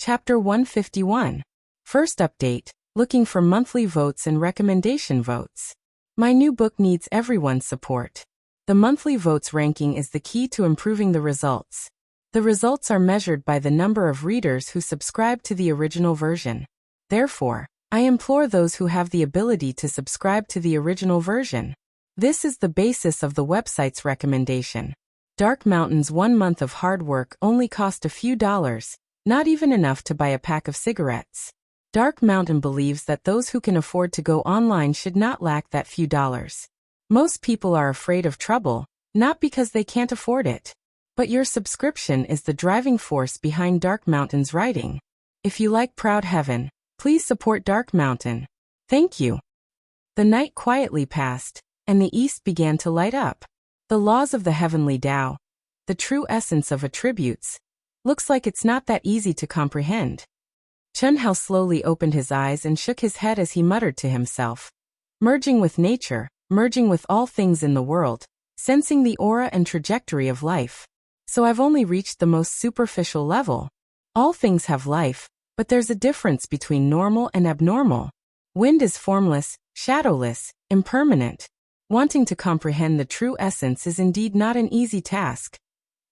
Chapter 151. First update, looking for monthly votes and recommendation votes. My new book needs everyone's support. The monthly votes ranking is the key to improving the results. The results are measured by the number of readers who subscribe to the original version. Therefore, I implore those who have the ability to subscribe to the original version. This is the basis of the website's recommendation. Dark Mountain's 1 month of hard work only cost a few dollars, not even enough to buy a pack of cigarettes. Dark Mountain believes that those who can afford to go online should not lack that few dollars. Most people are afraid of trouble, not because they can't afford it. But your subscription is the driving force behind Dark Mountain's writing. If you like Proud Heaven, please support Dark Mountain. Thank you. The night quietly passed, and the east began to light up. The laws of the heavenly Tao, the true essence of attributes, looks like it's not that easy to comprehend. Chen Hao slowly opened his eyes and shook his head as he muttered to himself. Merging with nature, merging with all things in the world, sensing the aura and trajectory of life. So I've only reached the most superficial level. All things have life, but there's a difference between normal and abnormal. Wind is formless, shadowless, impermanent. Wanting to comprehend the true essence is indeed not an easy task.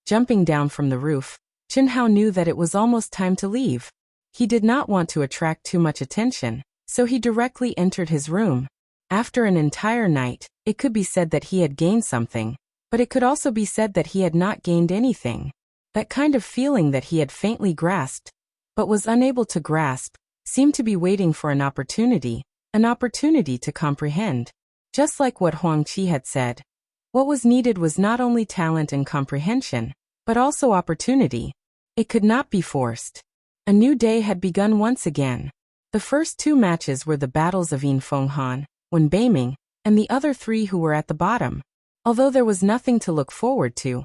Jumping down from the roof, Chen Hao knew that it was almost time to leave. He did not want to attract too much attention, so he directly entered his room. After an entire night, it could be said that he had gained something, but it could also be said that he had not gained anything. That kind of feeling that he had faintly grasped, but was unable to grasp, seemed to be waiting for an opportunity to comprehend. Just like what Huang Qi had said, what was needed was not only talent and comprehension, but also opportunity. It could not be forced. A new day had begun once again. The first 2 matches were the battles of Yin Fenghan, Wen Beiming, and the other 3 who were at the bottom. Although there was nothing to look forward to,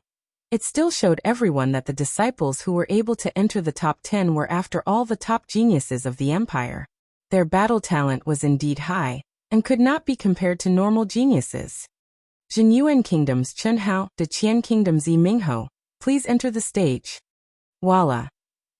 it still showed everyone that the disciples who were able to enter the top 10 were after all the top geniuses of the empire. Their battle talent was indeed high, and could not be compared to normal geniuses. Jinyuan Kingdom's Chen Hao, De Qian Kingdom's Yi Mingho, please enter the stage. Voila.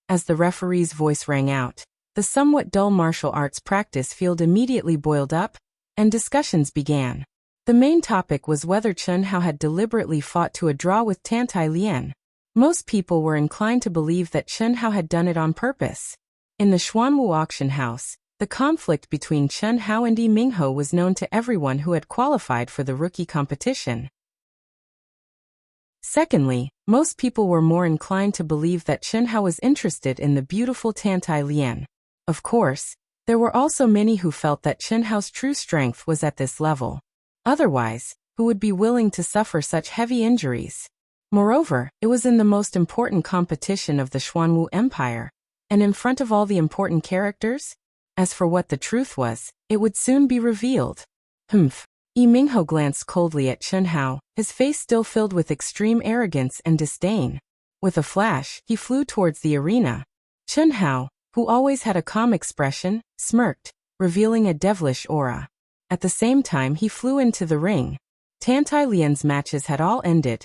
As the referee's voice rang out, the somewhat dull martial arts practice field immediately boiled up, and discussions began. The main topic was whether Chen Hao had deliberately fought to a draw with Tantai Lian. Most people were inclined to believe that Chen Hao had done it on purpose. In the Xuanwu auction house, the conflict between Chen Hao and Yi Mingho was known to everyone who had qualified for the rookie competition. Secondly, most people were more inclined to believe that Chen Hao was interested in the beautiful Tantai Lian. Of course, there were also many who felt that Chen Hao's true strength was at this level. Otherwise, who would be willing to suffer such heavy injuries? Moreover, it was in the most important competition of the Xuanwu Empire, and in front of all the important characters? As for what the truth was, it would soon be revealed. Humph. Yi Mingho glanced coldly at Chen Hao, his face still filled with extreme arrogance and disdain. With a flash, he flew towards the arena. Chen Hao, who always had a calm expression, smirked, revealing a devilish aura. At the same time he flew into the ring. Tantai Lian's matches had all ended,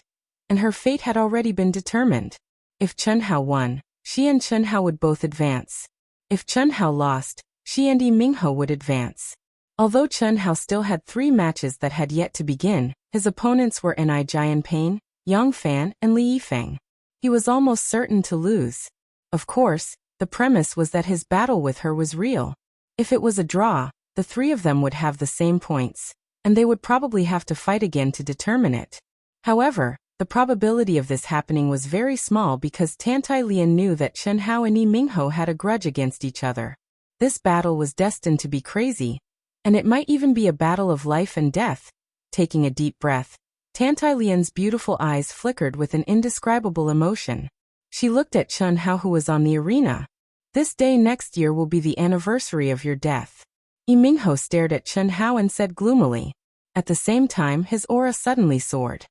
and her fate had already been determined. If Chen Hao won, she and Chen Hao would both advance. If Chen Hao lost, she and Yi Mingho would advance. Although Chen Hao still had 3 matches that had yet to begin, his opponents were Ni Jianpain, Yang Fan, and Li Yifeng. He was almost certain to lose. Of course, the premise was that his battle with her was real. If it was a draw, the 3 of them would have the same points, and they would probably have to fight again to determine it. However, the probability of this happening was very small because Tantai Lian knew that Chen Hao and Yi Mingho had a grudge against each other. This battle was destined to be crazy, and it might even be a battle of life and death. Taking a deep breath, Tantai Lian's beautiful eyes flickered with an indescribable emotion. She looked at Chen Hao, who was on the arena. This day next year will be the anniversary of your death. Yi Mingho stared at Chen Hao and said gloomily. At the same time his aura suddenly soared.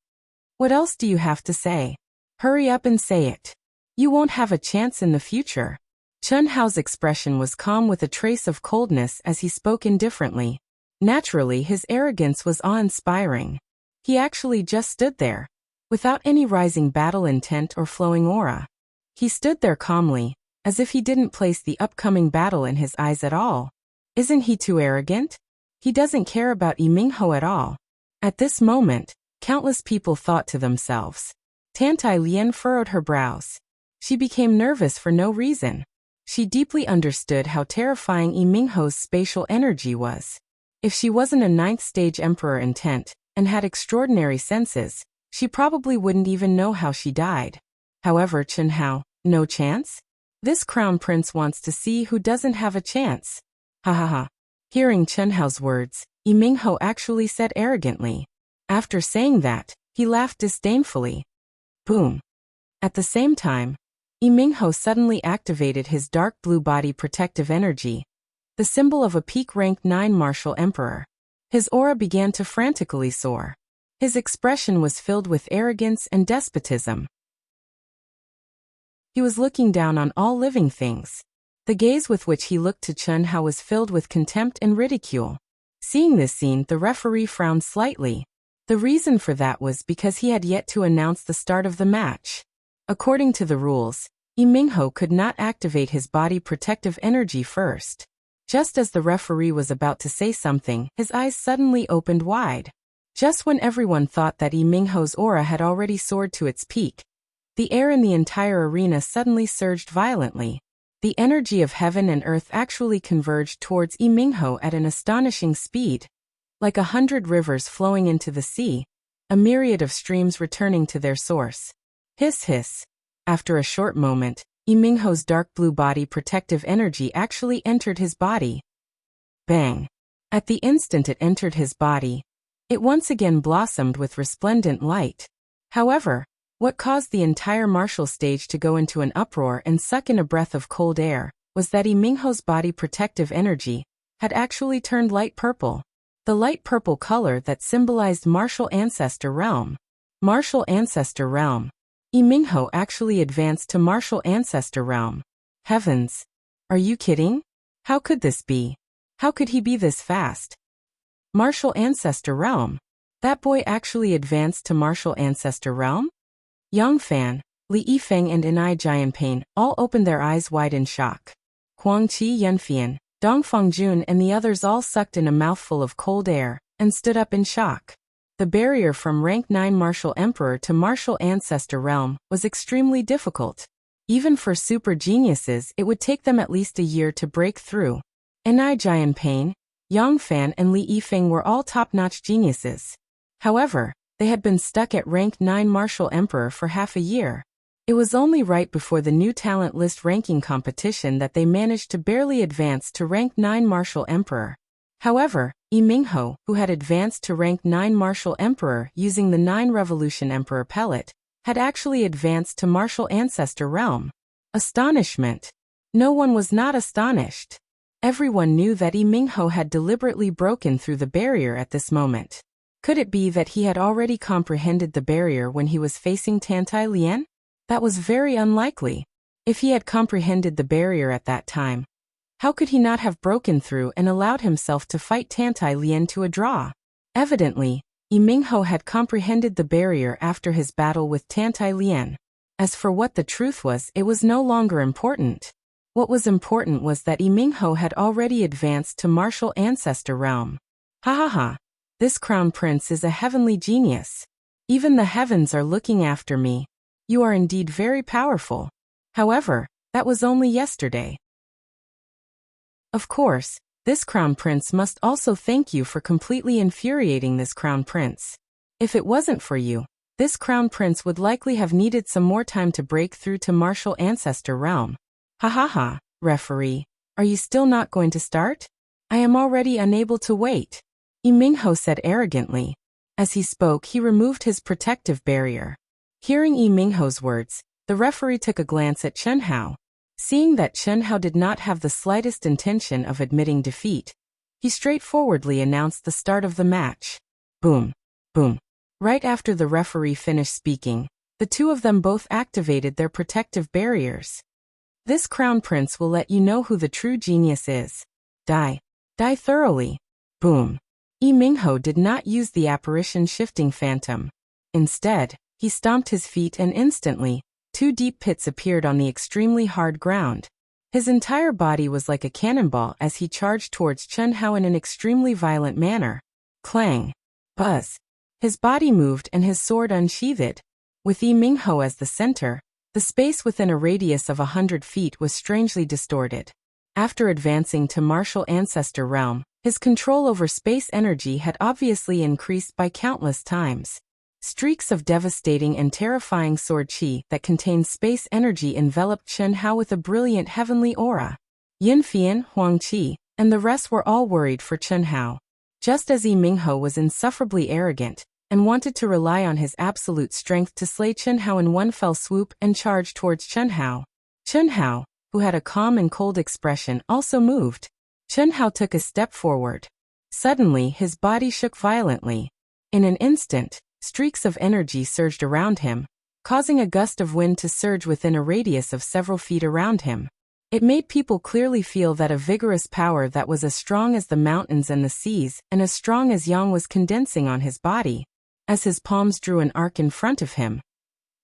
What else do you have to say? Hurry up and say it. You won't have a chance in the future. Chen Hao's expression was calm with a trace of coldness as he spoke indifferently. Naturally, his arrogance was awe-inspiring. He actually just stood there, without any rising battle intent or flowing aura. He stood there calmly, as if he didn't place the upcoming battle in his eyes at all. Isn't he too arrogant? He doesn't care about Yimingho at all. At this moment, countless people thought to themselves. Tantai Lien furrowed her brows. She became nervous for no reason. She deeply understood how terrifying Yimingho's spatial energy was. If she wasn't a 9th stage emperor intent, and had extraordinary senses, she probably wouldn't even know how she died. However, Chen Hao, no chance? This crown prince wants to see who doesn't have a chance. Ha ha ha. Hearing Chen Hao's words, Yimingho actually said arrogantly. After saying that, he laughed disdainfully. Boom. At the same time, Yimingho suddenly activated his dark blue body protective energy, the symbol of a peak rank 9 martial emperor. His aura began to frantically soar. His expression was filled with arrogance and despotism. He was looking down on all living things. The gaze with which he looked to Chen Hao was filled with contempt and ridicule. Seeing this scene, the referee frowned slightly. The reason for that was because he had yet to announce the start of the match. According to the rules, Yimingho could not activate his body protective energy first. Just as the referee was about to say something, his eyes suddenly opened wide. Just when everyone thought that Yimingho's aura had already soared to its peak, the air in the entire arena suddenly surged violently. The energy of heaven and earth actually converged towards Yimingho at an astonishing speed. Like 100 rivers flowing into the sea, a myriad of streams returning to their source. Hiss hiss. After a short moment, Yimingho's dark blue body protective energy actually entered his body. Bang. At the instant it entered his body, it once again blossomed with resplendent light. However, what caused the entire martial stage to go into an uproar and suck in a breath of cold air was that Yimingho's body protective energy had actually turned light purple. The light purple color that symbolized martial ancestor realm. Martial ancestor realm. Yimingho actually advanced to martial ancestor realm. Heavens! Are you kidding? How could this be? How could he be this fast? Martial ancestor realm. That boy actually advanced to martial ancestor realm? Yang Fan, Li Yifeng and Enai Jianpain all opened their eyes wide in shock. Huang Qi Yunfian, Dong Fengjun and the others all sucked in a mouthful of cold air and stood up in shock. The barrier from rank 9 martial emperor to martial ancestor realm was extremely difficult. Even for super geniuses, it would take them at least a year to break through. Enai Jianpain, Yang Fan and Li Yifeng were all top-notch geniuses. However, they had been stuck at rank 9 martial emperor for half a year. It was only right before the new talent list ranking competition that they managed to barely advance to rank 9 martial emperor. However, Yimingho, who had advanced to rank 9 martial emperor using the 9 revolution emperor pellet, had actually advanced to martial ancestor realm. Astonishment. No one was not astonished. Everyone knew that Yimingho had deliberately broken through the barrier at this moment. Could it be that he had already comprehended the barrier when he was facing Tantai Lien? That was very unlikely. If he had comprehended the barrier at that time, how could he not have broken through and allowed himself to fight Tantai Lien to a draw? Evidently, Yimingho had comprehended the barrier after his battle with Tantai Lien. As for what the truth was, it was no longer important. What was important was that Yimingho had already advanced to martial ancestor realm. Ha ha ha. This crown prince is a heavenly genius. Even the heavens are looking after me. You are indeed very powerful. However, that was only yesterday. Of course, this crown prince must also thank you for completely infuriating this crown prince. If it wasn't for you, this crown prince would likely have needed some more time to break through to martial ancestor realm. Ha ha ha, referee, are you still not going to start? I am already unable to wait. Yimingho said arrogantly. As he spoke, he removed his protective barrier. Hearing Yimingho's words, the referee took a glance at Chen Hao. Seeing that Chen Hao did not have the slightest intention of admitting defeat, he straightforwardly announced the start of the match. Boom. Boom. Right after the referee finished speaking, the two of them both activated their protective barriers. This crown prince will let you know who the true genius is. Die. Die thoroughly. Boom. Yimingho did not use the apparition shifting phantom. Instead, he stomped his feet and instantly, 2 deep pits appeared on the extremely hard ground. His entire body was like a cannonball as he charged towards Chen Hao in an extremely violent manner. Clang. Buzz. His body moved and his sword unsheathed. With Yi Mingho as the center, the space within a radius of 100 feet was strangely distorted. After advancing to martial ancestor realm, his control over space energy had obviously increased by countless times. Streaks of devastating and terrifying sword qi that contained space energy enveloped Chen Hao with a brilliant heavenly aura. Yin Fian, Huang Qi, and the rest were all worried for Chen Hao. Just as Yi Mingho was insufferably arrogant, and wanted to rely on his absolute strength to slay Chen Hao in one fell swoop and charge towards Chen Hao. Chen Hao, who had a calm and cold expression, also moved. Chen Hao took a step forward. Suddenly his body shook violently. In an instant, streaks of energy surged around him, causing a gust of wind to surge within a radius of several feet around him. It made people clearly feel that a vigorous power that was as strong as the mountains and the seas and as strong as yang was condensing on his body. As his palms drew an arc in front of him,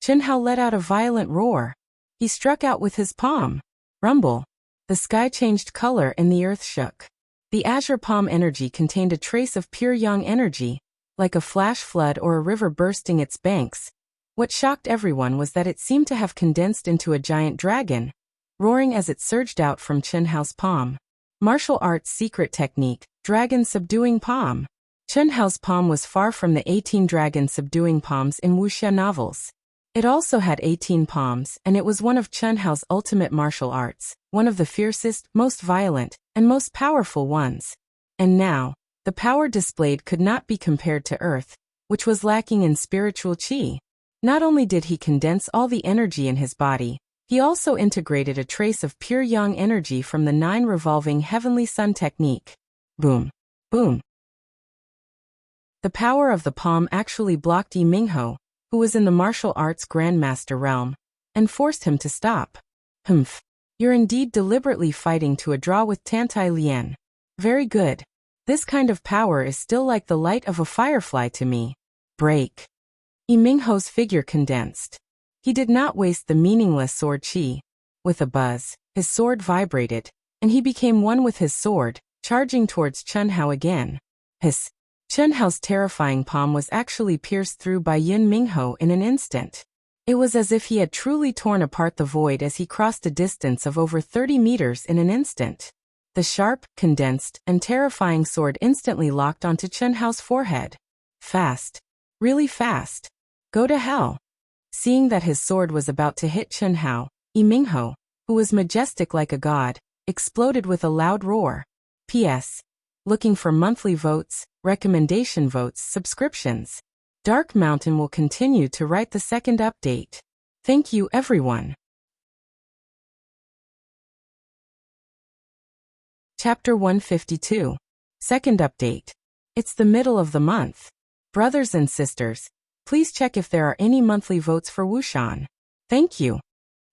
Chen Hao let out a violent roar. He struck out with his palm. Rumble. The sky changed color and the earth shook. The azure palm energy contained a trace of pure yang energy, like a flash flood or a river bursting its banks. What shocked everyone was that it seemed to have condensed into a giant dragon, roaring as it surged out from Chen Hao's palm. Martial arts secret technique, dragon subduing palm. Chen Hao's palm was far from the 18 dragon subduing palms in Wuxia novels. It also had 18 palms, and it was one of Chen Hao's ultimate martial arts, one of the fiercest, most violent, and most powerful ones. And now, the power displayed could not be compared to Earth, which was lacking in spiritual qi. Not only did he condense all the energy in his body, he also integrated a trace of pure yang energy from the 9 revolving heavenly sun technique. Boom. Boom. The power of the palm actually blocked Yi Mingho, who was in the martial arts grandmaster realm, and forced him to stop. Humph. You're indeed deliberately fighting to a draw with Tantai Lian. Very good. This kind of power is still like the light of a firefly to me. Break. Yi Mingho's figure condensed. He did not waste the meaningless sword qi. With a buzz, his sword vibrated, and he became one with his sword, charging towards Chen Hao again. Hiss. Chen Hao's terrifying palm was actually pierced through by Yin Mingho in an instant. It was as if he had truly torn apart the void as he crossed a distance of over 30 meters in an instant. The sharp, condensed, and terrifying sword instantly locked onto Chen Hao's forehead. Fast. Really fast. Go to hell. Seeing that his sword was about to hit Chen Hao, Yi Mingho, who was majestic like a god, exploded with a loud roar. P.S. Looking for monthly votes, recommendation votes, subscriptions. Dark Mountain will continue to write the second update. Thank you, everyone. Chapter 152. Second update. It's the middle of the month. Brothers and sisters, please check if there are any monthly votes for Wuxian. Thank you.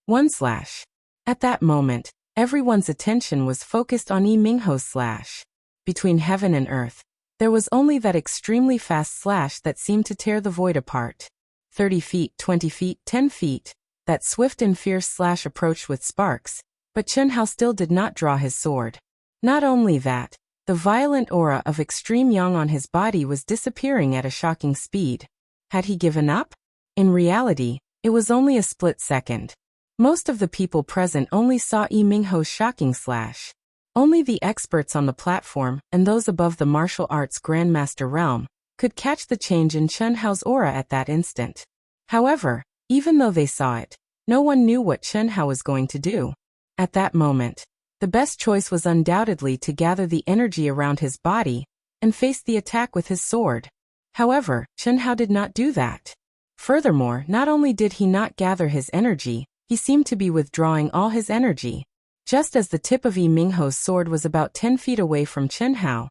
1 slash. At that moment, everyone's attention was focused on Yi Mingho's slash. Between heaven and earth, there was only that extremely fast slash that seemed to tear the void apart. 30 feet, 20 feet, 10 feet. That swift and fierce slash approached with sparks, but Chen Hao still did not draw his sword. Not only that, the violent aura of extreme yang on his body was disappearing at a shocking speed. Had he given up? In reality, it was only a split second. Most of the people present only saw Yi Mingho's shocking slash. Only the experts on the platform and those above the martial arts grandmaster realm could catch the change in Chen Hao's aura at that instant. However, even though they saw it, no one knew what Chen Hao was going to do. At that moment, the best choice was undoubtedly to gather the energy around his body and face the attack with his sword. However, Chen Hao did not do that. Furthermore, not only did he not gather his energy, he seemed to be withdrawing all his energy. Just as the tip of Yi Mingho's sword was about 10 feet away from Chen Hao,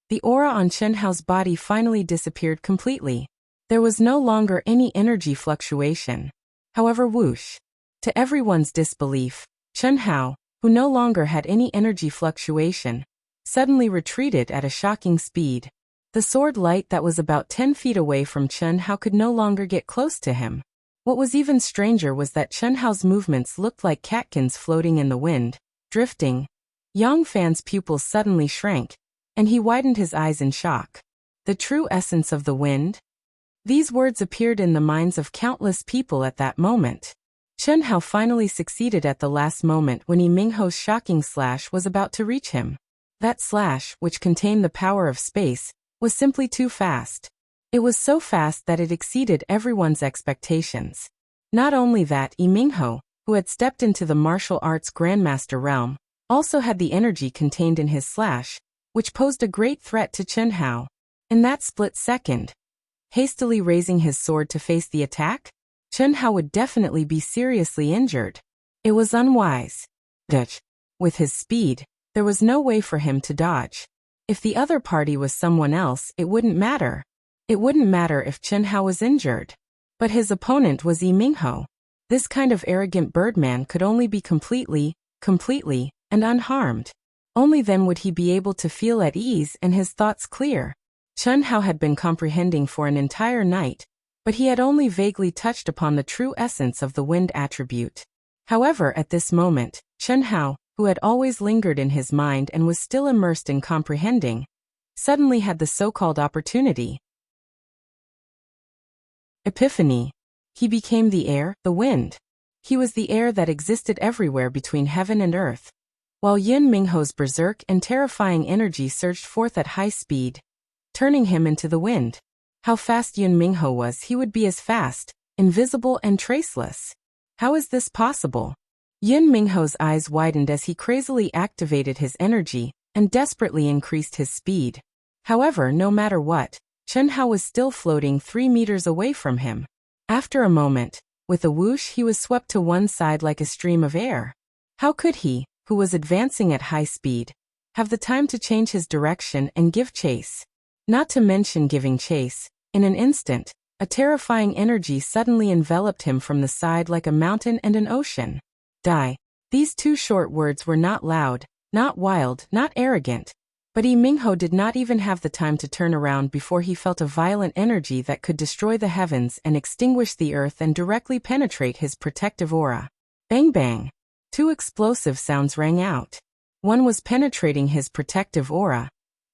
the aura on Chen Hao's body finally disappeared completely. There was no longer any energy fluctuation. However, whoosh. To everyone's disbelief, Chen Hao, who no longer had any energy fluctuation, suddenly retreated at a shocking speed. The sword light that was about 10 feet away from Chen Hao could no longer get close to him. What was even stranger was that Chen Hao's movements looked like catkins floating in the wind, drifting. Yang Fan's pupils suddenly shrank, and he widened his eyes in shock. The true essence of the wind? These words appeared in the minds of countless people at that moment. Chen Hao finally succeeded at the last moment when Yi Mingho's shocking slash was about to reach him. That slash, which contained the power of space, was simply too fast. It was so fast that it exceeded everyone's expectations. Not only that, Yi Mingho, who had stepped into the martial arts grandmaster realm, also had the energy contained in his slash, which posed a great threat to Chen Hao. In that split second, hastily raising his sword to face the attack, Chen Hao would definitely be seriously injured. It was unwise. With his speed, there was no way for him to dodge. If the other party was someone else, it wouldn't matter. It wouldn't matter if Chen Hao was injured. But his opponent was Yi Mingho. This kind of arrogant birdman could only be completely, and unharmed. Only then would he be able to feel at ease and his thoughts clear. Chen Hao had been comprehending for an entire night, but he had only vaguely touched upon the true essence of the wind attribute. However, at this moment, Chen Hao, who had always lingered in his mind and was still immersed in comprehending, suddenly had the so-called opportunity. Epiphany. He became the air, the wind. He was the air that existed everywhere between heaven and earth. While Yin Mingho's berserk and terrifying energy surged forth at high speed, turning him into the wind. How fast Yin Mingho was, he would be as fast, invisible and traceless. How is this possible? Yin Mingho's eyes widened as he crazily activated his energy and desperately increased his speed. However, no matter what, Chen Hao was still floating 3 meters away from him. After a moment, with a whoosh he was swept to one side like a stream of air. How could he, who was advancing at high speed, have the time to change his direction and give chase? Not to mention giving chase, in an instant, a terrifying energy suddenly enveloped him from the side like a mountain and an ocean. Die. These two short words were not loud, not wild, not arrogant, but Yi Mingho did not even have the time to turn around before he felt a violent energy that could destroy the heavens and extinguish the earth and directly penetrate his protective aura. Bang bang. 2 explosive sounds rang out. One was penetrating his protective aura,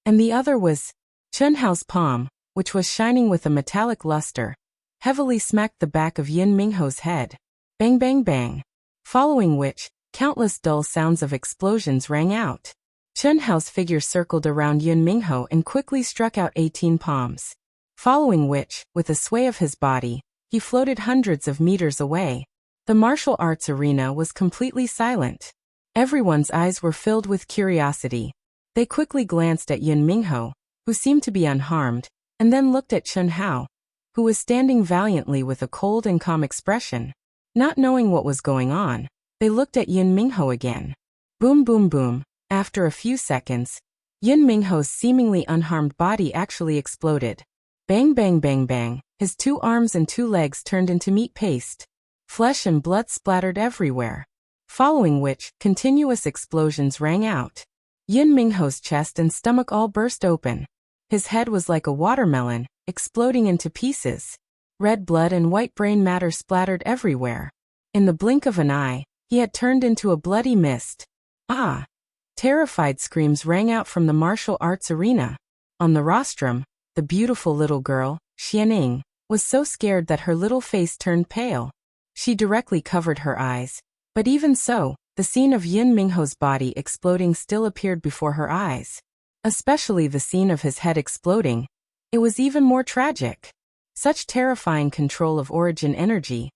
and the other was Chen Hao's palm, which was shining with a metallic luster, heavily smacked the back of Yin Mingho's head. Bang bang bang. Following which, countless dull sounds of explosions rang out. Chen Hao's figure circled around Yin Mingho and quickly struck out 18 palms. Following which, with a sway of his body, he floated hundreds of meters away. The martial arts arena was completely silent. Everyone's eyes were filled with curiosity. They quickly glanced at Yin Mingho, who seemed to be unharmed, and then looked at Chen Hao, who was standing valiantly with a cold and calm expression. Not knowing what was going on, they looked at Yin Mingho again. Boom boom boom. After a few seconds, Yin Mingho's seemingly unharmed body actually exploded. Bang bang bang bang, his 2 arms and 2 legs turned into meat paste. Flesh and blood splattered everywhere. Following which, continuous explosions rang out. Yin Mingho's chest and stomach all burst open. His head was like a watermelon, exploding into pieces. Red blood and white brain matter splattered everywhere. In the blink of an eye, he had turned into a bloody mist. Ah! Terrified screams rang out from the martial arts arena. On the rostrum, the beautiful little girl, Xianing, was so scared that her little face turned pale. She directly covered her eyes, but even so, the scene of Yin Mingho's body exploding still appeared before her eyes. Especially the scene of his head exploding. It was even more tragic. Such terrifying control of origin energy.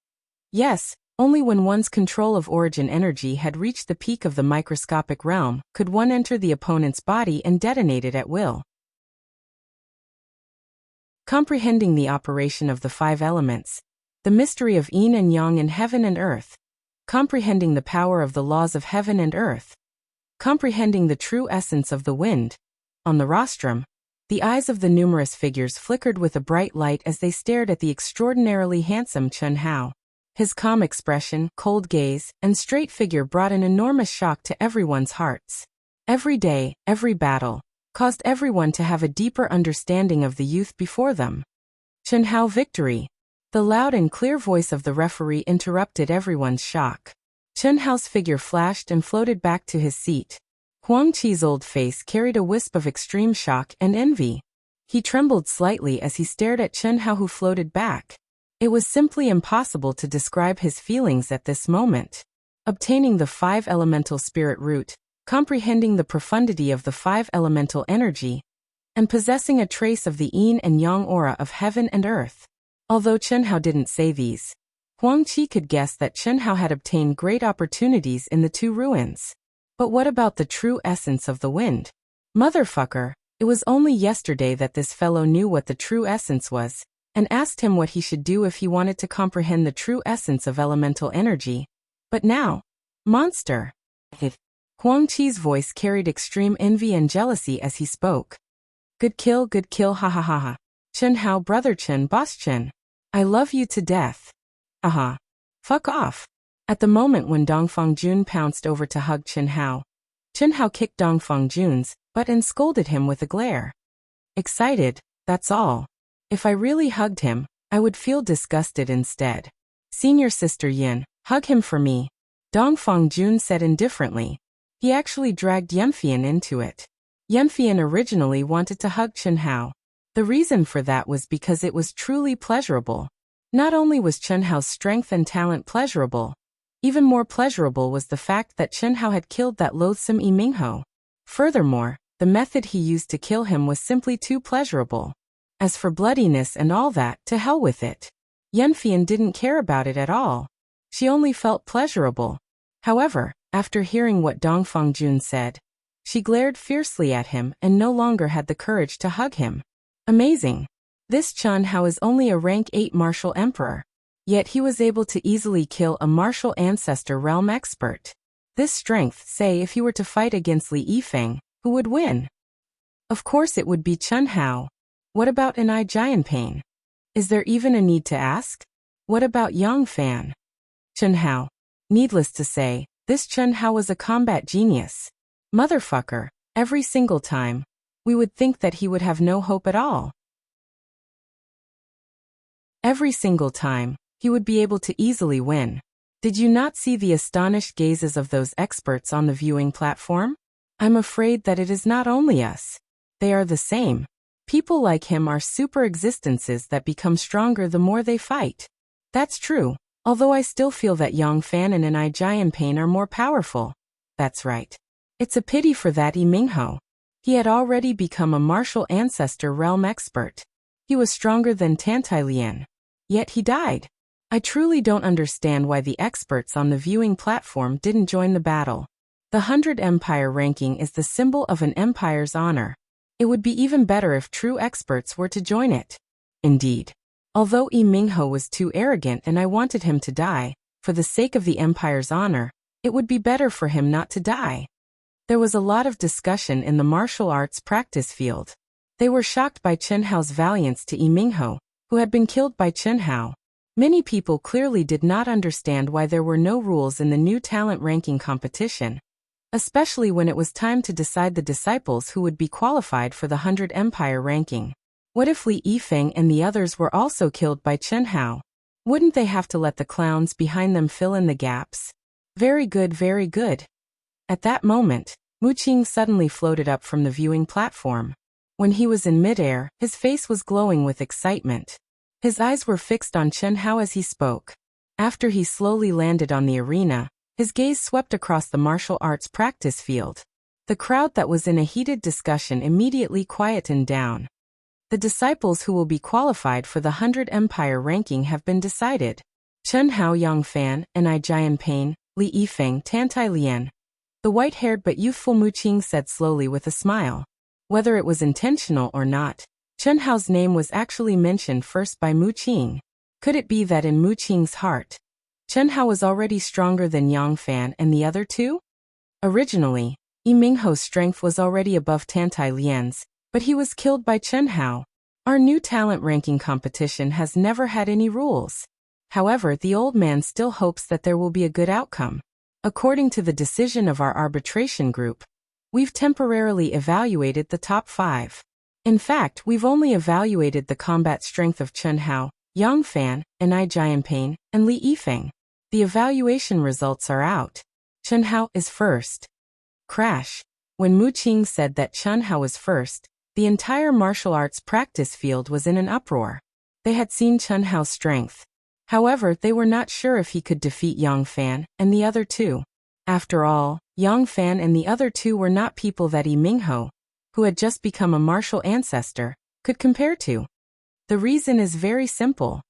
Yes, only when one's control of origin energy had reached the peak of the microscopic realm could one enter the opponent's body and detonate it at will. Comprehending the operation of the 5 elements, the mystery of yin and yang in heaven and earth, comprehending the power of the laws of heaven and earth, comprehending the true essence of the wind, on the rostrum, the eyes of the numerous figures flickered with a bright light as they stared at the extraordinarily handsome Chen Hao. His calm expression, cold gaze, and straight figure brought an enormous shock to everyone's hearts. Every day, every battle, caused everyone to have a deeper understanding of the youth before them. Chen Hao victory. The loud and clear voice of the referee interrupted everyone's shock. Chen Hao's figure flashed and floated back to his seat. Huang Qi's old face carried a wisp of extreme shock and envy. He trembled slightly as he stared at Chen Hao, who floated back. It was simply impossible to describe his feelings at this moment. Obtaining the 5 elemental spirit root, comprehending the profundity of the 5 elemental energy, and possessing a trace of the yin and yang aura of heaven and earth. Although Chen Hao didn't say these, Huang Qi could guess that Chen Hao had obtained great opportunities in the 2 ruins. But what about the true essence of the wind? Motherfucker, it was only yesterday that this fellow knew what the true essence was, and asked him what he should do if he wanted to comprehend the true essence of elemental energy. But now, monster. Huang Qi's voice carried extreme envy and jealousy as he spoke. Good kill, ha ha ha ha. Chen Hao, brother Chen, boss Chen. I love you to death. Aha. Fuck off. At the moment when Dongfang Jun pounced over to hug Chen Hao kicked Dongfang Jun's butt and scolded him with a glare. Excited, that's all. If I really hugged him, I would feel disgusted instead. Senior sister Yin, hug him for me. Dongfang Jun said indifferently. He actually dragged Yanfian into it. Yanfian originally wanted to hug Chen Hao. The reason for that was because it was truly pleasurable. Not only was Chen Hao's strength and talent pleasurable, even more pleasurable was the fact that Chen Hao had killed that loathsome Yi Mingho. Furthermore, the method he used to kill him was simply too pleasurable. As for bloodiness and all that, to hell with it. Yanfian didn't care about it at all. She only felt pleasurable. However, after hearing what Dongfang Jun said, she glared fiercely at him and no longer had the courage to hug him. Amazing. This Chen Hao is only a rank 8 martial emperor. Yet he was able to easily kill a martial ancestor realm expert. This strength, say if he were to fight against Li Yifeng, who would win? Of course it would be Chen Hao. What about an Giant Pain? Is there even a need to ask? What about Yang Fan? Chen Hao. Needless to say, this Chen Hao was a combat genius. Motherfucker, every single time, we would think that he would have no hope at all. Every single time, he would be able to easily win. Did you not see the astonished gazes of those experts on the viewing platform? I'm afraid that it is not only us. They are the same. People like him are super existences that become stronger the more they fight. That's true, although I still feel that Yang Fan and an Giant Pain are more powerful. That's right. It's a pity for that Yi Mingho. He had already become a martial ancestor realm expert. He was stronger than Tantai Lian. Yet he died. I truly don't understand why the experts on the viewing platform didn't join the battle. The 100 Empire ranking is the symbol of an empire's honor. It would be even better if true experts were to join it. Indeed. Although Yi Mingho was too arrogant and I wanted him to die, for the sake of the empire's honor, it would be better for him not to die. There was a lot of discussion in the martial arts practice field. They were shocked by Chen Hao's valiance to Yi Mingho, who had been killed by Chen Hao. Many people clearly did not understand why there were no rules in the new talent ranking competition, especially when it was time to decide the disciples who would be qualified for the 100 Empire ranking. What if Li Yifeng and the others were also killed by Chen Hao? Wouldn't they have to let the clowns behind them fill in the gaps? Very good, very good. At that moment, Mu Qing suddenly floated up from the viewing platform. When he was in midair, his face was glowing with excitement. His eyes were fixed on Chen Hao as he spoke. After he slowly landed on the arena, his gaze swept across the martial arts practice field. The crowd that was in a heated discussion immediately quietened down. The disciples who will be qualified for the 100 Empire ranking have been decided. Chen Hao, Yang Fan, and Giant Pain, Li Yifeng, Tantai Lian. The white-haired but youthful Mu Qing said slowly with a smile. Whether it was intentional or not, Chen Hao's name was actually mentioned first by Mu Qing. Could it be that in Mu Qing's heart, Chen Hao was already stronger than Yang Fan and the other two? Originally, Yi Mingho's strength was already above Tantai Lian's, but he was killed by Chen Hao. Our new talent ranking competition has never had any rules. However, the old man still hopes that there will be a good outcome. According to the decision of our arbitration group, we've temporarily evaluated the top 5. In fact, we've only evaluated the combat strength of Chen Hao, Yang Fan, and Giant Pain, and Li Yifeng. The evaluation results are out. Chen Hao is first. Crash. When Mu Qing said that Chen Hao was first, the entire martial arts practice field was in an uproar. They had seen Chen Hao's strength. However, they were not sure if he could defeat Yang Fan and the other two. After all, Yang Fan and the other two were not people that Yi Mingho, who had just become a martial ancestor, could compare to. The reason is very simple.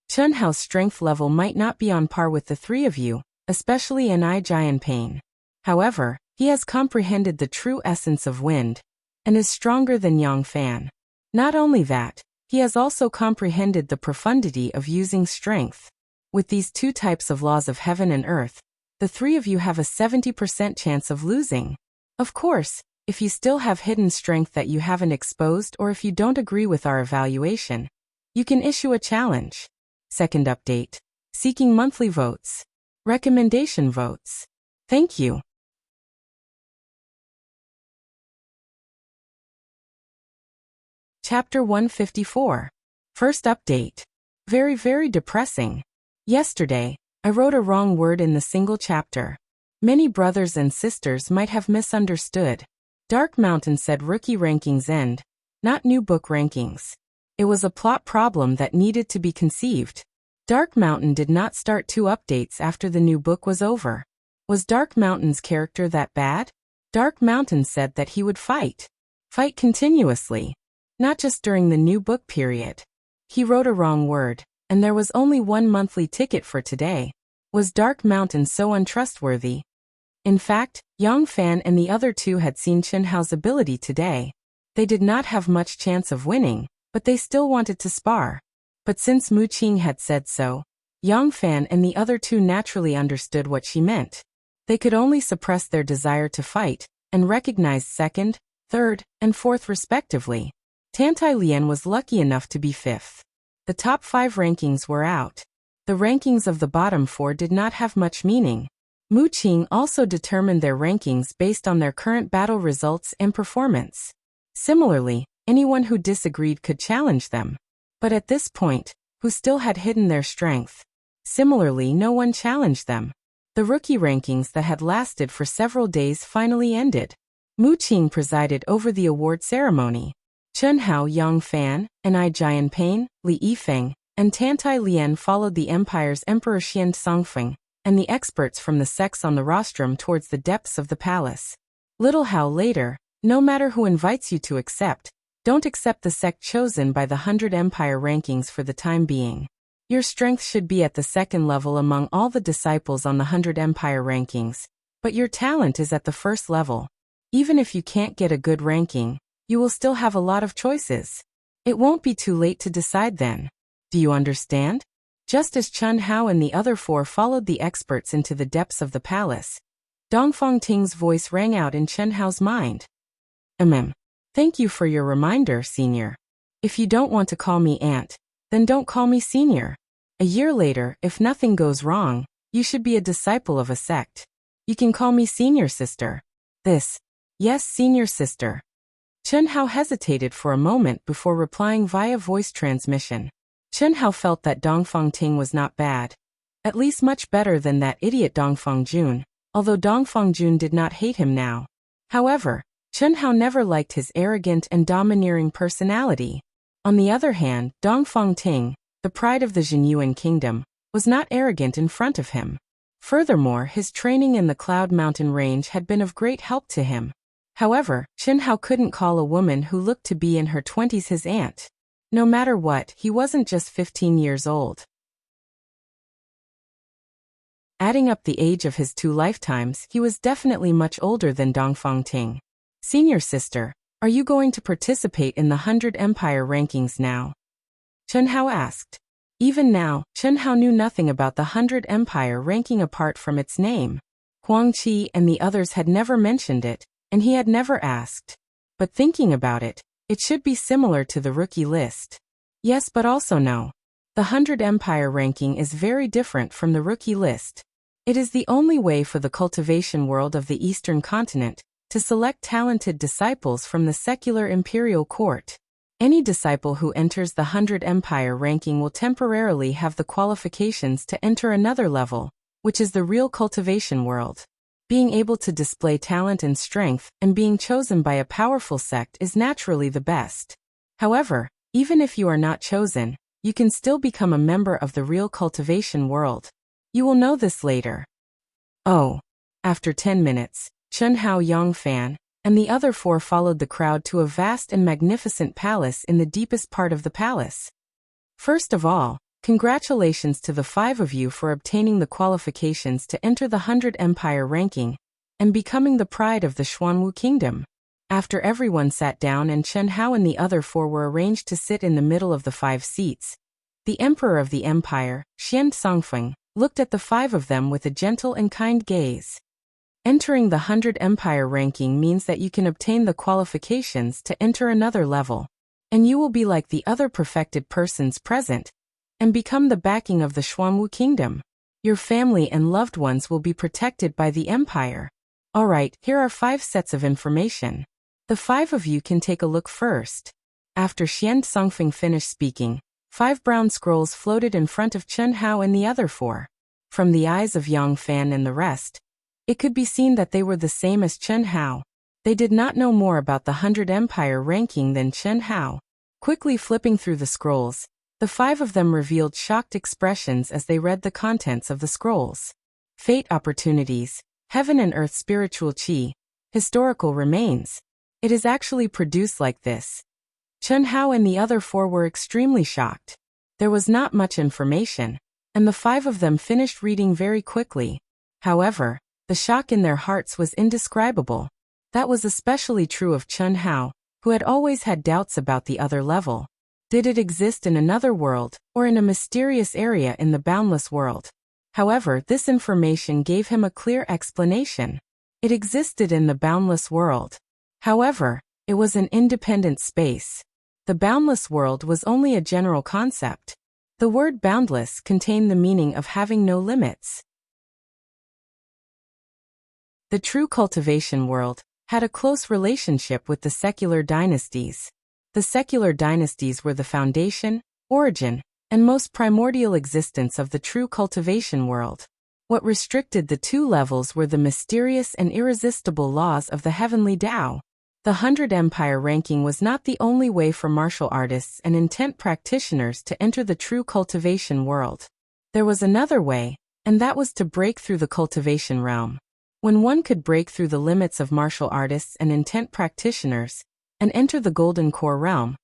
Chen Hao's strength level might not be on par with the three of you, especially in I Giant Pain. However, he has comprehended the true essence of wind, and is stronger than Yang Fan. Not only that, he has also comprehended the profundity of using strength. With these two types of laws of heaven and earth, the three of you have a 70% chance of losing. Of course, if you still have hidden strength that you haven't exposed or if you don't agree with our evaluation, you can issue a challenge. Second update. Seeking monthly votes. Recommendation votes. Thank you. Chapter 154. First update. Very depressing. Yesterday, I wrote a wrong word in the single chapter. Many brothers and sisters might have misunderstood. Dark Mountain said rookie rankings end, not new book rankings. It was a plot problem that needed to be conceived. Dark Mountain did not start 2 updates after the new book was over. Was Dark Mountain's character that bad? Dark Mountain said that he would fight. Fight continuously. Not just during the new book period. He wrote a wrong word, and there was only 1 monthly ticket for today. Was Dark Mountain so untrustworthy? In fact, Yang Fan and the other two had seen Chen Hao's ability today. They did not have much chance of winning, but they still wanted to spar. But since Mu Qing had said so, Yang Fan and the other two naturally understood what she meant. They could only suppress their desire to fight, and recognize second, third, and fourth respectively. Tantai Lian was lucky enough to be 5th. The top 5 rankings were out. The rankings of the bottom 4 did not have much meaning. Mu Qing also determined their rankings based on their current battle results and performance. Similarly, anyone who disagreed could challenge them. But at this point, who still had hidden their strength? Similarly, no one challenged them. The rookie rankings that had lasted for several days finally ended. Mu Qing presided over the award ceremony. Chen Hao, Yang Fan, and I Jian Pain, Li Yifeng, and Tantai Lian followed the Empire's Emperor Xian Songfeng, and the experts from the sects on the rostrum towards the depths of the palace. Little Hao later, no matter who invites you to accept, don't accept the sect chosen by the 100 Empire rankings for the time being. Your strength should be at the 2nd level among all the disciples on the 100 Empire rankings, but your talent is at the 1st level. Even if you can't get a good ranking, you will still have a lot of choices. It won't be too late to decide then. Do you understand? Just as Chen Hao and the other 4 followed the experts into the depths of the palace, Dongfang Ting's voice rang out in Chen Hao's mind. Thank you for your reminder, senior. If you don't want to call me aunt, then don't call me senior. A year later, if nothing goes wrong, you should be a disciple of a sect. You can call me senior sister. Yes, senior sister. Chen Hao hesitated for a moment before replying via voice transmission. Chen Hao felt that Dongfang Ting was not bad. At least much better than that idiot Dongfang Jun, although Dongfang Jun did not hate him now. However, Chen Hao never liked his arrogant and domineering personality. On the other hand, Dongfang Ting, the pride of the Jinyuan kingdom, was not arrogant in front of him. Furthermore, his training in the Cloud Mountain range had been of great help to him. However, Chen Hao couldn't call a woman who looked to be in her 20s his aunt. No matter what, he wasn't just 15 years old. Adding up the age of his 2 lifetimes, he was definitely much older than Dongfang Ting. Senior sister, are you going to participate in the 100 Empire rankings now? Chen Hao asked. Even now, Chen Hao knew nothing about the 100 Empire ranking apart from its name. Huang Qi and the others had never mentioned it, and he had never asked. But thinking about it, it should be similar to the rookie list. Yes, but also no. The 100 Empire ranking is very different from the rookie list. It is the only way for the cultivation world of the Eastern continent to select talented disciples from the secular imperial court. Any disciple who enters the 100 Empire ranking will temporarily have the qualifications to enter another level, which is the real cultivation world. Being able to display talent and strength and being chosen by a powerful sect is naturally the best. However, even if you are not chosen, you can still become a member of the real cultivation world. You will know this later. Oh. After 10 minutes, Chen Hao Yongfan and the other 4 followed the crowd to a vast and magnificent palace in the deepest part of the palace. First of all, congratulations to the 5 of you for obtaining the qualifications to enter the 100 Empire ranking and becoming the pride of the Xuanwu Kingdom. After everyone sat down and Chen Hao and the other 4 were arranged to sit in the middle of the 5 seats, the Emperor of the Empire, Xian Songfeng, looked at the 5 of them with a gentle and kind gaze. Entering the 100 Empire ranking means that you can obtain the qualifications to enter another level, and you will be like the other perfected persons present, and become the backing of the Xuanwu Kingdom. Your family and loved ones will be protected by the Empire. Alright, here are 5 sets of information. The 5 of you can take a look first. After Xian Songfeng finished speaking, 5 brown scrolls floated in front of Chen Hao and the other 4. From the eyes of Yang Fan and the rest, it could be seen that they were the same as Chen Hao. They did not know more about the 100 Empire ranking than Chen Hao. Quickly flipping through the scrolls, the 5 of them revealed shocked expressions as they read the contents of the scrolls. Fate opportunities, heaven and earth spiritual qi, historical remains. It is actually produced like this. Chen Hao and the other 4 were extremely shocked. There was not much information, and the 5 of them finished reading very quickly. However, the shock in their hearts was indescribable. That was especially true of Chen Hao, who had always had doubts about the other level. Did it exist in another world, or in a mysterious area in the boundless world? However, this information gave him a clear explanation. It existed in the boundless world. However, it was an independent space. The boundless world was only a general concept. The word boundless contained the meaning of having no limits. The true cultivation world had a close relationship with the secular dynasties. The secular dynasties were the foundation, origin, and most primordial existence of the true cultivation world. What restricted the 2 levels were the mysterious and irresistible laws of the heavenly Tao. The 100 Empire ranking was not the only way for martial artists and intent practitioners to enter the true cultivation world. There was another way, and that was to break through the cultivation realm. When one could break through the limits of martial artists and intent practitioners, and enter the Golden Core realm,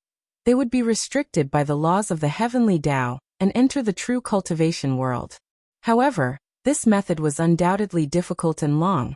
they would be restricted by the laws of the heavenly Tao and enter the true cultivation world. However, this method was undoubtedly difficult and long.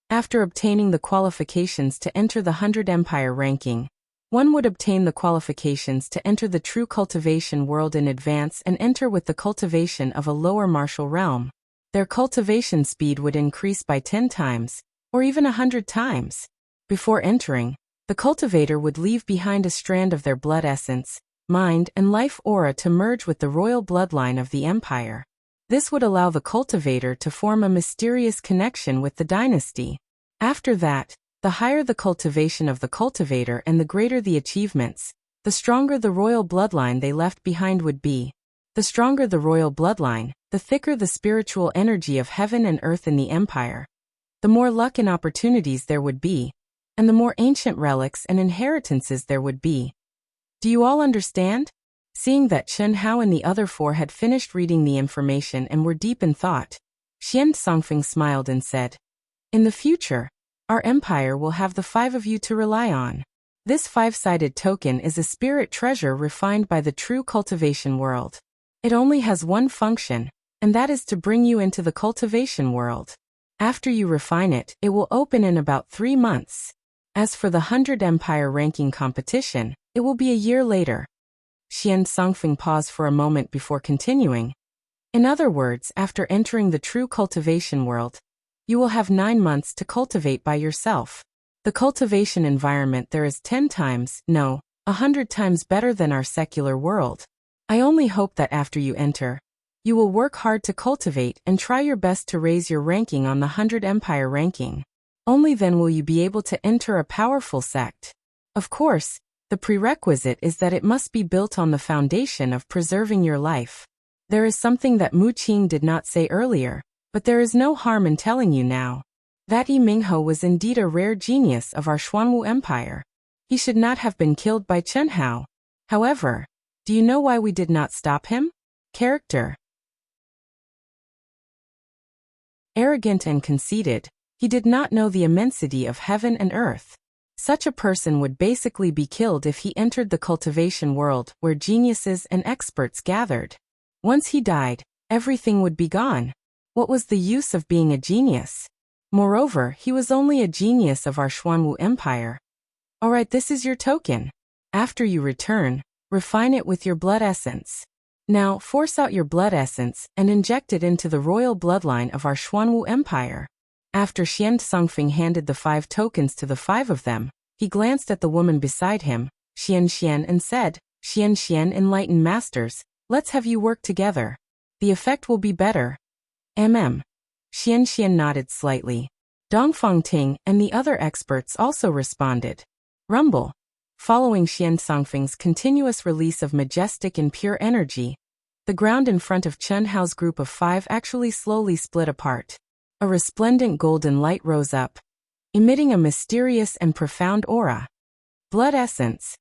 After obtaining the qualifications to enter the 100 Empire ranking, one would obtain the qualifications to enter the true cultivation world in advance and enter with the cultivation of a lower martial realm. Their cultivation speed would increase by 10 times, or even 100 times. Before entering, the cultivator would leave behind a strand of their blood essence, mind, and life aura to merge with the royal bloodline of the empire. This would allow the cultivator to form a mysterious connection with the dynasty. After that, the higher the cultivation of the cultivator and the greater the achievements, the stronger the royal bloodline they left behind would be. The stronger the royal bloodline, the thicker the spiritual energy of heaven and earth in the empire. The more luck and opportunities there would be, and the more ancient relics and inheritances there would be. Do you all understand? Seeing that Chen Hao and the other 4 had finished reading the information and were deep in thought, Xian Songfeng smiled and said, "In the future, our empire will have the 5 of you to rely on. This 5-sided token is a spirit treasure refined by the true cultivation world. It only has one function, and that is to bring you into the cultivation world. After you refine it, it will open in about 3 months. As for the 100 Empire ranking competition, it will be a year later." Xian Songfeng paused for a moment before continuing. In other words, after entering the true cultivation world, you will have 9 months to cultivate by yourself. The cultivation environment there is 10 times, no, 100 times better than our secular world. I only hope that after you enter, you will work hard to cultivate and try your best to raise your ranking on the 100 Empire ranking. Only then will you be able to enter a powerful sect. Of course, The prerequisite is that it must be built on the foundation of preserving your life. There is something that Mu Qing did not say earlier, but there is no harm in telling you now. That Yi Minghe was indeed a rare genius of our Xuanwu Empire. He should not have been killed by Chen Hao. However, do you know why we did not stop him? Character. Arrogant and conceited, he did not know the immensity of heaven and earth. Such a person would basically be killed if he entered the cultivation world where geniuses and experts gathered. Once he died, everything would be gone. What was the use of being a genius? Moreover, he was only a genius of our Xuanwu Empire. Alright, this is your token. After you return, refine it with your blood essence. Now, force out your blood essence and inject it into the royal bloodline of our Xuanwu Empire. After Xian Songfeng handed the 5 tokens to the 5 of them, he glanced at the woman beside him, Xian, and said, Xian, enlightened masters, let's have you work together. The effect will be better. Xian nodded slightly. Dongfang Ting and the other experts also responded. Rumble. Following Xian Songfeng's continuous release of majestic and pure energy, the ground in front of Chen Hao's group of 5 actually slowly split apart. A resplendent golden light rose up, emitting a mysterious and profound aura. Blood essence.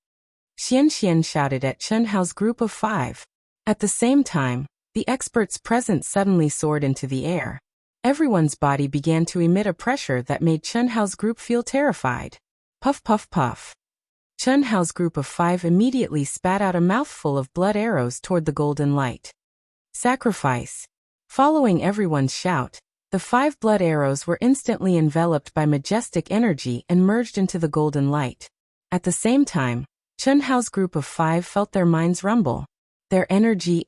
Xian shouted at Chen Hao's group of 5. At the same time, the experts present suddenly soared into the air. Everyone's body began to emit a pressure that made Chen Hao's group feel terrified. Puff, puff, puff. Chen Hao's group of 5 immediately spat out a mouthful of blood arrows toward the golden light. Sacrifice. Following everyone's shout, the 5 blood arrows were instantly enveloped by majestic energy and merged into the golden light. At the same time, Chen Hao's group of 5 felt their minds rumble. Their energy,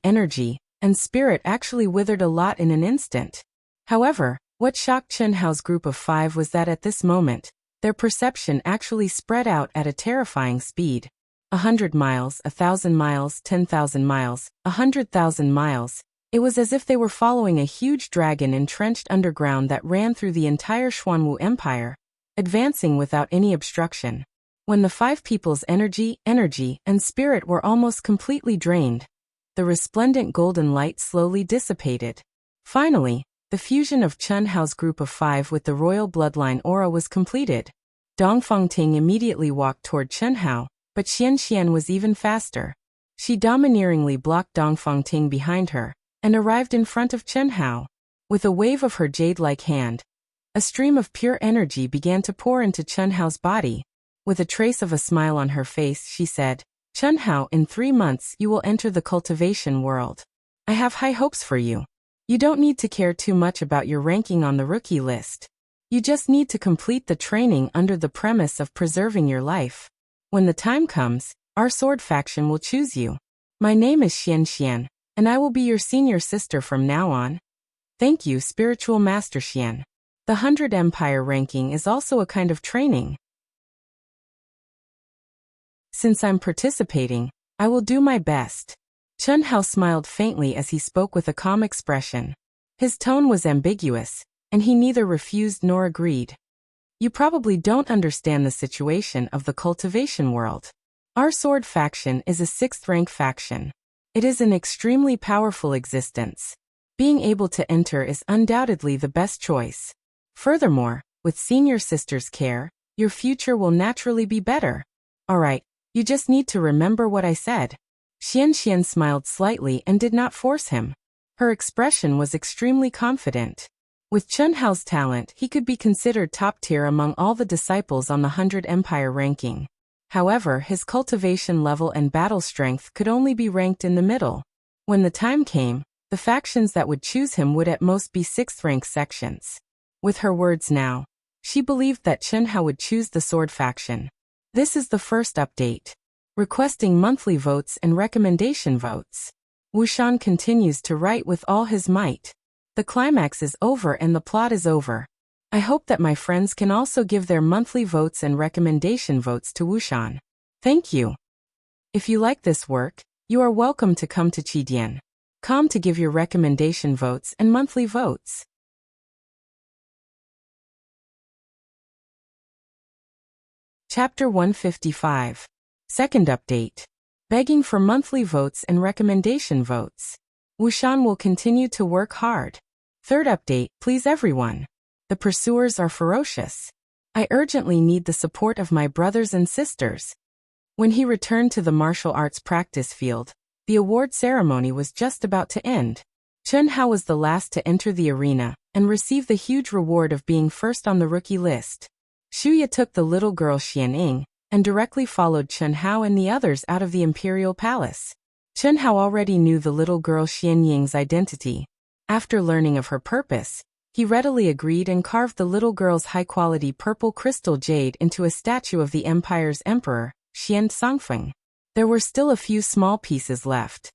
and spirit actually withered a lot in an instant. However, what shocked Chen Hao's group of 5 was that at this moment, their perception actually spread out at a terrifying speed. 100 miles, 1,000 miles, 10,000 miles, 100,000 miles. It was as if they were following a huge dragon entrenched underground that ran through the entire Xuanwu Empire, advancing without any obstruction. When the 5 people's energy, and spirit were almost completely drained, the resplendent golden light slowly dissipated. Finally, the fusion of Chen Hao's group of 5 with the royal bloodline aura was completed. Dongfang Ting immediately walked toward Chen Hao, but Xian was even faster. She domineeringly blocked Dongfang Ting behind her, and arrived in front of Chen Hao. With a wave of her jade-like hand, a stream of pure energy began to pour into Chen Hao's body. With a trace of a smile on her face, she said, Chen Hao, in 3 months you will enter the cultivation world. I have high hopes for you. You don't need to care too much about your ranking on the rookie list. You just need to complete the training under the premise of preserving your life. When the time comes, our sword faction will choose you. My name is Xian, and I will be your senior sister from now on. Thank you, Spiritual Master Xian. The 100 Empire ranking is also a kind of training. Since I'm participating, I will do my best. Chen Hao smiled faintly as he spoke with a calm expression. His tone was ambiguous, and he neither refused nor agreed. You probably don't understand the situation of the cultivation world. Our sword faction is a 6th rank faction. It is an extremely powerful existence. Being able to enter is undoubtedly the best choice. Furthermore, with senior sister's care, your future will naturally be better. Alright, you just need to remember what I said. Xian smiled slightly and did not force him. Her expression was extremely confident. With Chen Hao's talent, he could be considered top tier among all the disciples on the 100 Empire ranking. However, his cultivation level and battle strength could only be ranked in the middle. When the time came, the factions that would choose him would at most be 6th rank sections. With her words now, she believed that Chen Hao would choose the sword faction. This is the first update. Requesting monthly votes and recommendation votes. Wuxian continues to write with all his might. The climax is over and the plot is over. I hope that my friends can also give their monthly votes and recommendation votes to Wuxian. Thank you. If you like this work, you are welcome to come to Qidian.com to give your recommendation votes and monthly votes. Chapter 155. Second update. Begging for monthly votes and recommendation votes. Wuxian will continue to work hard. Third update. Please everyone. The pursuers are ferocious. I urgently need the support of my brothers and sisters. When he returned to the martial arts practice field, the award ceremony was just about to end. Chen Hao was the last to enter the arena and receive the huge reward of being first on the rookie list. Shuya took the little girl Xian Ying and directly followed Chen Hao and the others out of the imperial palace. Chen Hao already knew the little girl Xian Ying's identity. After learning of her purpose, he readily agreed and carved the little girl's high-quality purple crystal jade into a statue of the empire's emperor, Xian Songfeng. There were still a few small pieces left.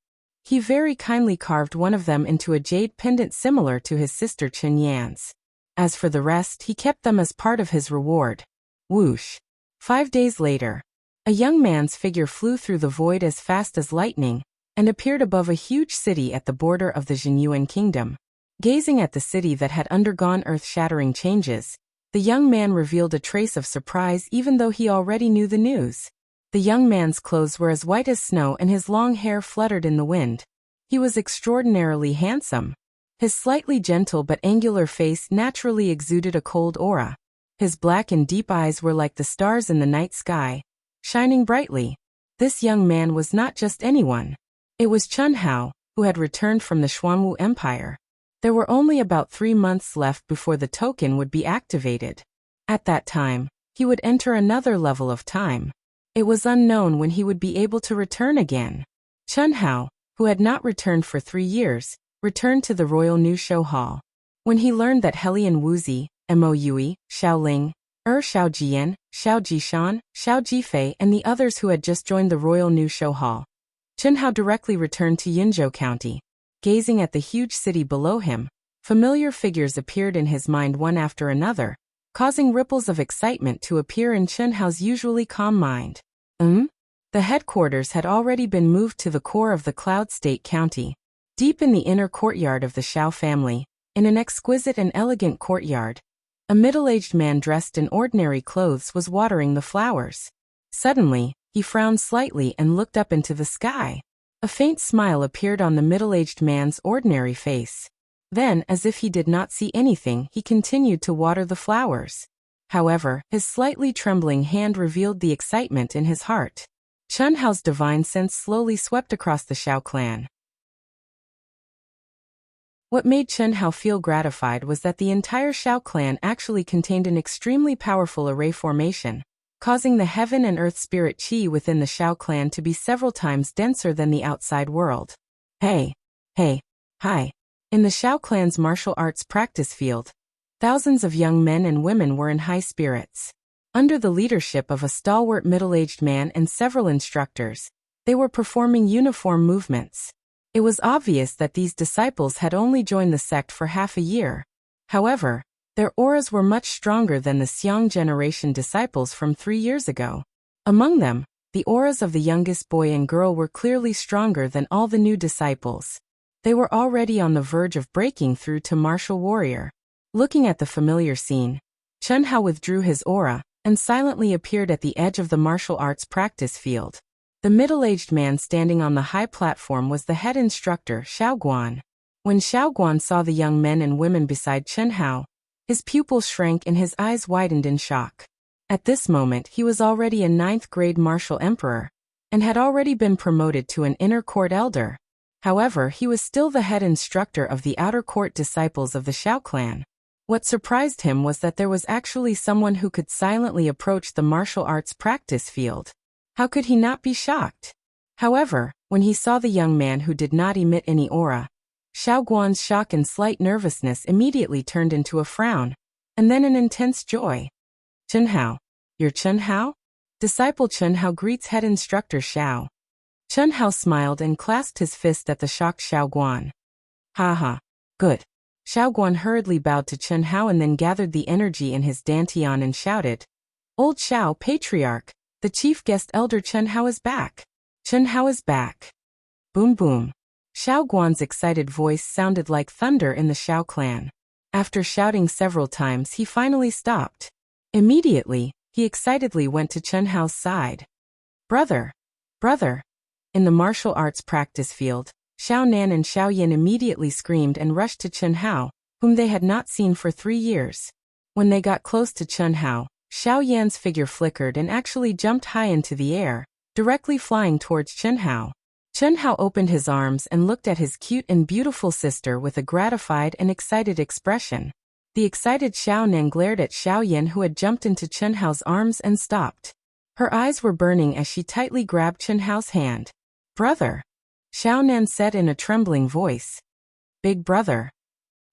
He very kindly carved one of them into a jade pendant similar to his sister Chen Yan's. As for the rest, he kept them as part of his reward. Whoosh! 5 days later, a young man's figure flew through the void as fast as lightning and appeared above a huge city at the border of the Jinyuan kingdom. Gazing at the city that had undergone earth-shattering changes, the young man revealed a trace of surprise even though he already knew the news. The young man's clothes were as white as snow and his long hair fluttered in the wind. He was extraordinarily handsome. His slightly gentle but angular face naturally exuded a cold aura. His black and deep eyes were like the stars in the night sky, shining brightly. This young man was not just anyone. It was Chen Hao, who had returned from the Xuanwu Empire. There were only about 3 months left before the token would be activated. At that time, he would enter another level of time. It was unknown when he would be able to return again. Chen Hao, who had not returned for 3 years, returned to the Royal New Show Hall. When he learned that Helian Wuxi, Mo Yui, Xiao Ling, Xiao Jian, Xiao Jishan, Xiao Jifei and the others who had just joined the Royal New Show Hall, Chen Hao directly returned to Yinzhou County. Gazing at the huge city below him, familiar figures appeared in his mind one after another, causing ripples of excitement to appear in Chen Hao's usually calm mind. The headquarters had already been moved to the core of the Cloud State County. Deep in the inner courtyard of the Xiao family, in an exquisite and elegant courtyard, a middle-aged man dressed in ordinary clothes was watering the flowers. Suddenly, he frowned slightly and looked up into the sky. A faint smile appeared on the middle-aged man's ordinary face. Then, as if he did not see anything, he continued to water the flowers. However, his slightly trembling hand revealed the excitement in his heart. Chen Hao's divine sense slowly swept across the Xiao clan. What made Chen Hao feel gratified was that the entire Xiao clan actually contained an extremely powerful array formation, causing the heaven and earth spirit qi within the Xiao clan to be several times denser than the outside world. Hi. In the Xiao clan's martial arts practice field, thousands of young men and women were in high spirits. Under the leadership of a stalwart middle-aged man and several instructors, they were performing uniform movements. It was obvious that these disciples had only joined the sect for half a year. However, their auras were much stronger than the Xiang generation disciples from 3 years ago. Among them, the auras of the youngest boy and girl were clearly stronger than all the new disciples. They were already on the verge of breaking through to martial warrior. Looking at the familiar scene, Chen Hao withdrew his aura and silently appeared at the edge of the martial arts practice field. The middle-aged man standing on the high platform was the head instructor, Xiao Guan. When Xiao Guan saw the young men and women beside Chen Hao, his pupils shrank and his eyes widened in shock. At this moment he was already a 9th-grade martial emperor, and had already been promoted to an inner court elder. However, he was still the head instructor of the outer court disciples of the Xiao clan. What surprised him was that there was actually someone who could silently approach the martial arts practice field. How could he not be shocked? However, when he saw the young man who did not emit any aura, Xiao Guan's shock and slight nervousness immediately turned into a frown, and then an intense joy. Chen Hao. You're Chen Hao? Disciple Chen Hao greets head instructor Xiao. Chen Hao smiled and clasped his fist at the shocked Xiao Guan. Ha. Good. Xiao Guan hurriedly bowed to Chen Hao and then gathered the energy in his dantian and shouted, Old Xiao, Patriarch, the chief guest elder Chen Hao is back. Chen Hao is back. Boom boom. Xiao Guan's excited voice sounded like thunder in the Xiao clan. After shouting several times, he finally stopped. Immediately, he excitedly went to Chen Hao's side. Brother! Brother! In the martial arts practice field, Xiao Nan and Xiao Yin immediately screamed and rushed to Chen Hao, whom they had not seen for 3 years. When they got close to Chen Hao, Xiao Yan's figure flickered and actually jumped high into the air, directly flying towards Chen Hao. Chen Hao opened his arms and looked at his cute and beautiful sister with a gratified and excited expression. The excited Xiao Nan glared at Xiao Yin, who had jumped into Chen Hao's arms and stopped. Her eyes were burning as she tightly grabbed Chen Hao's hand. Brother! Xiao Nan said in a trembling voice. Big brother!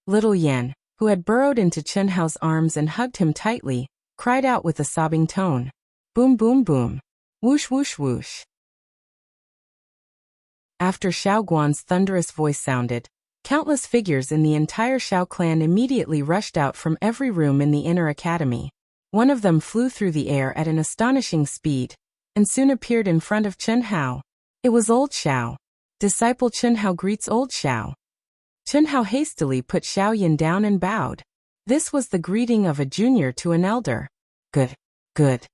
Little Yan, who had burrowed into Chen Hao's arms and hugged him tightly, cried out with a sobbing tone. Boom boom boom. Whoosh whoosh whoosh. After Xiao Guan's thunderous voice sounded, countless figures in the entire Xiao clan immediately rushed out from every room in the inner academy. One of them flew through the air at an astonishing speed, and soon appeared in front of Chen Hao. It was old Xiao. Disciple Chen Hao greets old Xiao. Chen Hao hastily put Xiao Yin down and bowed. This was the greeting of a junior to an elder. Good, good.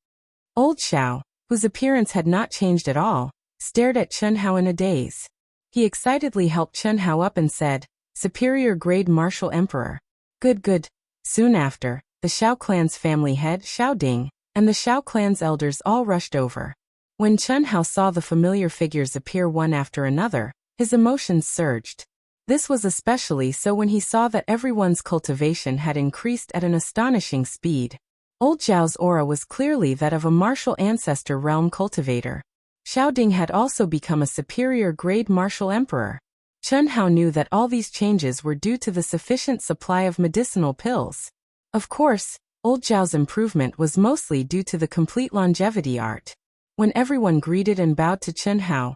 Old Xiao, whose appearance had not changed at all, stared at Chen Hao in a daze. He excitedly helped Chen Hao up and said, Superior Grade Martial Emperor. Good, good. Soon after, the Xiao clan's family head, Xiao Ding, and the Xiao clan's elders all rushed over. When Chen Hao saw the familiar figures appear one after another, his emotions surged. This was especially so when he saw that everyone's cultivation had increased at an astonishing speed. Old Zhao's aura was clearly that of a martial ancestor realm cultivator. Xiao Ding had also become a superior grade martial emperor. Chen Hao knew that all these changes were due to the sufficient supply of medicinal pills. Of course, old Zhao's improvement was mostly due to the complete longevity art. When everyone greeted and bowed to Chen Hao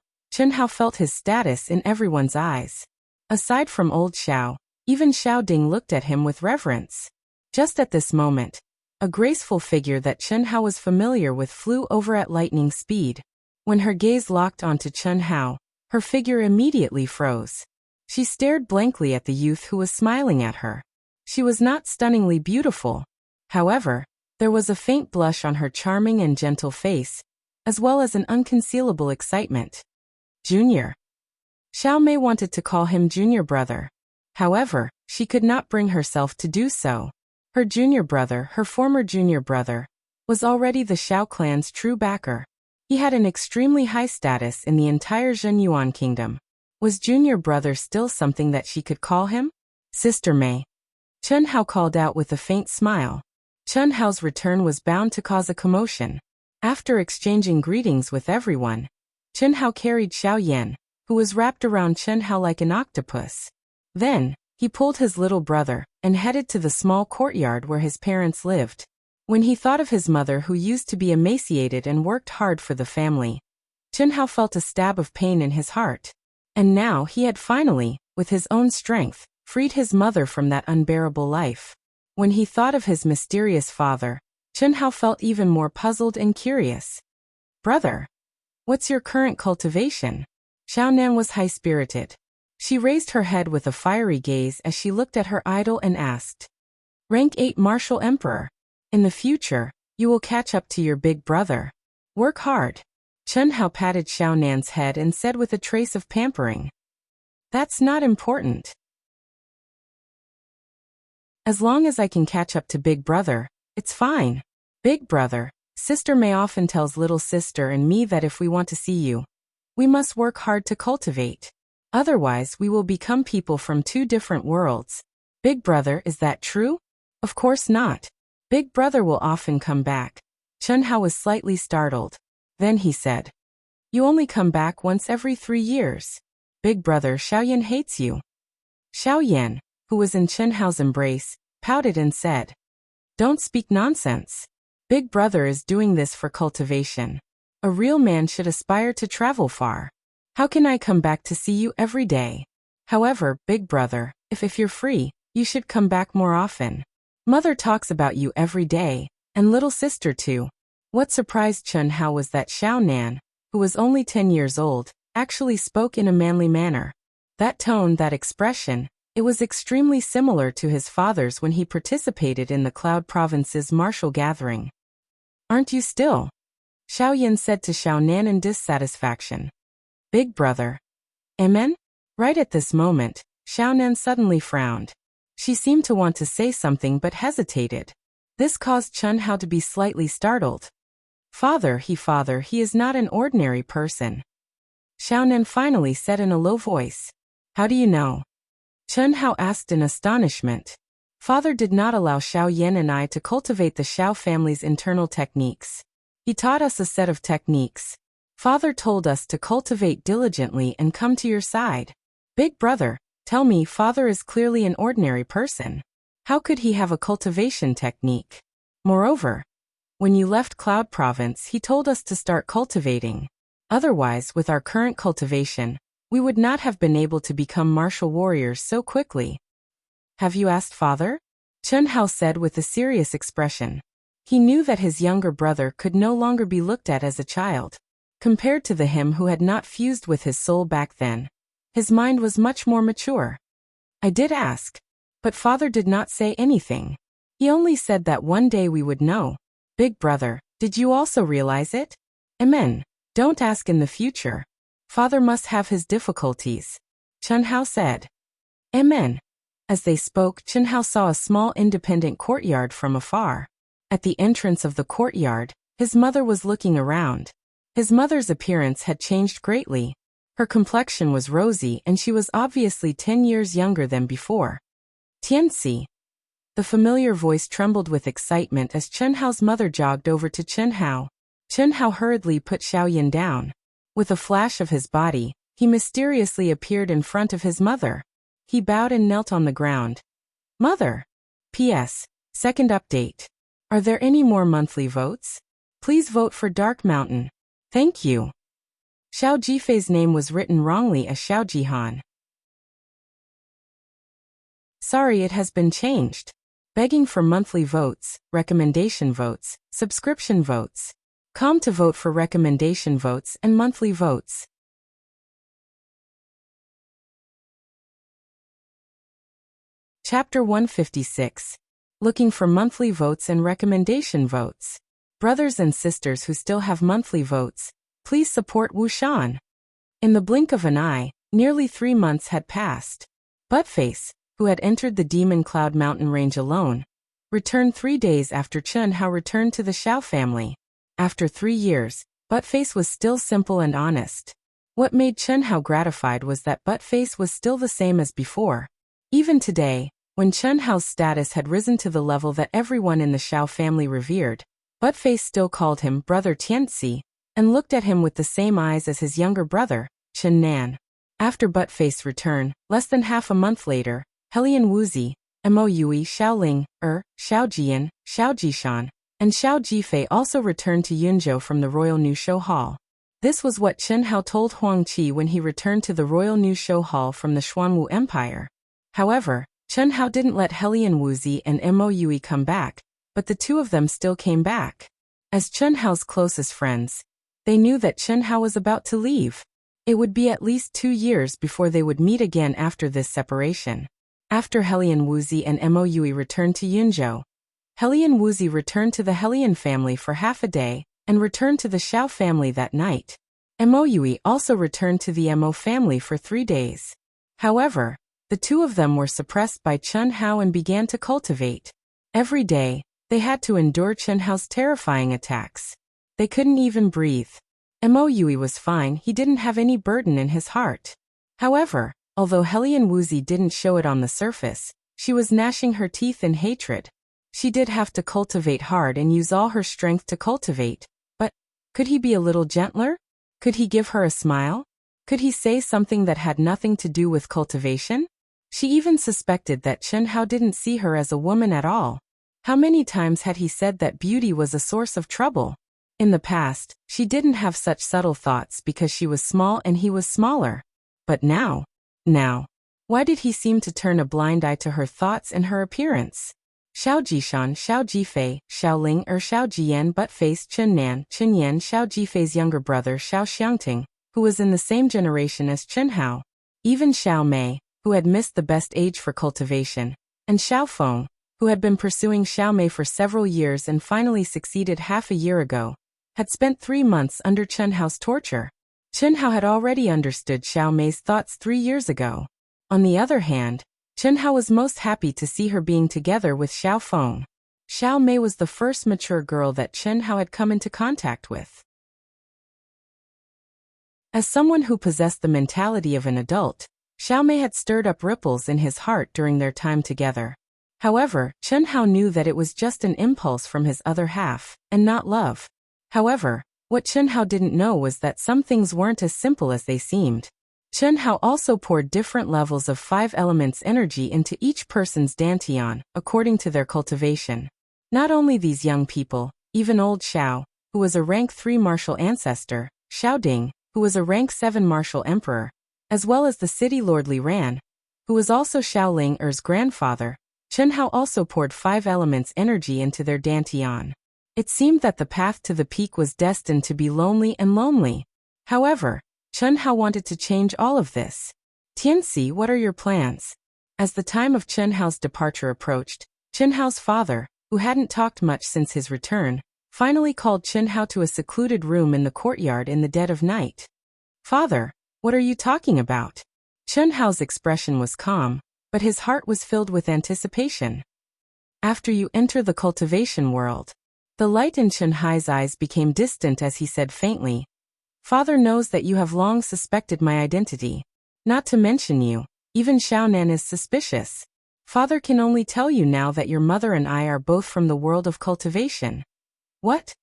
felt his status in everyone's eyes. Aside from old Xiao, even Xiao Ding looked at him with reverence. Just at this moment, a graceful figure that Chen Hao was familiar with flew over at lightning speed. When her gaze locked onto Chen Hao, her figure immediately froze. She stared blankly at the youth who was smiling at her. She was not stunningly beautiful. However, there was a faint blush on her charming and gentle face, as well as an unconcealable excitement. Junior. Xiao Mei wanted to call him junior brother. However, she could not bring herself to do so. Her junior brother, her former junior brother, was already the Xiao clan's true backer. He had an extremely high status in the entire Zhenyuan kingdom. Was junior brother still something that she could call him? Sister Mei. Chen Hao called out with a faint smile. Chen Hao's return was bound to cause a commotion. After exchanging greetings with everyone, Chen Hao carried Xiao Yan, who was wrapped around Chen Hao like an octopus. Then, he pulled his little brother and headed to the small courtyard where his parents lived. When he thought of his mother, who used to be emaciated and worked hard for the family, Chen Hao felt a stab of pain in his heart. And now he had finally, with his own strength, freed his mother from that unbearable life. When he thought of his mysterious father, Chen Hao felt even more puzzled and curious. Brother, what's your current cultivation? Xiao Nan was high-spirited. She raised her head with a fiery gaze as she looked at her idol and asked. Rank 8 Martial Emperor. In the future, you will catch up to your big brother. Work hard. Chen Hao patted Xiao Nan's head and said with a trace of pampering. That's not important. As long as I can catch up to big brother, it's fine. Big brother, Sister Mei often tells little sister and me that if we want to see you, we must work hard to cultivate. Otherwise, we will become people from 2 different worlds. Big brother, is that true? Of course not. Big brother will often come back. Chen Hao was slightly startled. Then he said, You only come back once every 3 years. Big brother Xiao Yan hates you. Xiao Yan, who was in Chen Hao's embrace, pouted and said, Don't speak nonsense. Big brother is doing this for cultivation. A real man should aspire to travel far. How can I come back to see you every day? However, big brother, if you're free, you should come back more often. Mother talks about you every day, and little sister too. What surprised Chen Hao was that Xiao Nan, who was only 10 years old, actually spoke in a manly manner. That tone, that expression, it was extremely similar to his father's when he participated in the Cloud Province's martial gathering. Aren't you still? Xiao Yin said to Xiao Nan in dissatisfaction. Big brother. Amen? Right at this moment, Xiao Nan suddenly frowned. She seemed to want to say something but hesitated. This caused Chen Hao to be slightly startled. Father, he is not an ordinary person. Xiao Nan finally said in a low voice. How do you know? Chen Hao asked in astonishment. Father did not allow Xiao Yan and I to cultivate the Xiao family's internal techniques. He taught us a set of techniques. Father told us to cultivate diligently and come to your side. Big brother, tell me, Father is clearly an ordinary person. How could he have a cultivation technique? Moreover, when you left Cloud Province, he told us to start cultivating. Otherwise, with our current cultivation, we would not have been able to become martial warriors so quickly. Have you asked Father? Chen Hao said with a serious expression. He knew that his younger brother could no longer be looked at as a child. Compared to the him who had not fused with his soul back then, his mind was much more mature. I did ask, but Father did not say anything. He only said that one day we would know. Big brother, did you also realize it? Amen. Don't ask in the future. Father must have his difficulties. Chen Hao said. Amen. As they spoke, Chen Hao saw a small independent courtyard from afar. At the entrance of the courtyard, his mother was looking around. His mother's appearance had changed greatly. Her complexion was rosy and she was obviously 10 years younger than before. Tianxi. The familiar voice trembled with excitement as Chen Hao's mother jogged over to Chen Hao. Chen Hao hurriedly put Xiao Yin down. With a flash of his body, he mysteriously appeared in front of his mother. He bowed and knelt on the ground. Mother. P.S. Second update. Are there any more monthly votes? Please vote for Dark Mountain. Thank you. Xiao Jifei's name was written wrongly as Xiao Jihan. Sorry, it has been changed. Begging for monthly votes, recommendation votes, subscription votes. Come to vote for recommendation votes and monthly votes. Chapter 156. Looking for monthly votes and recommendation votes. Brothers and sisters who still have monthly votes, please support Wuxian. In the blink of an eye, nearly 3 months had passed. Buttface, who had entered the Demon Cloud Mountain range alone, returned 3 days after Chen Hao returned to the Xiao family. After 3 years, Buttface was still simple and honest. What made Chen Hao gratified was that Buttface was still the same as before. Even today, when Chen Hao's status had risen to the level that everyone in the Xiao family revered, Buttface still called him Brother Tianxi, and looked at him with the same eyes as his younger brother, Chen Nan. After Buttface's return, less than half a month later, Helian Wuxi, Mo Yui Xiaoling, Xiao Jian, Xiao Jishan, and Xiao Jifei also returned to Yunzhou from the Royal New Show Hall. This was what Chen Hao told Huang Qi when he returned to the Royal New Show Hall from the Xuanwu Empire. However, Chen Hao didn't let Helian Wuxi and Mo Yui come back, but the two of them still came back. As Chen Hao's closest friends, they knew that Chen Hao was about to leave. It would be at least 2 years before they would meet again after this separation. After Helian Wuxi and Mo Yui returned to Yunzhou, Helian Wuxi returned to the Helian family for half a day, and returned to the Xiao family that night. Mo Yui also returned to the Mo family for 3 days. However, the two of them were suppressed by Chen Hao and began to cultivate. Every day, they had to endure Chen Hao's terrifying attacks. They couldn't even breathe. Mo Yui was fine, he didn't have any burden in his heart. However, although Helian Wuxi didn't show it on the surface, she was gnashing her teeth in hatred. She did have to cultivate hard and use all her strength to cultivate. But, could he be a little gentler? Could he give her a smile? Could he say something that had nothing to do with cultivation? She even suspected that Chen Hao didn't see her as a woman at all. How many times had he said that beauty was a source of trouble? In the past, she didn't have such subtle thoughts because she was small and he was smaller. But now, why did he seem to turn a blind eye to her thoughts and her appearance? Xiao Jishan, Xiao Jifei, Xiao Ling Xiao Jian Buttface Chen Nan, Chen Yan Xiao Jifei's younger brother Xiao Xiangting, who was in the same generation as Chen Hao. Even Xiao Mei, who had missed the best age for cultivation, and Xiao Feng, who had been pursuing Xiao Mei for several years and finally succeeded half a year ago. had spent 3 months under Chen Hao's torture. Chen Hao had already understood Xiao Mei's thoughts 3 years ago. On the other hand, Chen Hao was most happy to see her being together with Xiao Feng. Xiao Mei was the first mature girl that Chen Hao had come into contact with. As someone who possessed the mentality of an adult, Xiao Mei had stirred up ripples in his heart during their time together. However, Chen Hao knew that it was just an impulse from his other half, and not love. However, what Chen Hao didn't know was that some things weren't as simple as they seemed. Chen Hao also poured different levels of 5 elements energy into each person's dantian, according to their cultivation. Not only these young people, even old Xiao, who was a rank 3 martial ancestor, Xiao Ding, who was a rank 7 martial emperor, as well as the city lord Li Ran, who was also Xiao Ling Er's grandfather. Chen Hao also poured 5 elements energy into their dantian. It seemed that the path to the peak was destined to be lonely and lonely. However, Chen Hao wanted to change all of this. Tianxi, what are your plans? As the time of Chen Hao's departure approached, Chen Hao's father, who hadn't talked much since his return, finally called Chen Hao to a secluded room in the courtyard in the dead of night. Father, what are you talking about? Chen Hao's expression was calm, but his heart was filled with anticipation. After you enter the cultivation world. The light in Chen Hai's eyes became distant as he said faintly, Father knows that you have long suspected my identity. Not to mention you, even Xiaonan is suspicious. Father can only tell you now that your mother and I are both from the world of cultivation. What?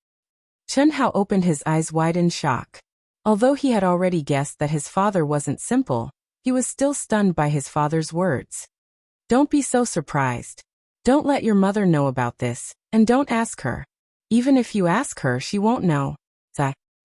Chen Hao opened his eyes wide in shock. Although he had already guessed that his father wasn't simple, he was still stunned by his father's words. Don't be so surprised. Don't let your mother know about this, and don't ask her. Even if you ask her, she won't know.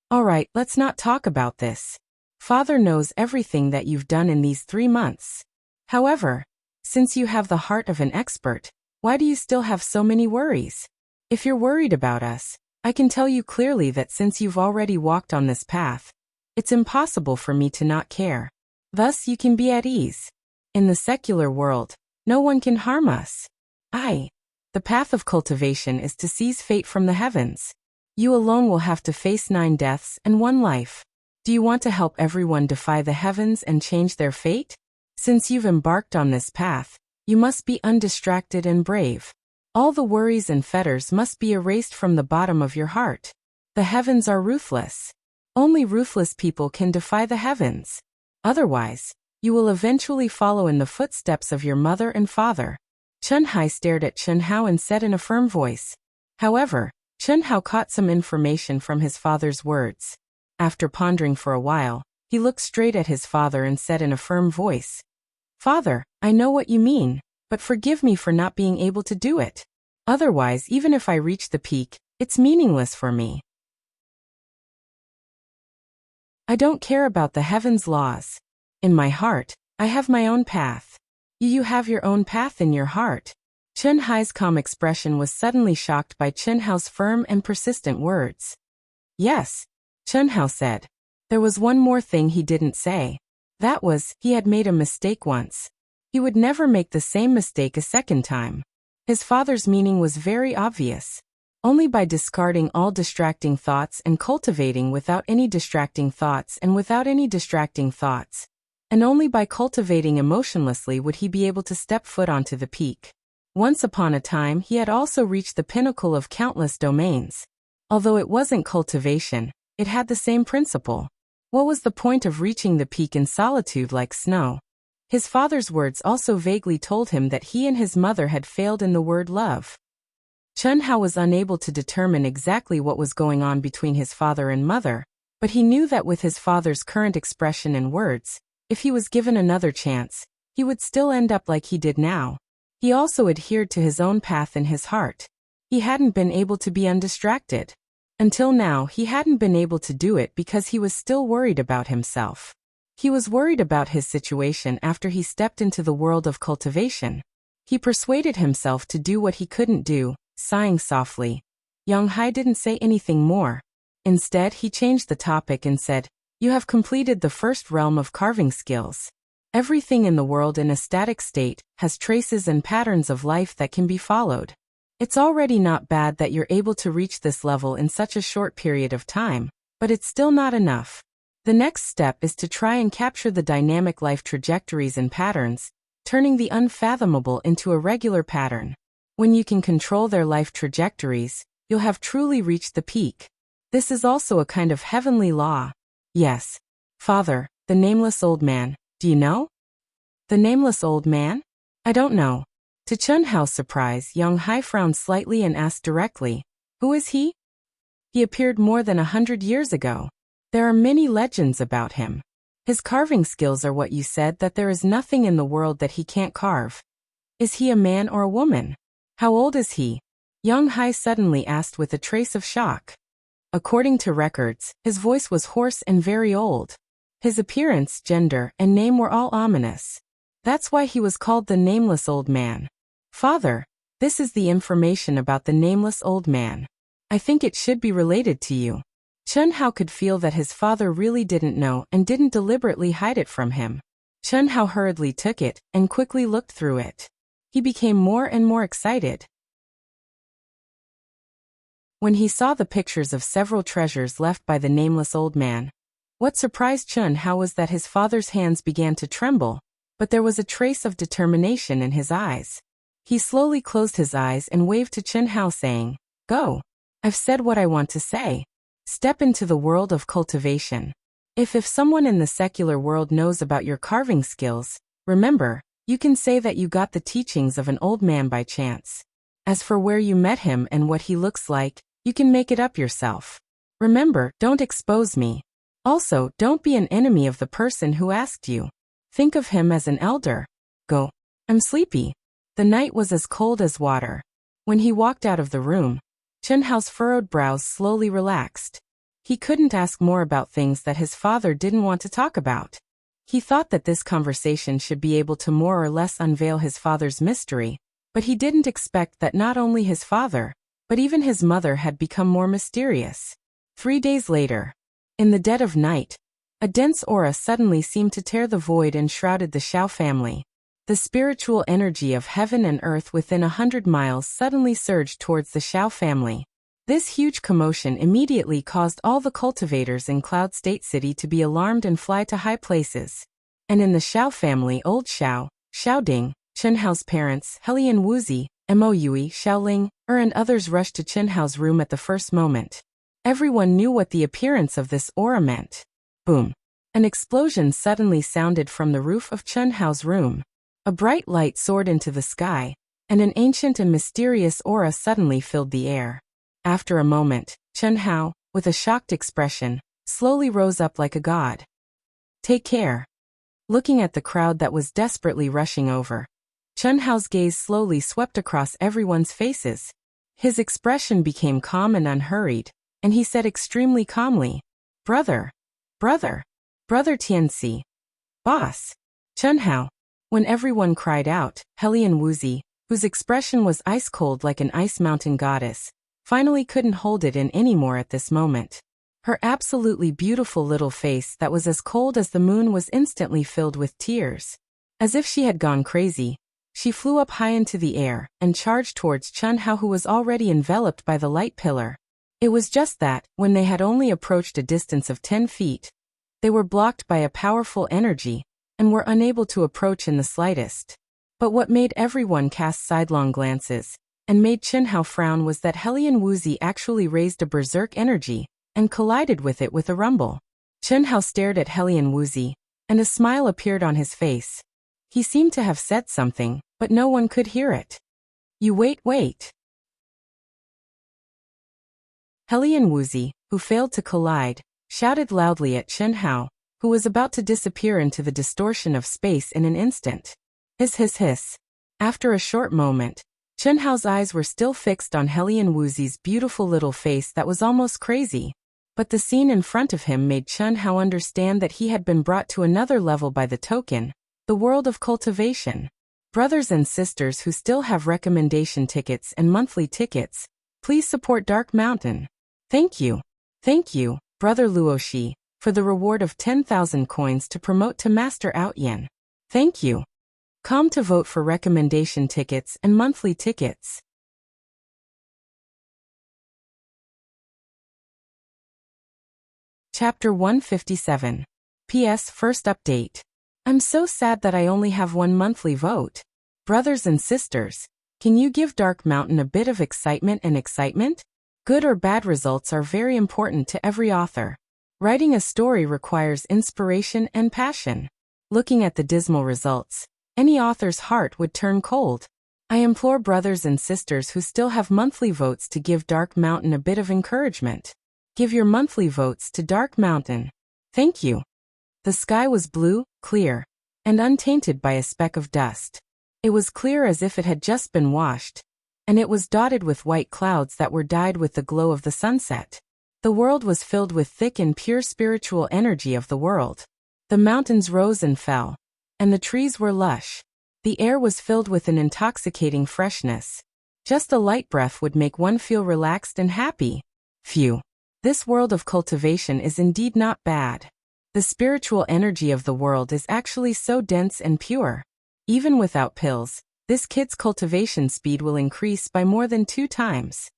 Alright, let's not talk about this. Father knows everything that you've done in these 3 months. However, since you have the heart of an expert, why do you still have so many worries? If you're worried about us, I can tell you clearly that since you've already walked on this path, it's impossible for me to not care. Thus you can be at ease. In the secular world, no one can harm us. The path of cultivation is to seize fate from the heavens. You alone will have to face 9 deaths and 1 life. Do you want to help everyone defy the heavens and change their fate? Since you've embarked on this path, you must be undistracted and brave. All the worries and fetters must be erased from the bottom of your heart. The heavens are ruthless. Only ruthless people can defy the heavens. Otherwise, you will eventually follow in the footsteps of your mother and father. Chen Hai stared at Chen Hao and said in a firm voice. However, Chen Hao caught some information from his father's words. After pondering for a while, he looked straight at his father and said in a firm voice, Father, I know what you mean, but forgive me for not being able to do it. Otherwise, even if I reach the peak, it's meaningless for me. I don't care about the heavens' laws. In my heart, I have my own path. You have your own path in your heart. Chen Hai's calm expression was suddenly shocked by Chen Hao's firm and persistent words. Yes, Chen Hao said. There was one more thing he didn't say. That was, he had made a mistake once. He would never make the same mistake a second time. His father's meaning was very obvious. Only by discarding all distracting thoughts and cultivating without any distracting thoughts and without any distracting thoughts, and only by cultivating emotionlessly would he be able to step foot onto the peak. Once upon a time he had also reached the pinnacle of countless domains. Although it wasn't cultivation, it had the same principle. What was the point of reaching the peak in solitude like snow? His father's words also vaguely told him that he and his mother had failed in the word love. Chen Hao was unable to determine exactly what was going on between his father and mother, but he knew that with his father's current expression and words, if he was given another chance, he would still end up like he did now. He also adhered to his own path in his heart. He hadn't been able to be undistracted. Until now, he hadn't been able to do it because he was still worried about himself. He was worried about his situation after he stepped into the world of cultivation. He persuaded himself to do what he couldn't do, sighing softly. Yang Hai didn't say anything more. Instead, he changed the topic and said, You have completed the first realm of carving skills. Everything in the world in a static state has traces and patterns of life that can be followed. It's already not bad that you're able to reach this level in such a short period of time, but it's still not enough. The next step is to try and capture the dynamic life trajectories and patterns, turning the unfathomable into a regular pattern. When you can control their life trajectories, you'll have truly reached the peak. This is also a kind of heavenly law. Yes. Father, the nameless old man, do you know? The nameless old man? I don't know. To Chun Hao's surprise, Yang Hai frowned slightly and asked directly, who is he? He appeared more than 100 years ago. There are many legends about him. His carving skills are what you said, that there is nothing in the world that he can't carve. Is he a man or a woman? How old is he? Yang Hai suddenly asked with a trace of shock. According to records, his voice was hoarse and very old. His appearance, gender, and name were all ominous. That's why he was called the nameless old man. Father, this is the information about the nameless old man. I think it should be related to you. Chun Hao could feel that his father really didn't know and didn't deliberately hide it from him. Chun Hao hurriedly took it and quickly looked through it. He became more and more excited. When he saw the pictures of several treasures left by the nameless old man, what surprised Chun Hao was that his father's hands began to tremble, but there was a trace of determination in his eyes. He slowly closed his eyes and waved to Chun Hao saying, "Go. I've said what I want to say. Step into the world of cultivation. If someone in the secular world knows about your carving skills, remember, you can say that you got the teachings of an old man by chance. As for where you met him and what he looks like, you can make it up yourself. Remember, don't expose me. Also, don't be an enemy of the person who asked you. Think of him as an elder. Go. I'm sleepy." The night was as cold as water. When he walked out of the room, Chun Hao's furrowed brows slowly relaxed. He couldn't ask more about things that his father didn't want to talk about. He thought that this conversation should be able to more or less unveil his father's mystery, but he didn't expect that not only his father, but even his mother had become more mysterious. 3 days later, in the dead of night, a dense aura suddenly seemed to tear the void and shrouded the Xiao family. The spiritual energy of heaven and earth within 100 miles suddenly surged towards the Xiao family. This huge commotion immediately caused all the cultivators in Cloud State City to be alarmed and fly to high places. And in the Xiao family, old Xiao, Xiaoding, Chun Hao's parents, Heli and Wuxia, Moyui, Xiaoling, and others rushed to Chun Hao's room at the first moment. Everyone knew what the appearance of this aura meant. Boom! An explosion suddenly sounded from the roof of Chun Hao's room. A bright light soared into the sky, and an ancient and mysterious aura suddenly filled the air. After a moment, Chun Hao, with a shocked expression, slowly rose up like a god. "Take care." Looking at the crowd that was desperately rushing over, Chun Hao's gaze slowly swept across everyone's faces. His expression became calm and unhurried, and he said extremely calmly, Brother Tianxi. Boss. Chun Hao." When everyone cried out, Heli and Wuxia, whose expression was ice-cold like an ice mountain goddess, finally couldn't hold it in anymore at this moment. Her absolutely beautiful little face that was as cold as the moon was instantly filled with tears. As if she had gone crazy, she flew up high into the air and charged towards Chun Hao, who was already enveloped by the light pillar. It was just that, when they had only approached a distance of 10 feet, they were blocked by a powerful energy, and were unable to approach in the slightest. But what made everyone cast sidelong glances, and made Chun Hao frown, was that Heli and Wuxia actually raised a berserk energy, and collided with it with a rumble. Chun Hao stared at Heli and Wuxia, and a smile appeared on his face. He seemed to have said something, but no one could hear it. "You wait. Heli and Wuxia, who failed to collide, shouted loudly at Chun Hao, who was about to disappear into the distortion of space in an instant. Hiss. After a short moment, Chun Hao's eyes were still fixed on Heli and Wuxia's beautiful little face that was almost crazy. But the scene in front of him made Chun Hao understand that he had been brought to another level by the token, the world of cultivation. Brothers and sisters who still have recommendation tickets and monthly tickets, please support Dark Mountain. Thank you, Brother Luoshi, for the reward of 10,000 coins to promote to Master Outyen. Thank you. Come to vote for recommendation tickets and monthly tickets. Chapter 157. P.S. First update. I'm so sad that I only have one monthly vote. Brothers and sisters, can you give Dark Mountain a bit of excitement and excitement? Good or bad results are very important to every author. Writing a story requires inspiration and passion. Looking at the dismal results, any author's heart would turn cold. I implore brothers and sisters who still have monthly votes to give Dark Mountain a bit of encouragement. Give your monthly votes to Dark Mountain. Thank you. The sky was blue, clear, and untainted by a speck of dust. It was clear as if it had just been washed, and it was dotted with white clouds that were dyed with the glow of the sunset. The world was filled with thick and pure spiritual energy of the world. The mountains rose and fell, and the trees were lush. The air was filled with an intoxicating freshness. Just a light breath would make one feel relaxed and happy. Phew. This world of cultivation is indeed not bad. The spiritual energy of the world is actually so dense and pure. Even without pills, this kid's cultivation speed will increase by more than 2 times.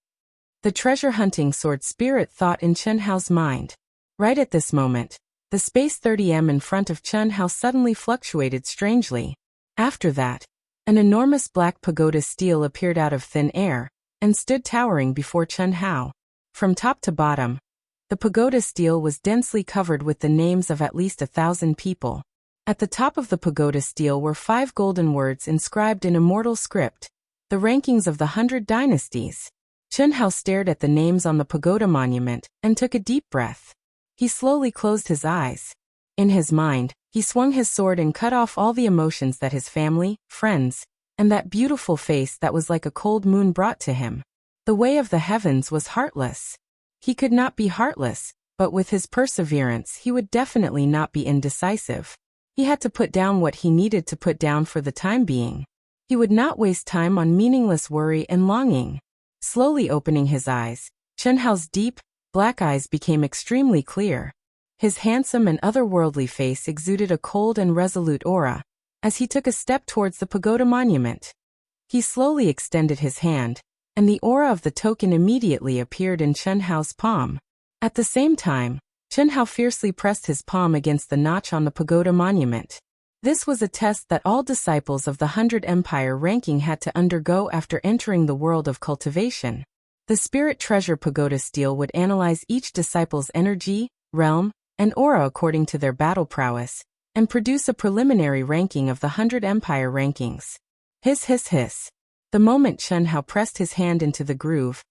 The treasure-hunting sword spirit thought in Chen Hao's mind. Right at this moment, the space 30M in front of Chen Hao suddenly fluctuated strangely. After that, an enormous black pagoda stele appeared out of thin air and stood towering before Chen Hao. From top to bottom, the pagoda stele was densely covered with the names of at least 1,000 people. At the top of the pagoda stele were 5 golden words inscribed in immortal script, the rankings of the 100 dynasties. Chen Hao stared at the names on the pagoda monument and took a deep breath. He slowly closed his eyes. In his mind, he swung his sword and cut off all the emotions that his family, friends, and that beautiful face that was like a cold moon brought to him. The way of the heavens was heartless. He could not be heartless, but with his perseverance he would definitely not be indecisive. He had to put down what he needed to put down for the time being. He would not waste time on meaningless worry and longing. Slowly opening his eyes, Chen Hao's deep, black eyes became extremely clear. His handsome and otherworldly face exuded a cold and resolute aura, as he took a step towards the pagoda monument. He slowly extended his hand, and the aura of the token immediately appeared in Chen Hao's palm. At the same time, Chen Hao fiercely pressed his palm against the notch on the pagoda monument. This was a test that all disciples of the 100 Empire ranking had to undergo after entering the world of cultivation. The Spirit Treasure Pagoda Stele would analyze each disciple's energy, realm, and aura according to their battle prowess, and produce a preliminary ranking of the 100 Empire rankings. Hiss hiss hiss. The moment Chen Hao pressed his hand into the groove,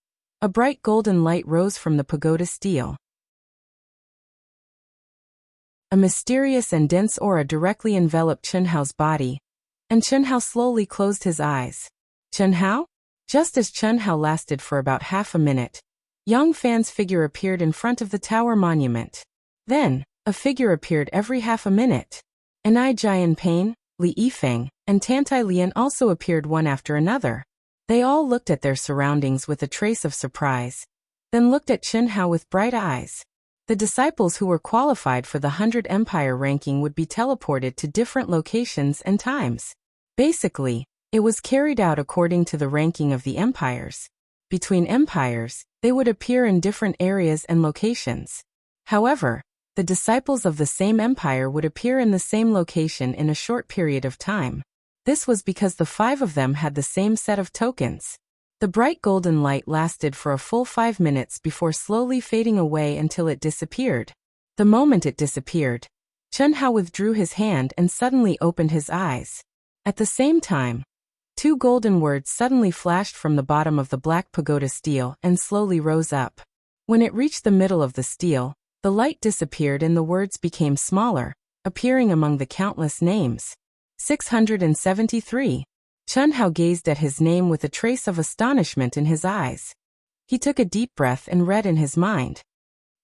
a bright golden light rose from the pagoda stele. A mysterious and dense aura directly enveloped Chen Hao's body, and Chen Hao slowly closed his eyes. Chen Hao? Just as Chen Hao lasted for about half a minute, Yang Fan's figure appeared in front of the tower monument. Then, a figure appeared every half a minute. Anai Jian Pain, Li Yifeng, and Tantai Lian also appeared one after another. They all looked at their surroundings with a trace of surprise, then looked at Chen Hao with bright eyes. The disciples who were qualified for the 100 Empire ranking would be teleported to different locations and times. Basically, it was carried out according to the ranking of the empires. Between empires, they would appear in different areas and locations. However, the disciples of the same empire would appear in the same location in a short period of time. This was because the 5 of them had the same set of tokens. The bright golden light lasted for a full 5 minutes before slowly fading away until it disappeared. The moment it disappeared, Chen Hao withdrew his hand and suddenly opened his eyes. At the same time, 2 golden words suddenly flashed from the bottom of the black pagoda stele and slowly rose up. When it reached the middle of the stele, the light disappeared and the words became smaller, appearing among the countless names. 673. Chen Hao gazed at his name with a trace of astonishment in his eyes. He took a deep breath and read in his mind.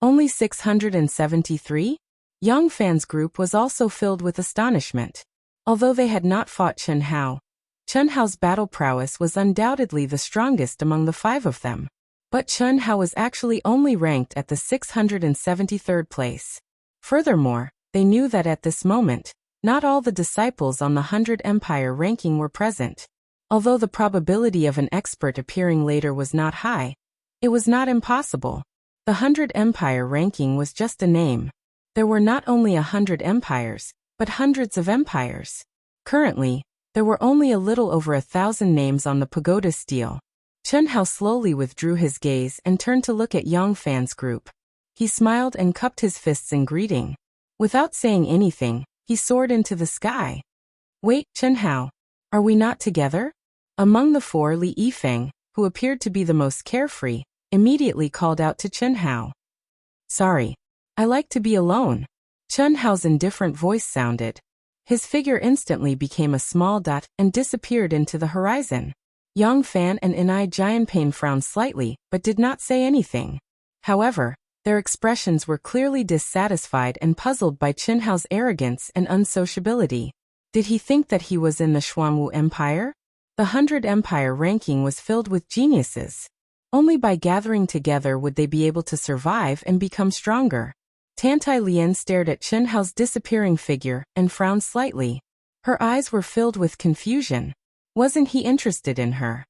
Only 673? Yang Fan's group was also filled with astonishment. Although they had not fought Chen Hao's battle prowess was undoubtedly the strongest among the 5 of them. But Chen Hao was actually only ranked at the 673rd place. Furthermore, they knew that at this moment, not all the disciples on the 100 Empire ranking were present. Although the probability of an expert appearing later was not high, it was not impossible. The 100 Empire ranking was just a name. There were not only 100 empires, but hundreds of empires. Currently, there were only a little over 1,000 names on the pagoda stele. Chen Hao slowly withdrew his gaze and turned to look at Yang Fan's group. He smiled and cupped his fists in greeting. Without saying anything, he soared into the sky. Wait, Chen Hao. Are we not together? Among the four, Li Yifeng, who appeared to be the most carefree, immediately called out to Chen Hao. Sorry. I like to be alone. Chen Hao's indifferent voice sounded. His figure instantly became a small dot and disappeared into the horizon. Yang Fan and Enai Jianpain frowned slightly, but did not say anything. However, their expressions were clearly dissatisfied and puzzled by Chen Hao's arrogance and unsociability. Did he think that he was in the Xuanwu Empire? The 100 Empire ranking was filled with geniuses. Only by gathering together would they be able to survive and become stronger. Tantai Lian stared at Chen Hao's disappearing figure and frowned slightly. Her eyes were filled with confusion. Wasn't he interested in her?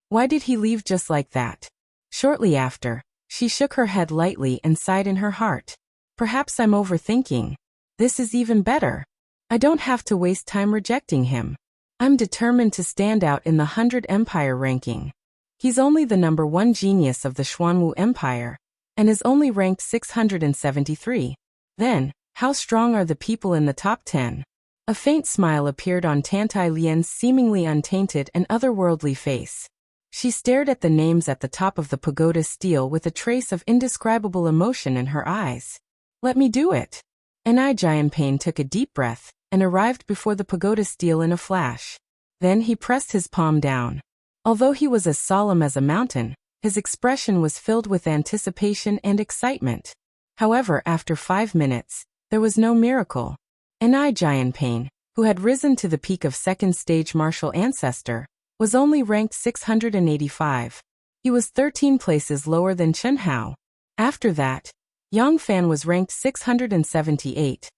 Why did he leave just like that? Shortly after, she shook her head lightly and sighed in her heart. Perhaps I'm overthinking. This is even better. I don't have to waste time rejecting him. I'm determined to stand out in the 100 Empire ranking. He's only the number 1 genius of the Xuanwu Empire, and is only ranked 673. Then, how strong are the people in the top 10? A faint smile appeared on Tantai Lian's seemingly untainted and otherworldly face. She stared at the names at the top of the pagoda stele with a trace of indescribable emotion in her eyes. Let me do it. Enai Jianpain took a deep breath and arrived before the pagoda stele in a flash. Then he pressed his palm down. Although he was as solemn as a mountain, his expression was filled with anticipation and excitement. However, after 5 minutes, there was no miracle. Enai Jianpain, who had risen to the peak of second stage martial ancestor, was only ranked 685. He was 13 places lower than Chen Hao. After that, Yang Fan was ranked 678.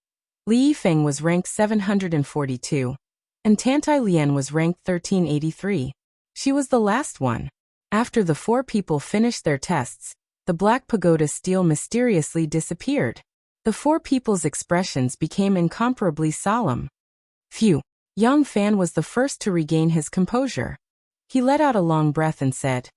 Li Yifeng was ranked 742, and Tantai Lian was ranked 1383. She was the last one. After the 4 people finished their tests, the black pagoda stele mysteriously disappeared. The 4 people's expressions became incomparably solemn. Phew! Yang Fan was the first to regain his composure. He let out a long breath and said,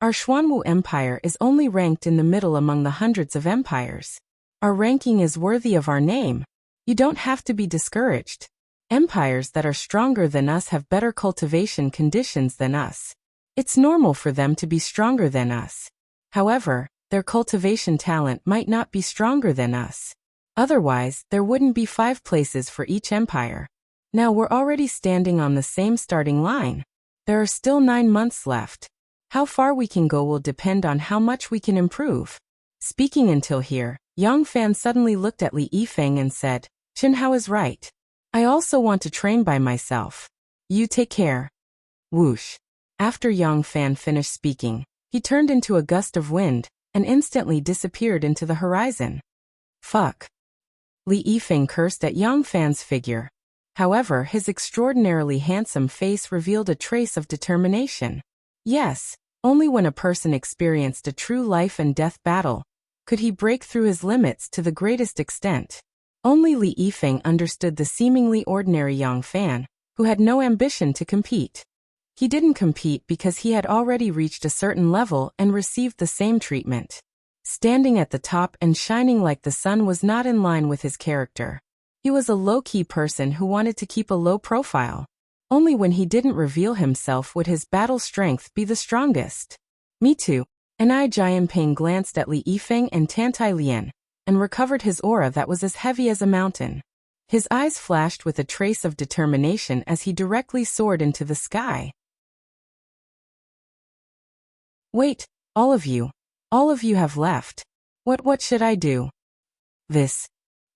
Our Xuanwu Empire is only ranked in the middle among the hundreds of empires. Our ranking is worthy of our name. You don't have to be discouraged. Empires that are stronger than us have better cultivation conditions than us. It's normal for them to be stronger than us. However, their cultivation talent might not be stronger than us. Otherwise, there wouldn't be 5 places for each empire. Now we're already standing on the same starting line. There are still 9 months left. How far we can go will depend on how much we can improve. Speaking until here, Yang Fan suddenly looked at Li Yifeng and said, Chen Hao is right. I also want to train by myself. You take care. Whoosh. After Yang Fan finished speaking, he turned into a gust of wind and instantly disappeared into the horizon. Fuck. Li Yifeng cursed at Yang Fan's figure. However, his extraordinarily handsome face revealed a trace of determination. Yes, only when a person experienced a true life and death battle could he break through his limits to the greatest extent. Only Li Yifeng understood the seemingly ordinary Yang Fan, who had no ambition to compete. He didn't compete because he had already reached a certain level and received the same treatment. Standing at the top and shining like the sun was not in line with his character. He was a low-key person who wanted to keep a low profile. Only when he didn't reveal himself would his battle strength be the strongest. Me too. Enai Jianpain glanced at Li Yifeng and Tantai Lian, and recovered his aura that was as heavy as a mountain. His eyes flashed with a trace of determination as he directly soared into the sky. Wait, all of you have left. What should I do? This.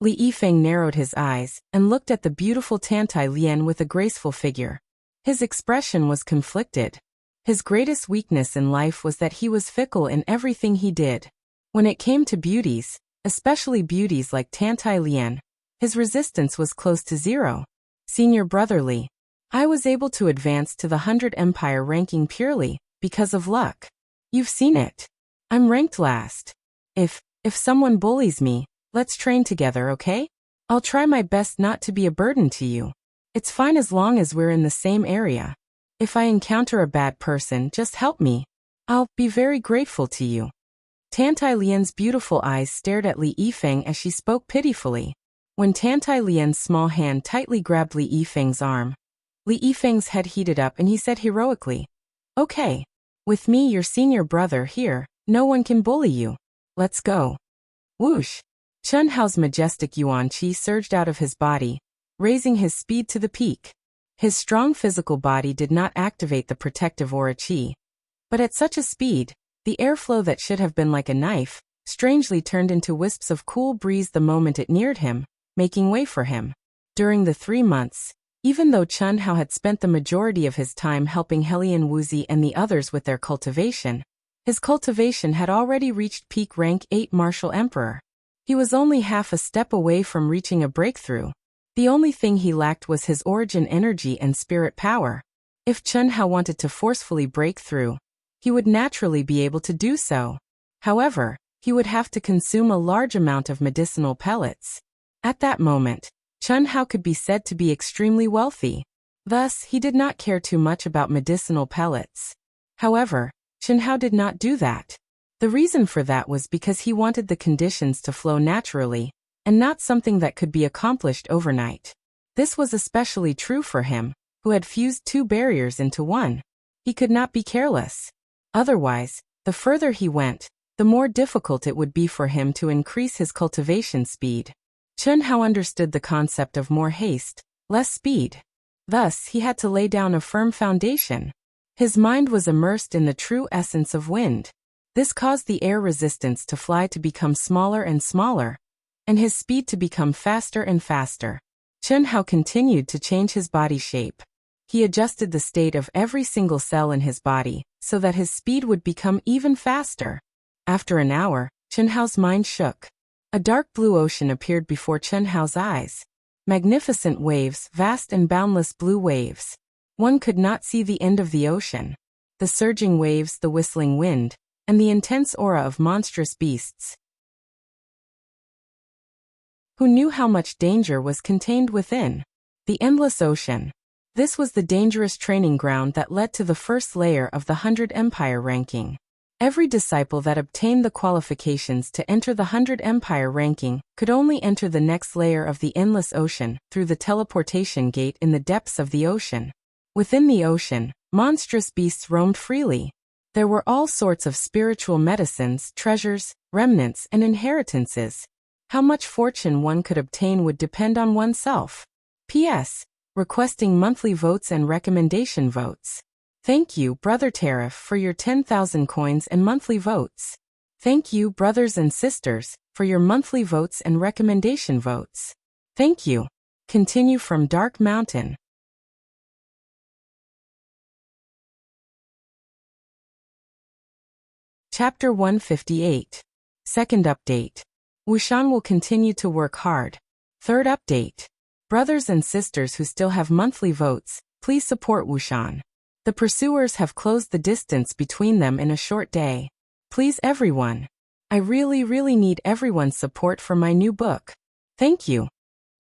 Li Yifeng narrowed his eyes and looked at the beautiful Tantai Lian with a graceful figure. His expression was conflicted. His greatest weakness in life was that he was fickle in everything he did. When it came to beauties, especially beauties like Tantai Lian, his resistance was close to 0. Senior brotherly. I was able to advance to the 100 Empire ranking purely because of luck. You've seen it. I'm ranked last. If someone bullies me, let's train together, okay? I'll try my best not to be a burden to you. It's fine as long as we're in the same area. If I encounter a bad person, just help me. I'll be very grateful to you. Tantai Lian's beautiful eyes stared at Li Yifeng as she spoke pitifully. When Tantai Lian's small hand tightly grabbed Li Yifeng's arm, Li Yifeng's head heated up and he said heroically, "Okay. With me, your senior brother here, no one can bully you. Let's go." Whoosh! Chen Hao's majestic yuan qi surged out of his body, raising his speed to the peak. His strong physical body did not activate the protective aura qi. But at such a speed, the airflow that should have been like a knife, strangely turned into wisps of cool breeze the moment it neared him, making way for him. During the 3 months, even though Chen Hao had spent the majority of his time helping Helian Wuxia and the others with their cultivation, his cultivation had already reached peak rank 8 Martial Emperor. He was only half a step away from reaching a breakthrough. The only thing he lacked was his origin energy and spirit power. If Chen Hao wanted to forcefully break through, he would naturally be able to do so. However, he would have to consume a large amount of medicinal pellets. At that moment, Chen Hao could be said to be extremely wealthy. Thus, he did not care too much about medicinal pellets. However, Chen Hao did not do that. The reason for that was because he wanted the conditions to flow naturally, and not something that could be accomplished overnight. This was especially true for him, who had fused 2 barriers into one. He could not be careless. Otherwise, the further he went, the more difficult it would be for him to increase his cultivation speed. Chen Hao understood the concept of more haste, less speed. Thus, he had to lay down a firm foundation. His mind was immersed in the true essence of wind. This caused the air resistance to fly to become smaller and smaller, and his speed to become faster and faster. Chen Hao continued to change his body shape. He adjusted the state of every single cell in his body, so that his speed would become even faster. After an hour, Chen Hao's mind shook. A dark blue ocean appeared before Chen Hao's eyes. Magnificent waves, vast and boundless blue waves. One could not see the end of the ocean. The surging waves, the whistling wind, and the intense aura of monstrous beasts. Who knew how much danger was contained within? The endless ocean. This was the dangerous training ground that led to the first layer of the 100 Empire ranking. Every disciple that obtained the qualifications to enter the 100 Empire ranking could only enter the next layer of the endless ocean through the teleportation gate in the depths of the ocean. Within the ocean, monstrous beasts roamed freely. There were all sorts of spiritual medicines, treasures, remnants, and inheritances. How much fortune one could obtain would depend on oneself. P.S. Requesting monthly votes and recommendation votes. Thank you, Brother Tariff, for your 10,000 coins and monthly votes. Thank you, brothers and sisters, for your monthly votes and recommendation votes. Thank you. Continue from Dark Mountain. Chapter 158. Second update. Wuxian will continue to work hard. Third update. Brothers and sisters who still have monthly votes, please support Wuxian. The pursuers have closed the distance between them in a short day. Please everyone. I really need everyone's support for my new book. Thank you.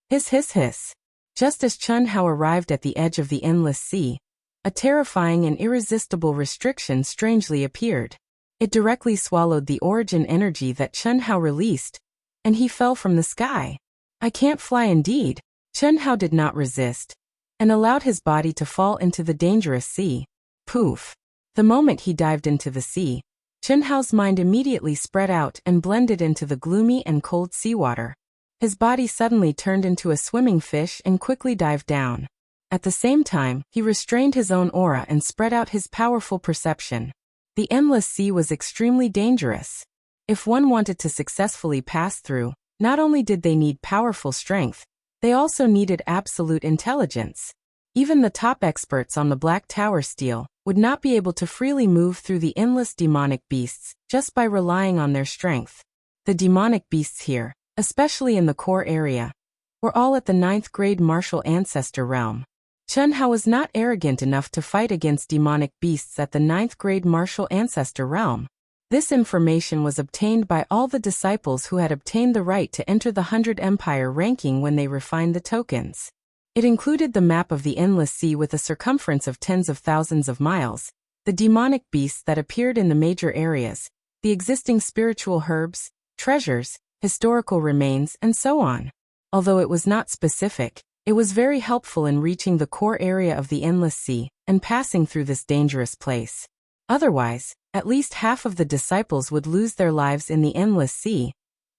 Hiss hiss hiss. Just as Chen Hao arrived at the edge of the endless sea, a terrifying and irresistible restriction strangely appeared. It directly swallowed the origin energy that Chen Hao released, and he fell from the sky. I can't fly indeed. Chen Hao did not resist, and allowed his body to fall into the dangerous sea. Poof! The moment he dived into the sea, Chen Hao's mind immediately spread out and blended into the gloomy and cold seawater. His body suddenly turned into a swimming fish and quickly dived down. At the same time, he restrained his own aura and spread out his powerful perception. The endless sea was extremely dangerous. If one wanted to successfully pass through, not only did they need powerful strength, they also needed absolute intelligence. Even the top experts on the Black Tower Steel would not be able to freely move through the endless demonic beasts just by relying on their strength. The demonic beasts here, especially in the core area, were all at the 9th grade martial ancestor realm. Chen Hao was not arrogant enough to fight against demonic beasts at the 9th grade martial ancestor realm. This information was obtained by all the disciples who had obtained the right to enter the 100 Empire ranking when they refined the tokens. It included the map of the endless sea with a circumference of tens of thousands of miles, the demonic beasts that appeared in the major areas, the existing spiritual herbs, treasures, historical remains, and so on. Although it was not specific, it was very helpful in reaching the core area of the endless sea and passing through this dangerous place. Otherwise, at least half of the disciples would lose their lives in the endless sea,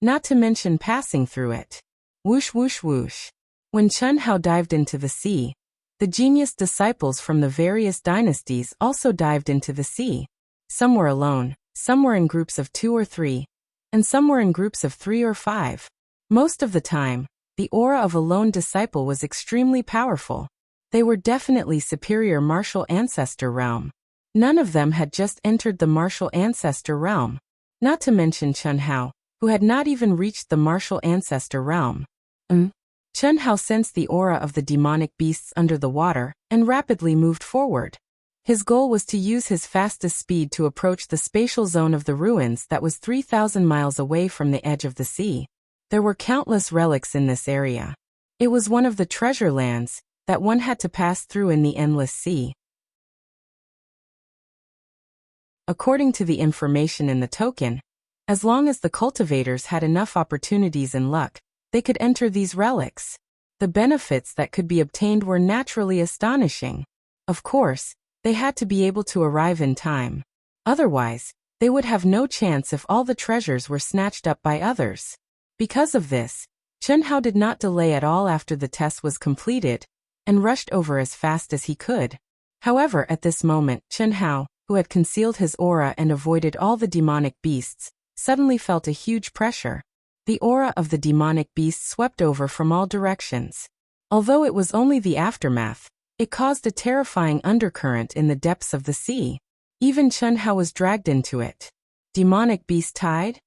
not to mention passing through it. Whoosh whoosh whoosh. When Chen Hao dived into the sea, the genius disciples from the various dynasties also dived into the sea. Some were alone, some were in groups of 2 or 3, and some were in groups of 3 or 5. Most of the time, the aura of a lone disciple was extremely powerful. They were definitely superior martial ancestor realm. None of them had just entered the martial ancestor realm. Not to mention Chen Hao, who had not even reached the martial ancestor realm. Chen Hao sensed the aura of the demonic beasts under the water and rapidly moved forward. His goal was to use his fastest speed to approach the spatial zone of the ruins that was 3,000 miles away from the edge of the sea. There were countless relics in this area. It was one of the treasure lands that one had to pass through in the endless sea. According to the information in the token, as long as the cultivators had enough opportunities and luck, they could enter these relics. The benefits that could be obtained were naturally astonishing. Of course, they had to be able to arrive in time. Otherwise, they would have no chance if all the treasures were snatched up by others. Because of this, Chen Hao did not delay at all after the test was completed, and rushed over as fast as he could. However, at this moment, Chen Hao, who had concealed his aura and avoided all the demonic beasts, suddenly felt a huge pressure. The aura of the demonic beast swept over from all directions. Although it was only the aftermath, it caused a terrifying undercurrent in the depths of the sea. Even Chen Hao was dragged into it. Demonic beast tide?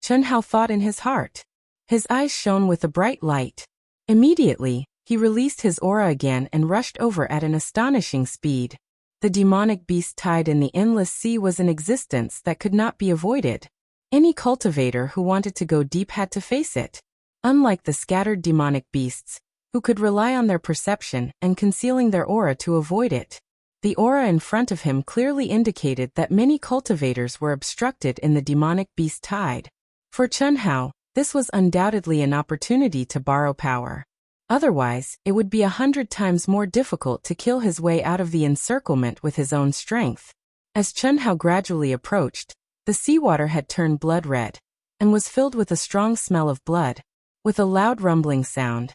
Chen Hao thought in his heart. His eyes shone with a bright light. Immediately, he released his aura again and rushed over at an astonishing speed. The demonic beast tide in the endless sea was an existence that could not be avoided. Any cultivator who wanted to go deep had to face it. Unlike the scattered demonic beasts, who could rely on their perception and concealing their aura to avoid it. The aura in front of him clearly indicated that many cultivators were obstructed in the demonic beast tide. For Chen Hao, this was undoubtedly an opportunity to borrow power. Otherwise, it would be 100 times more difficult to kill his way out of the encirclement with his own strength. As Chen Hao gradually approached, the seawater had turned blood red, and was filled with a strong smell of blood. With a loud rumbling sound,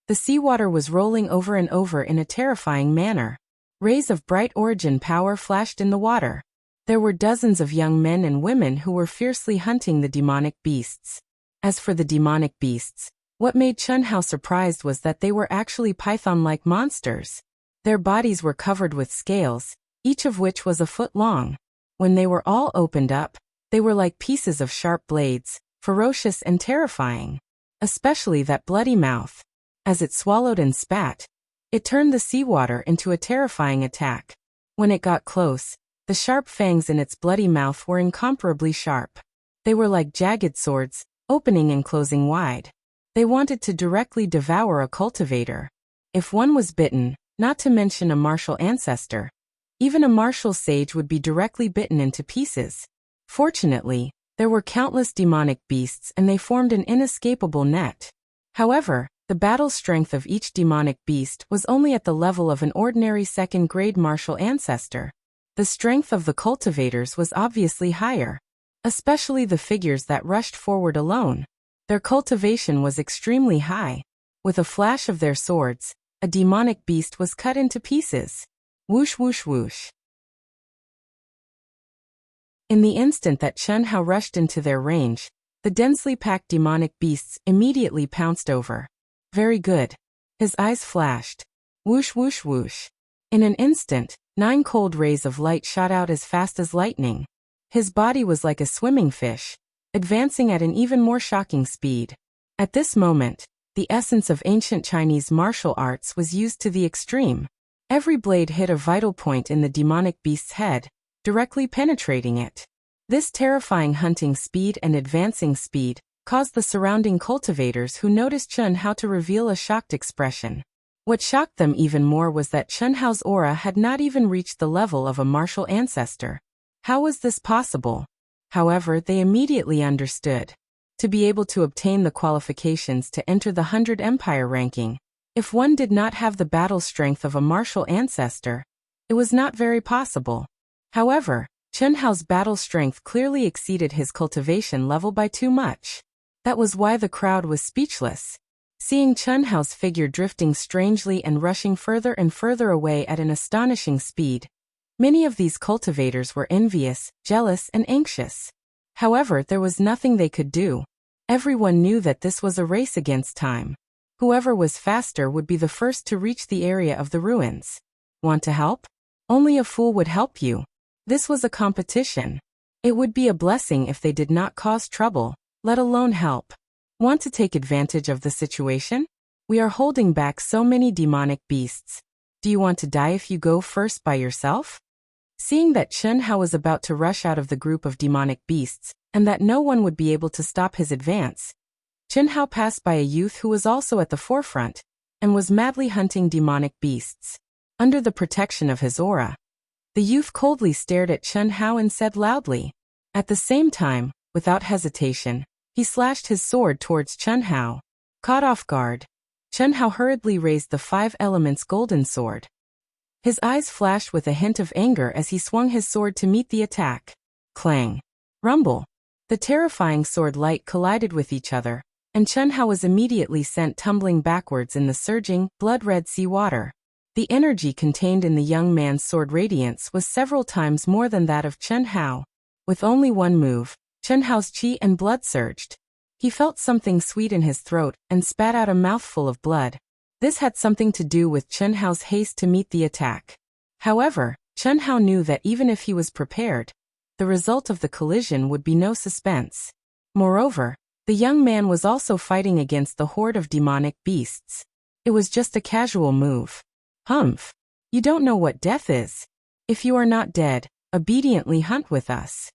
the seawater was rolling over and over in a terrifying manner. Rays of bright origin power flashed in the water. There were dozens of young men and women who were fiercely hunting the demonic beasts. As for the demonic beasts, what made Chen Hao surprised was that they were actually python-like monsters. Their bodies were covered with scales, each of which was a foot long. When they were all opened up, they were like pieces of sharp blades, ferocious and terrifying. Especially that bloody mouth. As it swallowed and spat, it turned the seawater into a terrifying attack. When it got close, the sharp fangs in its bloody mouth were incomparably sharp. They were like jagged swords, opening and closing wide. They wanted to directly devour a cultivator. If one was bitten, not to mention a martial ancestor, even a martial sage would be directly bitten into pieces. Fortunately, there were countless demonic beasts and they formed an inescapable net. However, the battle strength of each demonic beast was only at the level of an ordinary second-grade martial ancestor. The strength of the cultivators was obviously higher, especially the figures that rushed forward alone. Their cultivation was extremely high. With a flash of their swords, a demonic beast was cut into pieces. Whoosh whoosh whoosh. In the instant that Chen Hao rushed into their range, the densely packed demonic beasts immediately pounced over. Very good. His eyes flashed. Whoosh whoosh whoosh. In an instant, 9 cold rays of light shot out as fast as lightning. His body was like a swimming fish, advancing at an even more shocking speed. At this moment, the essence of ancient Chinese martial arts was used to the extreme. Every blade hit a vital point in the demonic beast's head, directly penetrating it. This terrifying hunting speed and advancing speed caused the surrounding cultivators who noticed Chun Hao to reveal a shocked expression. What shocked them even more was that Chun Hao's aura had not even reached the level of a martial ancestor. How was this possible? However, they immediately understood. To be able to obtain the qualifications to enter the 100 Empire ranking, if one did not have the battle strength of a martial ancestor, it was not very possible. However, Chun Hao's battle strength clearly exceeded his cultivation level by too much. That was why the crowd was speechless. Seeing Chun Hao's figure drifting strangely and rushing further and further away at an astonishing speed, many of these cultivators were envious, jealous, and anxious. However, there was nothing they could do. Everyone knew that this was a race against time. Whoever was faster would be the first to reach the area of the ruins. Want to help? Only a fool would help you. This was a competition. It would be a blessing if they did not cause trouble, let alone help. Want to take advantage of the situation? We are holding back so many demonic beasts. Do you want to die if you go first by yourself? Seeing that Chun Hao was about to rush out of the group of demonic beasts, and that no one would be able to stop his advance, Chun Hao passed by a youth who was also at the forefront, and was madly hunting demonic beasts. Under the protection of his aura, the youth coldly stared at Chun Hao and said loudly. At the same time, without hesitation, he slashed his sword towards Chun Hao. Caught off guard, Chun Hao hurriedly raised the 5 elements golden sword. His eyes flashed with a hint of anger as he swung his sword to meet the attack. Clang. Rumble. The terrifying sword light collided with each other, and Chun Hao was immediately sent tumbling backwards in the surging, blood-red sea water. The energy contained in the young man's sword radiance was several times more than that of Chun Hao. With only one move, Chun Hao's chi and blood surged. He felt something sweet in his throat and spat out a mouthful of blood. This had something to do with Chun Hao's haste to meet the attack. However, Chun Hao knew that even if he was prepared, the result of the collision would be no suspense. Moreover, the young man was also fighting against the horde of demonic beasts. It was just a casual move. Humph. You don't know what death is. If you are not dead, obediently hunt with us.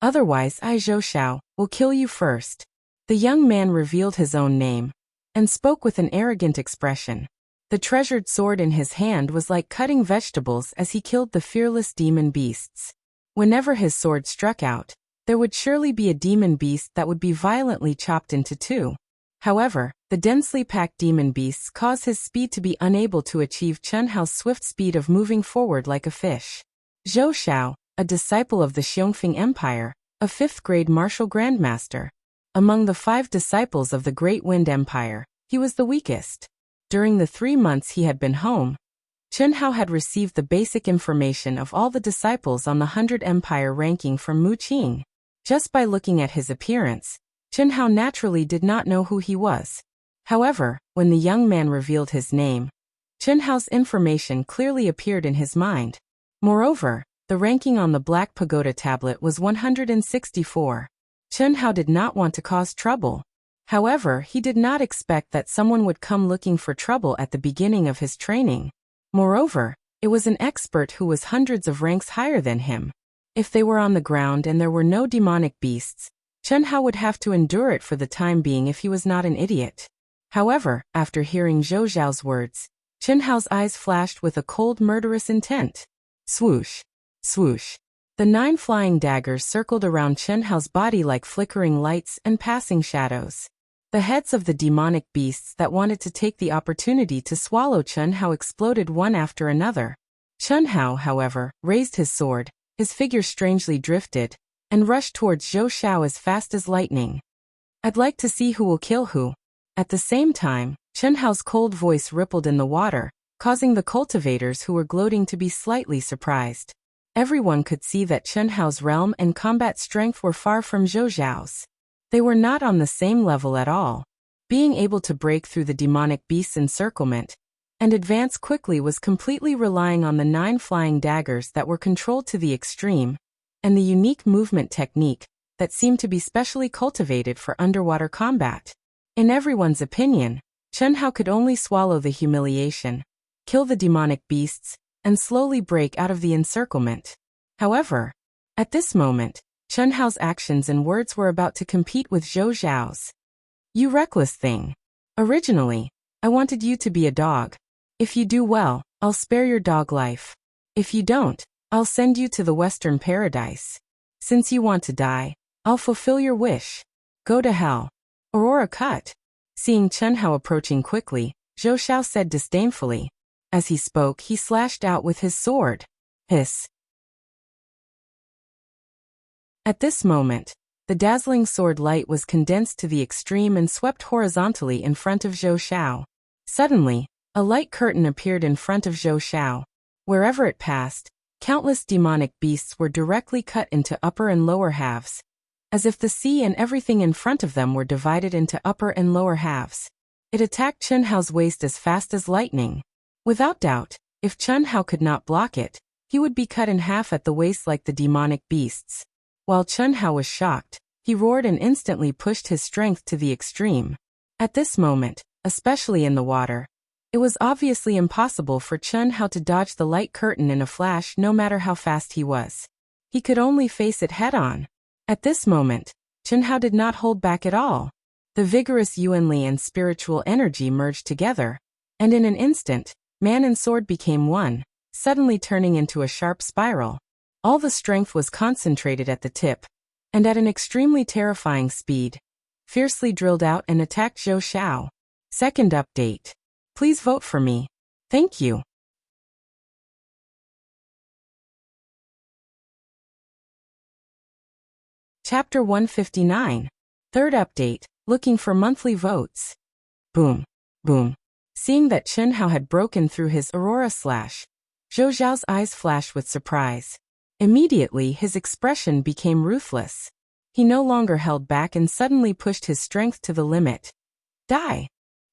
Otherwise I Zhou Xiao will kill you first. The young man revealed his own name, and spoke with an arrogant expression. The treasured sword in his hand was like cutting vegetables as he killed the fearless demon beasts. Whenever his sword struck out, there would surely be a demon beast that would be violently chopped into 2. However, the densely packed demon beasts caused his speed to be unable to achieve Chun Hao's swift speed of moving forward like a fish. Zhou Xiao, a disciple of the Xiongfeng Empire, a 5th-grade martial grandmaster. Among the 5 disciples of the Great Wind Empire, he was the weakest. During the 3 months he had been home, Chun Hao had received the basic information of all the disciples on the 100 Empire ranking from Mu Qing. Just by looking at his appearance, Chun Hao naturally did not know who he was. However, when the young man revealed his name, Chun Hao's information clearly appeared in his mind. Moreover, the ranking on the Black Pagoda tablet was 164. Chun Hao did not want to cause trouble. However, he did not expect that someone would come looking for trouble at the beginning of his training. Moreover, it was an expert who was hundreds of ranks higher than him. If they were on the ground and there were no demonic beasts, Chun Hao would have to endure it for the time being if he was not an idiot. However, after hearing Zhou Xiao's words, Chun Hao's eyes flashed with a cold, murderous intent. Swoosh. Swoosh. The 9 flying daggers circled around Chun Hao's body like flickering lights and passing shadows. The heads of the demonic beasts that wanted to take the opportunity to swallow Chun Hao exploded one after another. Chun Hao, however, raised his sword, his figure strangely drifted, and rushed towards Zhou Xiao as fast as lightning. I'd like to see who will kill who. At the same time, Chun Hao's cold voice rippled in the water, causing the cultivators who were gloating to be slightly surprised. Everyone could see that Chun Hao's realm and combat strength were far from Zhou Xiao's. They were not on the same level at all. Being able to break through the demonic beast's encirclement and advance quickly was completely relying on the 9 flying daggers that were controlled to the extreme, and the unique movement technique that seemed to be specially cultivated for underwater combat. In everyone's opinion, Chen Hao could only swallow the humiliation, kill the demonic beasts, and slowly break out of the encirclement. However, at this moment, Chen Hao's actions and words were about to compete with Zhou Zhao's. You reckless thing. Originally, I wanted you to be a dog. If you do well, I'll spare your dog life. If you don't, I'll send you to the Western Paradise. Since you want to die, I'll fulfill your wish. Go to hell. Aurora cut. Seeing Chen Hao approaching quickly, Zhou Xiao said disdainfully. As he spoke, he slashed out with his sword. Hiss. At this moment, the dazzling sword light was condensed to the extreme and swept horizontally in front of Zhou Xiao. Suddenly, a light curtain appeared in front of Zhou Xiao. Wherever it passed, countless demonic beasts were directly cut into upper and lower halves, as if the sea and everything in front of them were divided into upper and lower halves. It attacked Chen Hao's waist as fast as lightning. Without doubt, if Chen Hao could not block it, he would be cut in half at the waist like the demonic beasts. While Chen Hao was shocked, he roared and instantly pushed his strength to the extreme. At this moment, especially in the water, it was obviously impossible for Chen Hao to dodge the light curtain in a flash no matter how fast he was. He could only face it head-on. At this moment, Chen Hao did not hold back at all. The vigorous Yuanli and spiritual energy merged together, and in an instant, man and sword became one, suddenly turning into a sharp spiral. All the strength was concentrated at the tip, and at an extremely terrifying speed, fiercely drilled out and attacked Zhou Xiao. Second update. Please vote for me. Thank you. Chapter 159. Third update. Looking for monthly votes. Boom. Boom. Seeing that Chen Hao had broken through his aurora slash, Zhou Zhao's eyes flashed with surprise. Immediately his expression became ruthless. He no longer held back and suddenly pushed his strength to the limit. Die!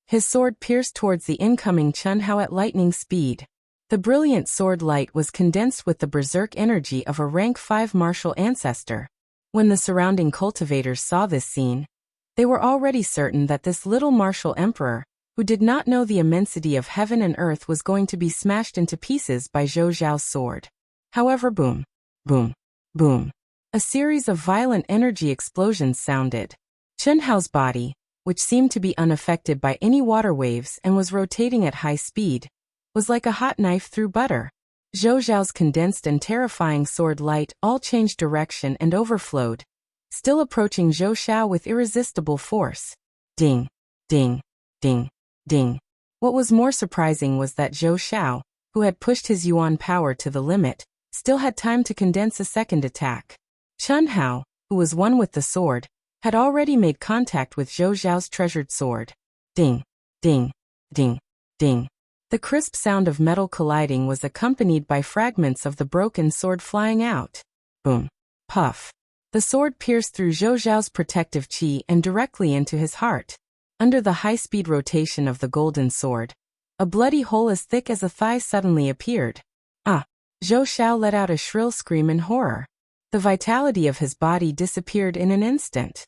His sword pierced towards the incoming Chen Hao at lightning speed. The brilliant sword light was condensed with the berserk energy of a rank 5 martial ancestor. When the surrounding cultivators saw this scene, they were already certain that this little martial emperor, who did not know the immensity of heaven and earth, was going to be smashed into pieces by Zhou Zhao's sword. However, boom. Boom. Boom. A series of violent energy explosions sounded. Chen Hao's body, which seemed to be unaffected by any water waves and was rotating at high speed, was like a hot knife through butter. Zhou Zhao's condensed and terrifying sword light all changed direction and overflowed, still approaching Zhou Xiao with irresistible force. Ding. Ding. Ding. Ding. What was more surprising was that Zhou Xiao, who had pushed his yuan power to the limit, still had time to condense a second attack. Chen Hao, who was one with the sword, had already made contact with Zhou Zhao's treasured sword. Ding, ding, ding, ding. The crisp sound of metal colliding was accompanied by fragments of the broken sword flying out. Boom. Puff. The sword pierced through Zhou Zhao's protective qi and directly into his heart. Under the high-speed rotation of the golden sword, a bloody hole as thick as a thigh suddenly appeared. Ah! Zhou Xiao let out a shrill scream in horror. The vitality of his body disappeared in an instant.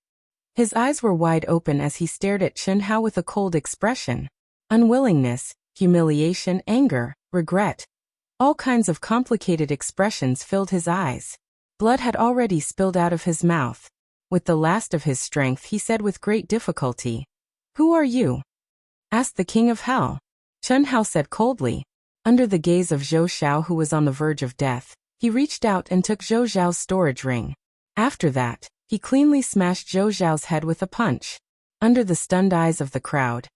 His eyes were wide open as he stared at Chen Hao with a cold expression. Unwillingness, humiliation, anger, regret. All kinds of complicated expressions filled his eyes. Blood had already spilled out of his mouth. With the last of his strength, he said with great difficulty, "Who are you?" asked the king of hell. Chen Hao said coldly. Under the gaze of Zhou Xiao, who was on the verge of death, he reached out and took Zhou Zhao's storage ring. After that, he cleanly smashed Zhou Zhao's head with a punch. Under the stunned eyes of the crowd,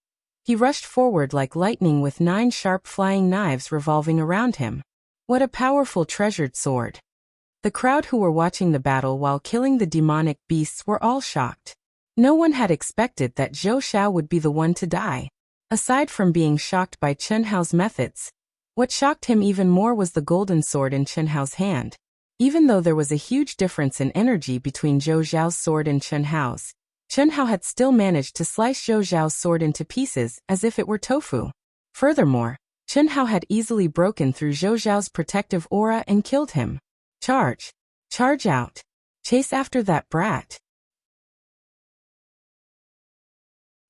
he rushed forward like lightning with 9 sharp flying knives revolving around him. What a powerful treasured sword! The crowd who were watching the battle while killing the demonic beasts were all shocked. No one had expected that Zhou Xiao would be the one to die. Aside from being shocked by Chen Hao's methods, what shocked him even more was the golden sword in Chen Hao's hand. Even though there was a huge difference in energy between Zhou Zhao's sword and Chen Hao's, Chen Hao had still managed to slice Zhou Zhao's sword into pieces as if it were tofu. Furthermore, Chen Hao had easily broken through Zhou Zhao's protective aura and killed him. Charge! Charge out! Chase after that brat!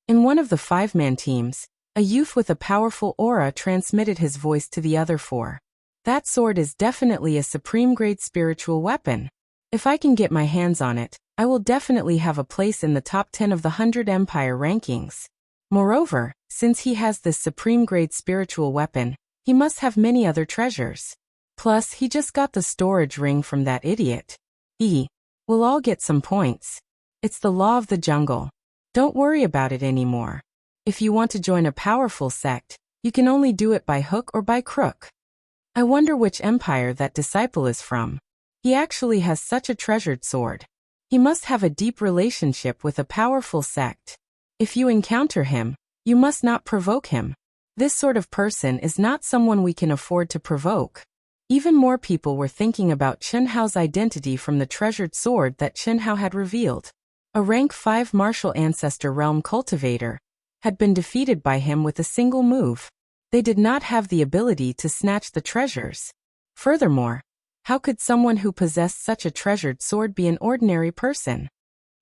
In one of the 5-man teams, A youth with a powerful aura transmitted his voice to the other four. That sword is definitely a supreme-grade spiritual weapon. If I can get my hands on it, I will definitely have a place in the top 10 of the 100 Empire rankings. Moreover, since he has this supreme-grade spiritual weapon, he must have many other treasures. Plus, he just got the storage ring from that idiot. We'll all get some points. It's the law of the jungle. Don't worry about it anymore. If you want to join a powerful sect, you can only do it by hook or by crook. I wonder which empire that disciple is from. He actually has such a treasured sword. He must have a deep relationship with a powerful sect. If you encounter him, you must not provoke him. This sort of person is not someone we can afford to provoke. Even more people were thinking about Chen Hao's identity from the treasured sword that Chen Hao had revealed. A rank 5 martial ancestor realm cultivator had been defeated by him with a single move. They did not have the ability to snatch the treasures. Furthermore, how could someone who possessed such a treasured sword be an ordinary person?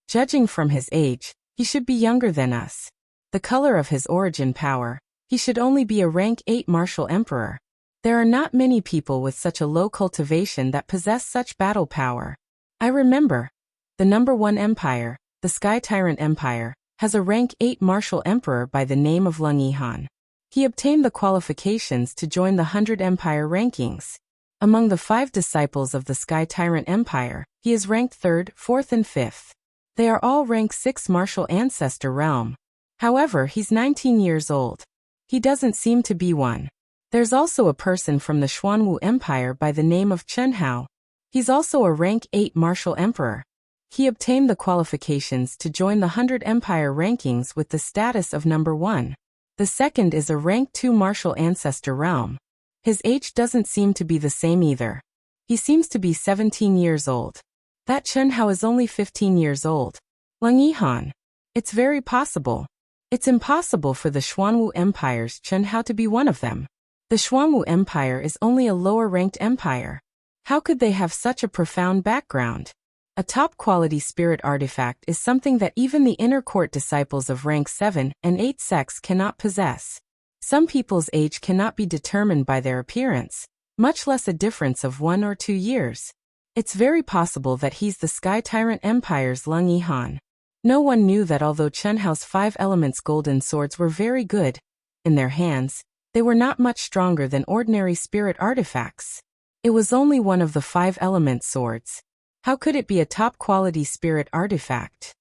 Judging from his age, he should be younger than us. The color of his origin power, he should only be a rank 8 martial emperor. There are not many people with such a low cultivation that possess such battle power. I remember. The number 1 empire, the Sky Tyrant Empire, has a rank 8 martial emperor by the name of Lung Yihan. He obtained the qualifications to join the 100 empire rankings. Among the 5 disciples of the Sky Tyrant Empire, he is ranked 3rd, 4th and 5th. They are all rank 6 martial ancestor realm. However, he's 19 years old. He doesn't seem to be one. There's also a person from the Xuanwu Empire by the name of Chen Hao. He's also a rank 8 martial emperor. He obtained the qualifications to join the 100 empire rankings with the status of number 1. The second is a rank 2 martial ancestor realm. His age doesn't seem to be the same either. He seems to be 17 years old. That Chen Hao is only 15 years old. Lung Yihan. It's very possible. It's impossible for the Xuanwu Empire's Chen Hao to be one of them. The Xuanwu Empire is only a lower-ranked empire. How could they have such a profound background? A top-quality spirit artifact is something that even the inner court disciples of rank 7 and 8 sects cannot possess. Some people's age cannot be determined by their appearance, much less a difference of 1 or 2 years. It's very possible that he's the Sky Tyrant Empire's Lung Yihan. No one knew that although Chen Hao's 5 elements golden swords were very good in their hands, they were not much stronger than ordinary spirit artifacts. It was only one of the 5 element swords. How could it be a top-quality spirit artifact?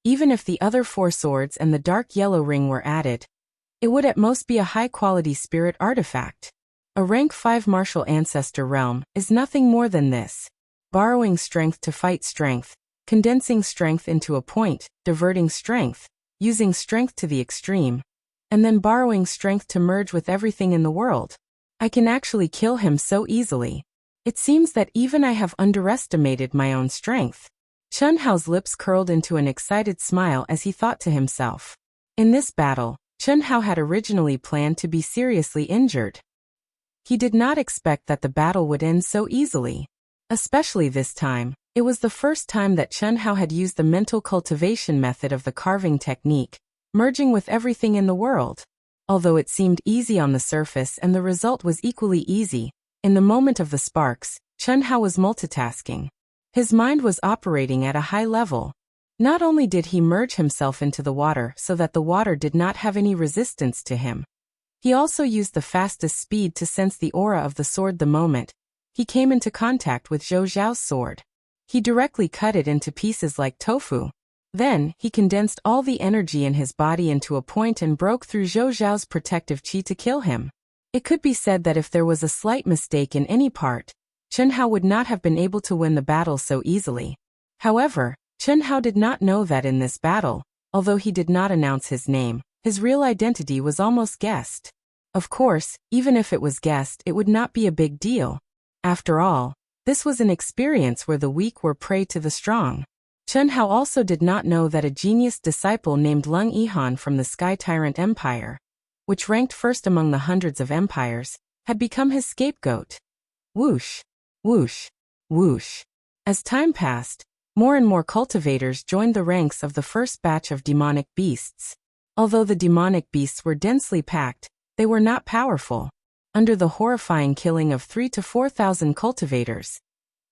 Even if the other 4 swords and the dark yellow ring were added, it would at most be a high-quality spirit artifact. A rank 5 martial ancestor realm is nothing more than this. Borrowing strength to fight strength, condensing strength into a point, diverting strength, using strength to the extreme, and then borrowing strength to merge with everything in the world. I can actually kill him so easily. It seems that even I have underestimated my own strength. Chen Hao's lips curled into an excited smile as he thought to himself. In this battle, Chen Hao had originally planned to be seriously injured. He did not expect that the battle would end so easily. Especially this time, it was the first time that Chen Hao had used the mental cultivation method of the carving technique, merging with everything in the world. Although it seemed easy on the surface and the result was equally easy, in the moment of the sparks, Chen Hao was multitasking. His mind was operating at a high level. Not only did he merge himself into the water so that the water did not have any resistance to him, he also used the fastest speed to sense the aura of the sword the moment he came into contact with Zhou Zhao's sword. He directly cut it into pieces like tofu. Then, he condensed all the energy in his body into a point and broke through Zhou Zhao's protective qi to kill him. It could be said that if there was a slight mistake in any part, Chen Hao would not have been able to win the battle so easily. However, Chen Hao did not know that in this battle, although he did not announce his name, his real identity was almost guessed. Of course, even if it was guessed, it would not be a big deal. After all, this was an experience where the weak were prey to the strong. Chen Hao also did not know that a genius disciple named Lung Yihan from the Sky Tyrant Empire, which ranked first among the hundreds of empires, had become his scapegoat. Whoosh, whoosh, whoosh. As time passed, More and more cultivators joined the ranks of the first batch of demonic beasts. Although the demonic beasts were densely packed, they were not powerful. Under the horrifying killing of 3,000 to 4,000 cultivators,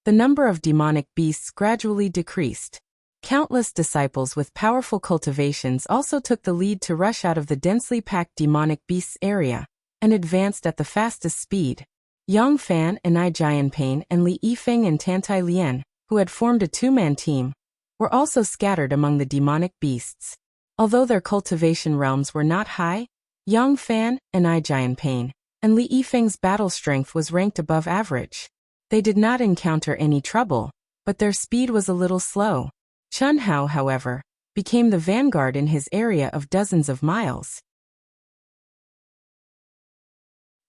the number of demonic beasts gradually decreased. Countless disciples with powerful cultivations also took the lead to rush out of the densely packed demonic beasts area and advanced at the fastest speed. Yang Fan and I Jianpain and Li Yifeng and Tantai Lian, who had formed a two-man team, were also scattered among the demonic beasts. Although their cultivation realms were not high, Yang Fan and I Jianpain and Li Yifeng's battle strength was ranked above average. They did not encounter any trouble, but their speed was a little slow. Chen Hao, however, became the vanguard in his area of dozens of miles.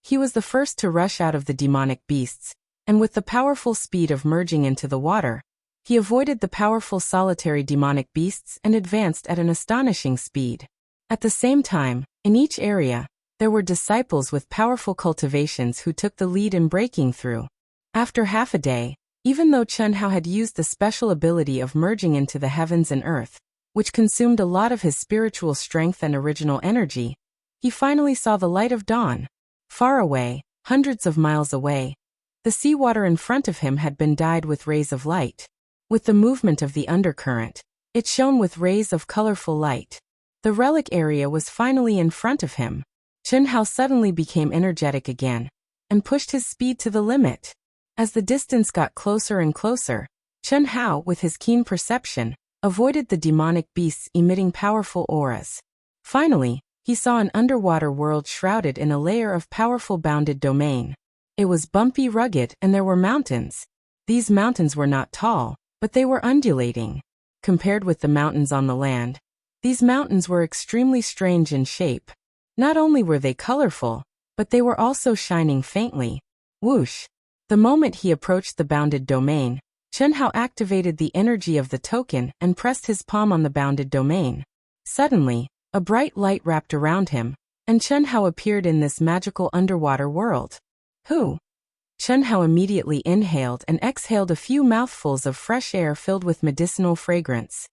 He was the first to rush out of the demonic beasts, and with the powerful speed of merging into the water, he avoided the powerful solitary demonic beasts and advanced at an astonishing speed. At the same time, in each area, there were disciples with powerful cultivations who took the lead in breaking through. After half a day, even though Chen Hao had used the special ability of merging into the heavens and earth, which consumed a lot of his spiritual strength and original energy, he finally saw the light of dawn. Far away, hundreds of miles away, the seawater in front of him had been dyed with rays of light. With the movement of the undercurrent, it shone with rays of colorful light. The relic area was finally in front of him. Chen Hao suddenly became energetic again and pushed his speed to the limit. As the distance got closer and closer, Chen Hao, with his keen perception, avoided the demonic beasts emitting powerful auras. Finally, he saw an underwater world shrouded in a layer of powerful bounded domain. It was bumpy, rugged, and there were mountains. These mountains were not tall, but they were undulating. Compared with the mountains on the land, these mountains were extremely strange in shape. Not only were they colorful, but they were also shining faintly. Whoosh! The moment he approached the bounded domain, Chen Hao activated the energy of the token and pressed his palm on the bounded domain. Suddenly, a bright light wrapped around him, and Chen Hao appeared in this magical underwater world. Who? Chen Hao immediately inhaled and exhaled a few mouthfuls of fresh air filled with medicinal fragrance.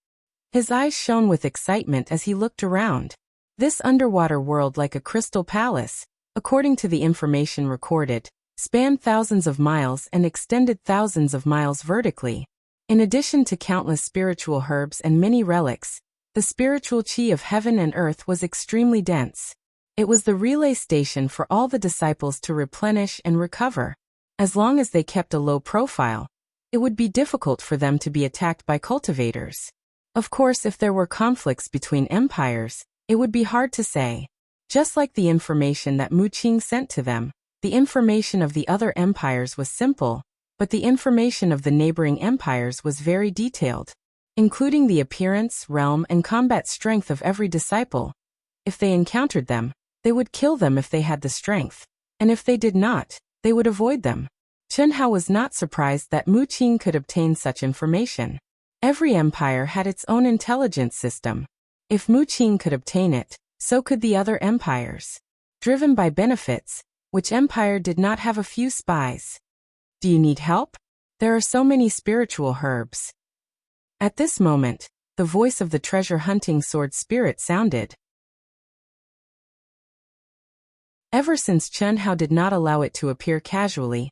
His eyes shone with excitement as he looked around. This underwater world, like a crystal palace, according to the information recorded, spanned thousands of miles and extended thousands of miles vertically. In addition to countless spiritual herbs and many relics, the spiritual qi of heaven and earth was extremely dense. It was the relay station for all the disciples to replenish and recover. As long as they kept a low profile, it would be difficult for them to be attacked by cultivators. Of course, if there were conflicts between empires, it would be hard to say. Just like the information that Mu Qing sent to them, the information of the other empires was simple, but the information of the neighboring empires was very detailed, including the appearance, realm, and combat strength of every disciple. If they encountered them, they would kill them if they had the strength, and if they did not, they would avoid them. Chen Hao was not surprised that Mu Qing could obtain such information. Every empire had its own intelligence system. If Mu Qing could obtain it, so could the other empires. Driven by benefits, which empire did not have a few spies? Do you need help? There are so many spiritual herbs. At this moment, the voice of the treasure-hunting sword spirit sounded. Ever since Chen Hao did not allow it to appear casually,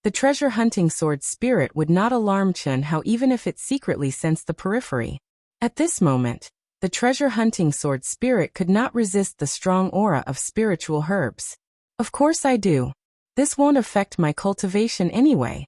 the treasure-hunting sword spirit would not alarm Chen Hao even if it secretly sensed the periphery. At this moment, the treasure-hunting sword spirit could not resist the strong aura of spiritual herbs. Of course I do. This won't affect my cultivation anyway.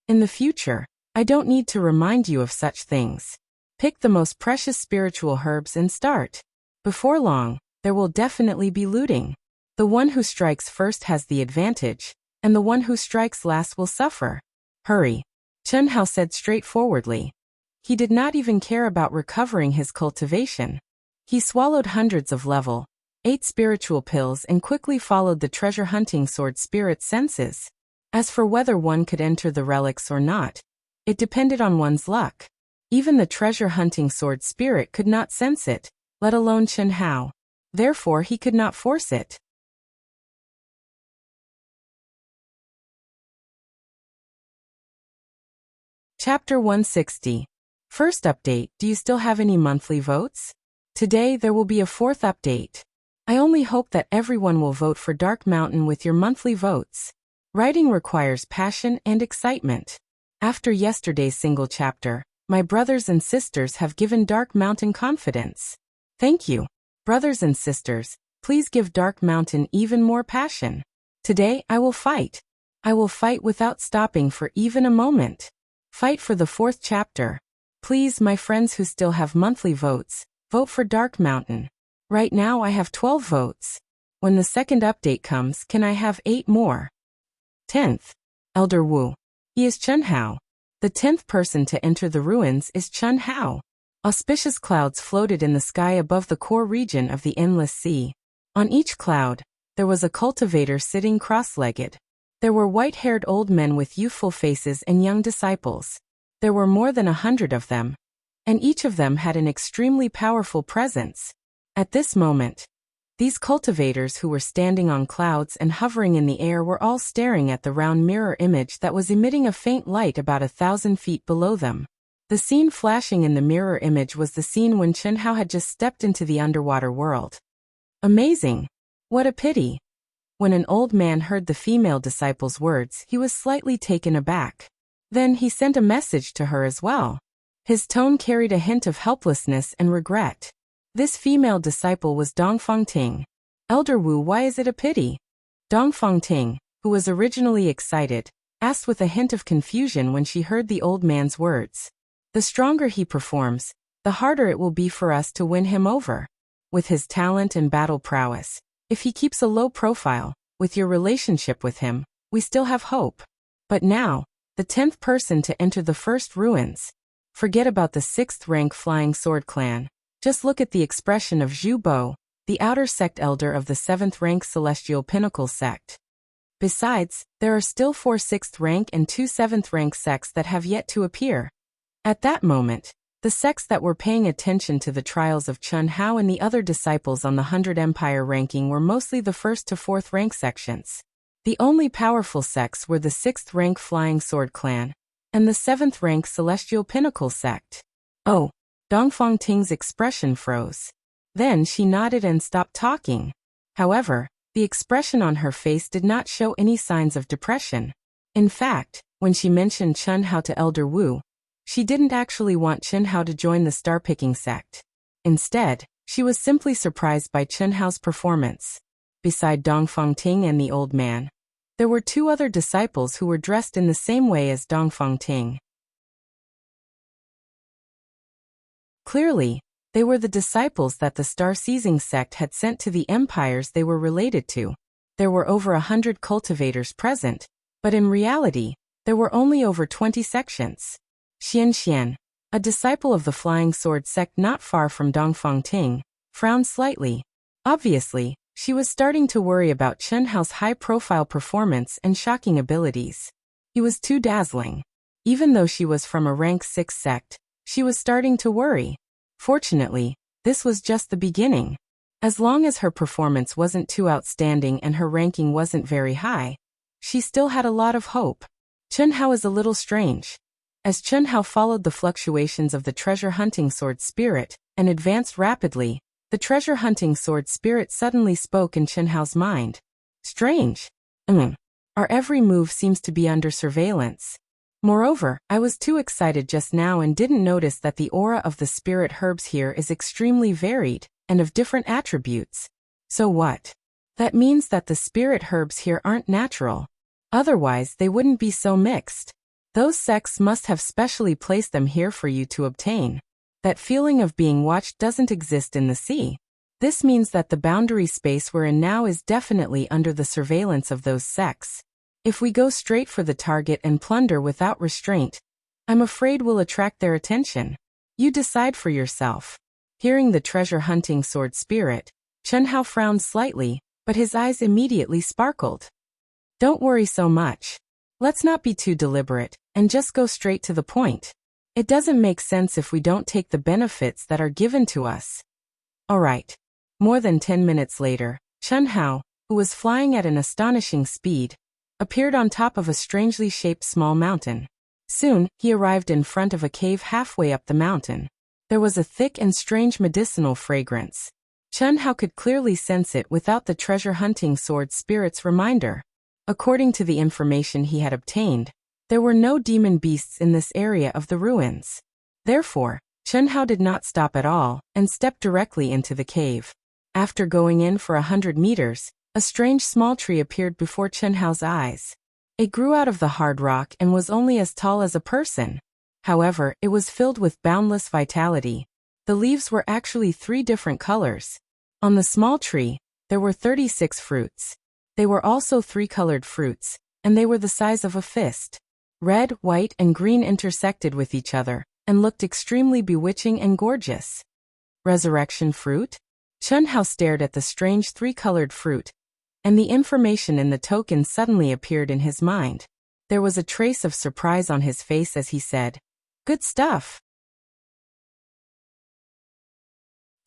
In the future, I don't need to remind you of such things. Pick the most precious spiritual herbs and start. Before long, there will definitely be looting. The one who strikes first has the advantage, and the one who strikes last will suffer. Hurry, Chen Hao said straightforwardly. He did not even care about recovering his cultivation. He swallowed hundreds of level 8 spiritual pills and quickly followed the treasure-hunting sword spirit's senses. As for whether one could enter the relics or not, it depended on one's luck. Even the treasure-hunting sword spirit could not sense it, let alone Chen Hao. Therefore he could not force it. Chapter 160. First update, do you still have any monthly votes? Today there will be a fourth update. I only hope that everyone will vote for Dark Mountain with your monthly votes. Writing requires passion and excitement. After yesterday's single chapter, my brothers and sisters have given Dark Mountain confidence. Thank you. Brothers and sisters, please give Dark Mountain even more passion. Today I will fight. I will fight without stopping for even a moment. Fight for the fourth chapter. Please, my friends who still have monthly votes, vote for Dark Mountain. Right now I have 12 votes. When the second update comes, can I have 8 more? 10th. Elder Wu. He is Chun Hao. The 10th person to enter the ruins is Chun Hao. Auspicious clouds floated in the sky above the core region of the endless sea. On each cloud, there was a cultivator sitting cross-legged. There were white-haired old men with youthful faces and young disciples. There were more than 100 of them, and each of them had an extremely powerful presence. At this moment, these cultivators who were standing on clouds and hovering in the air were all staring at the round mirror image that was emitting a faint light about 1,000 feet below them. The scene flashing in the mirror image was the scene when Chun Hao had just stepped into the underwater world. Amazing! What a pity! When an old man heard the female disciple's words, he was slightly taken aback. Then he sent a message to her as well. His tone carried a hint of helplessness and regret. This female disciple was Dongfang Ting. Elder Wu, why is it a pity? Dongfang Ting, who was originally excited, asked with a hint of confusion when she heard the old man's words. The stronger he performs, the harder it will be for us to win him over. With his talent and battle prowess, if he keeps a low profile, with your relationship with him, we still have hope. But now, the 10th person to enter the first ruins. Forget about the 6th rank Flying Sword Clan. Just look at the expression of Zhu Bo, the outer sect elder of the 7th rank Celestial Pinnacle sect. Besides, there are still 4 6th rank and 2 7th rank sects that have yet to appear. At that moment, the sects that were paying attention to the trials of Chun Hao and the other disciples on the 100 Empire ranking were mostly the 1st to 4th rank sections. The only powerful sects were the 6th rank Flying Sword Clan and the 7th rank Celestial Pinnacle sect. Oh, Dongfang Ting's expression froze. Then she nodded and stopped talking. However, the expression on her face did not show any signs of depression. In fact, when she mentioned Chun Hao to Elder Wu, she didn't actually want Chun Hao to join the star-picking sect. Instead, she was simply surprised by Chun Hao's performance. Beside Dongfang Ting and the old man, there were 2 other disciples who were dressed in the same way as Dongfang Ting. Clearly, they were the disciples that the star-seizing sect had sent to the empires they were related to. There were over 100 cultivators present, but in reality, there were only over 20 sections. Xian, a disciple of the Flying Sword sect not far from Dongfang Ting, frowned slightly. Obviously, she was starting to worry about Chun Hao's high-profile performance and shocking abilities. He was too dazzling. Even though she was from a rank 6 sect, she was starting to worry. Fortunately, this was just the beginning. As long as her performance wasn't too outstanding and her ranking wasn't very high, she still had a lot of hope. Chun Hao is a little strange. As Chun Hao followed the fluctuations of the treasure-hunting sword spirit and advanced rapidly, the treasure-hunting sword spirit suddenly spoke in Chun Hao's mind. Strange. Our every move seems to be under surveillance. Moreover, I was too excited just now and didn't notice that the aura of the spirit herbs here is extremely varied and of different attributes. So what? That means that the spirit herbs here aren't natural. Otherwise, they wouldn't be so mixed. Those sects must have specially placed them here for you to obtain. That feeling of being watched doesn't exist in the sea. This means that the boundary space we're in now is definitely under the surveillance of those sects. If we go straight for the target and plunder without restraint, I'm afraid we'll attract their attention. You decide for yourself. Hearing the treasure-hunting sword spirit, Chun Hao frowned slightly, but his eyes immediately sparkled. Don't worry so much. Let's not be too deliberate, and just go straight to the point. It doesn't make sense if we don't take the benefits that are given to us. Alright. More than 10 minutes later, Chun Hao, who was flying at an astonishing speed, appeared on top of a strangely shaped small mountain. Soon, he arrived in front of a cave halfway up the mountain. There was a thick and strange medicinal fragrance. Chen Hao could clearly sense it without the treasure-hunting sword spirit's reminder. According to the information he had obtained, there were no demon beasts in this area of the ruins. Therefore, Chen Hao did not stop at all and stepped directly into the cave. After going in for 100 meters, a strange small tree appeared before Chen Hao's eyes. It grew out of the hard rock and was only as tall as a person. However, it was filled with boundless vitality. The leaves were actually 3 different colors. On the small tree, there were 36 fruits. They were also 3-colored fruits, and they were the size of a fist. Red, white, and green intersected with each other, and looked extremely bewitching and gorgeous. Resurrection fruit? Chen Hao stared at the strange 3-colored fruit, and the information in the token suddenly appeared in his mind. There was a trace of surprise on his face as he said, "Good stuff."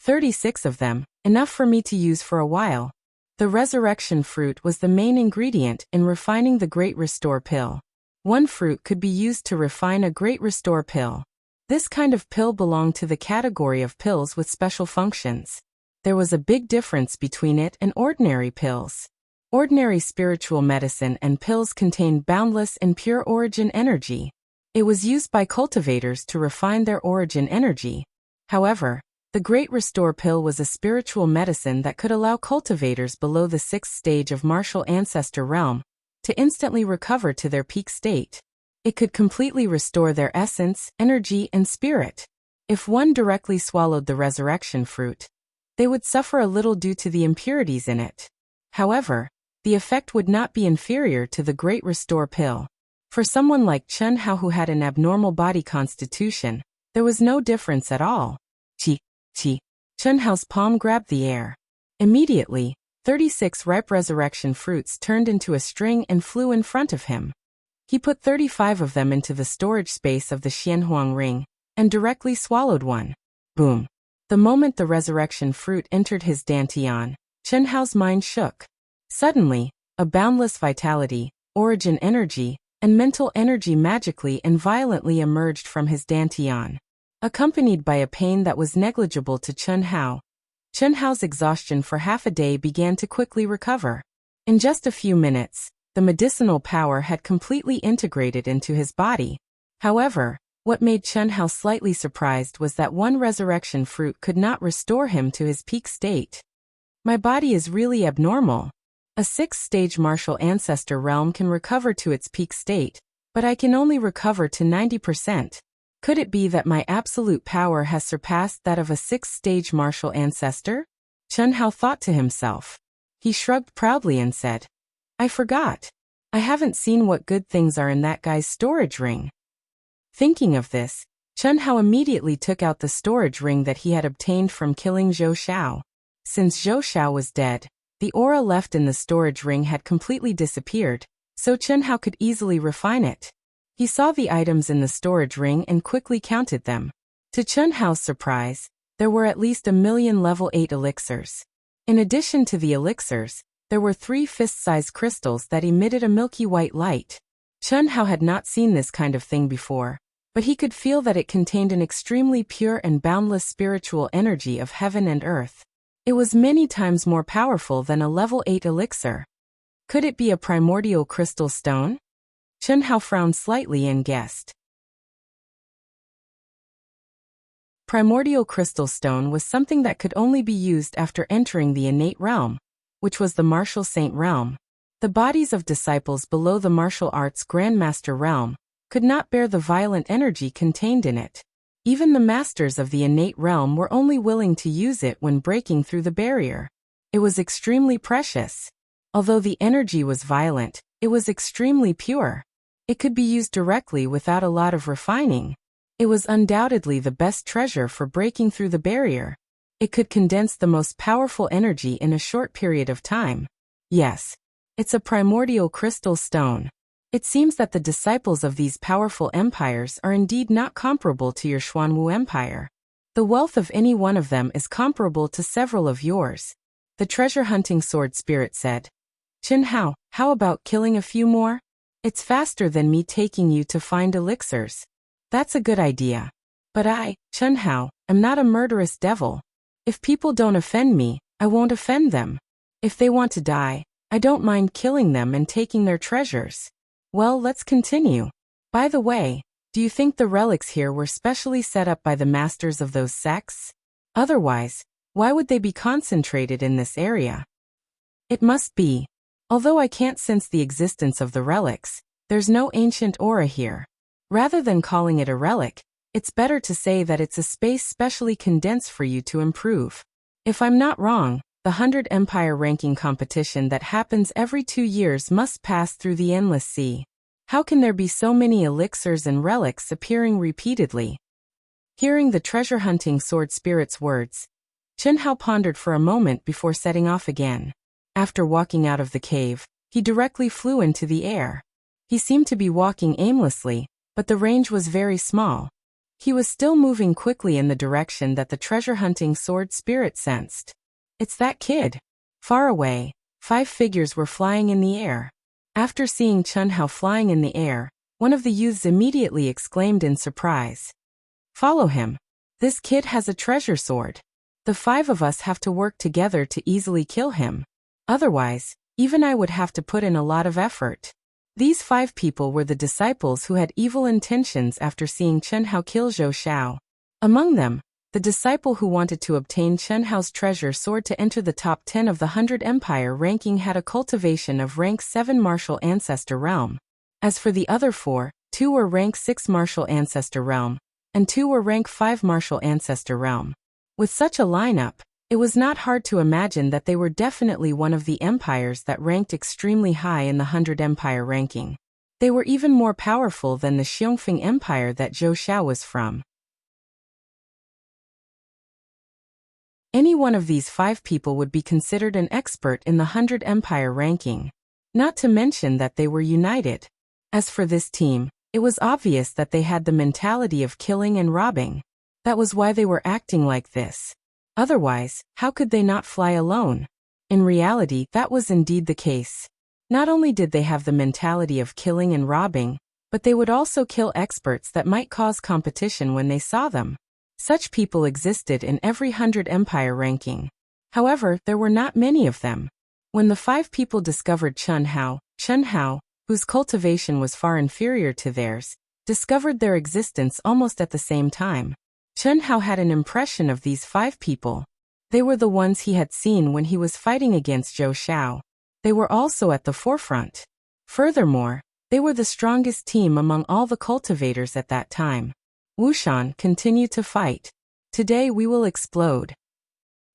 36 of them, enough for me to use for a while. The resurrection fruit was the main ingredient in refining the Great Restore pill. 1 fruit could be used to refine a Great Restore pill. This kind of pill belonged to the category of pills with special functions. There was a big difference between it and ordinary pills. Ordinary spiritual medicine and pills contain boundless and pure origin energy. It was used by cultivators to refine their origin energy. However, the Great Restore pill was a spiritual medicine that could allow cultivators below the 6th stage of martial ancestor realm to instantly recover to their peak state. It could completely restore their essence, energy, and spirit. If one directly swallowed the resurrection fruit, they would suffer a little due to the impurities in it. However, the effect would not be inferior to the Great Restore pill. For someone like Chen Hao who had an abnormal body constitution, there was no difference at all. Chi. Chen Hao's palm grabbed the air. Immediately, 36 ripe resurrection fruits turned into a string and flew in front of him. He put 35 of them into the storage space of the Xianhuang ring, and directly swallowed one. Boom. The moment the resurrection fruit entered his dantian, Chen Hao's mind shook. Suddenly, a boundless vitality, origin energy, and mental energy magically and violently emerged from his dantian. Accompanied by a pain that was negligible to Chen Hao. Chen Hao's exhaustion for half a day began to quickly recover. In just a few minutes, the medicinal power had completely integrated into his body. However, what made Chen Hao slightly surprised was that 1 resurrection fruit could not restore him to his peak state. My body is really abnormal. A 6th-stage martial ancestor realm can recover to its peak state, but I can only recover to 90%. Could it be that my absolute power has surpassed that of a 6th-stage martial ancestor? Chen Hao thought to himself. He shrugged proudly and said, "I forgot. I haven't seen what good things are in that guy's storage ring." Thinking of this, Chen Hao immediately took out the storage ring that he had obtained from killing Zhou Xiao. Since Zhou Xiao was dead, the aura left in the storage ring had completely disappeared, so Chen Hao could easily refine it. He saw the items in the storage ring and quickly counted them. To Chen Hao's surprise, there were at least 1,000,000 level 8 elixirs. In addition to the elixirs, there were 3 fist-sized crystals that emitted a milky white light. Chen Hao had not seen this kind of thing before, but he could feel that it contained an extremely pure and boundless spiritual energy of heaven and earth. It was many times more powerful than a level 8 elixir. Could it be a primordial crystal stone? Chen Hao frowned slightly and guessed. Primordial crystal stone was something that could only be used after entering the innate realm, which was the martial saint realm. The bodies of disciples below the martial arts grandmaster realm could not bear the violent energy contained in it. Even the masters of the innate realm were only willing to use it when breaking through the barrier. It was extremely precious. Although the energy was violent, it was extremely pure. It could be used directly without a lot of refining. It was undoubtedly the best treasure for breaking through the barrier. It could condense the most powerful energy in a short period of time. Yes, it's a primordial crystal stone. It seems that the disciples of these powerful empires are indeed not comparable to your Xuanwu Empire. The wealth of any one of them is comparable to several of yours. The treasure-hunting sword spirit said. Chen Hao, how about killing a few more? It's faster than me taking you to find elixirs. That's a good idea. But I, Chen Hao, am not a murderous devil. If people don't offend me, I won't offend them. If they want to die, I don't mind killing them and taking their treasures. Well, let's continue. By the way, do you think the relics here were specially set up by the masters of those sects? Otherwise, why would they be concentrated in this area? It must be. Although I can't sense the existence of the relics, there's no ancient aura here. Rather than calling it a relic, it's better to say that it's a space specially condensed for you to improve. If I'm not wrong, the 100 Empire ranking competition that happens every 2 years must pass through the Endless Sea. How can there be so many elixirs and relics appearing repeatedly? Hearing the treasure-hunting sword spirit's words, Chen Hao pondered for a moment before setting off again. After walking out of the cave, he directly flew into the air. He seemed to be walking aimlessly, but the range was very small. He was still moving quickly in the direction that the treasure-hunting sword spirit sensed. It's that kid. Far away, 5 figures were flying in the air. After seeing Chen Hao flying in the air, one of the youths immediately exclaimed in surprise. Follow him. This kid has a treasure sword. The 5 of us have to work together to easily kill him. Otherwise, even I would have to put in a lot of effort. These 5 people were the disciples who had evil intentions after seeing Chen Hao kill Zhou Xiao. Among them, the disciple who wanted to obtain Chen Hao's treasure sword to enter the top 10 of the 100 Empire ranking had a cultivation of rank 7 Martial Ancestor Realm. As for the other 4, 2 were rank 6 Martial Ancestor Realm, and 2 were rank 5 Martial Ancestor Realm. With such a lineup, it was not hard to imagine that they were definitely one of the empires that ranked extremely high in the 100 Empire ranking. They were even more powerful than the Xiongfeng Empire that Zhou Xiao was from. Any one of these 5 people would be considered an expert in the 100 Empire ranking. Not to mention that they were united. As for this team, it was obvious that they had the mentality of killing and robbing. That was why they were acting like this. Otherwise, how could they not fly alone? In reality, that was indeed the case. Not only did they have the mentality of killing and robbing, but they would also kill experts that might cause competition when they saw them. Such people existed in every 100 Empire ranking. However, there were not many of them. When the 5 people discovered Chen Hao, whose cultivation was far inferior to theirs, discovered their existence almost at the same time. Chen Hao had an impression of these 5 people. They were the ones he had seen when he was fighting against Zhou Xiao. They were also at the forefront. Furthermore, they were the strongest team among all the cultivators at that time. Wuxian continued to fight. Today we will explode.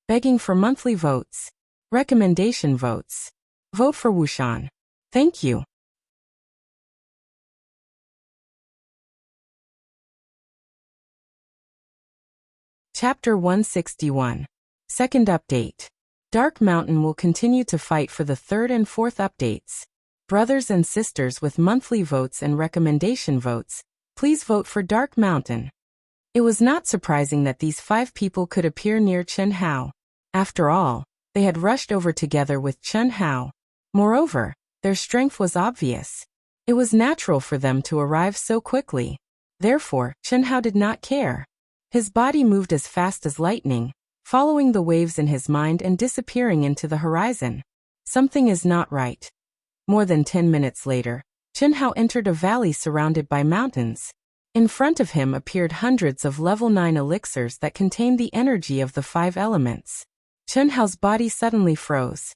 Begging for monthly votes. Recommendation votes. Vote for Wuxian. Thank you. Chapter 161. Second update. Dark Mountain will continue to fight for the 3rd and 4th updates. Brothers and sisters with monthly votes and recommendation votes, please vote for Dark Mountain. It was not surprising that these 5 people could appear near Chen Hao. After all, they had rushed over together with Chen Hao. Moreover, their strength was obvious. It was natural for them to arrive so quickly. Therefore, Chen Hao did not care. His body moved as fast as lightning, following the waves in his mind and disappearing into the horizon. Something is not right. More than 10 minutes later, Chen Hao entered a valley surrounded by mountains. In front of him appeared hundreds of level 9 elixirs that contained the energy of the 5 elements. Chen Hao's body suddenly froze.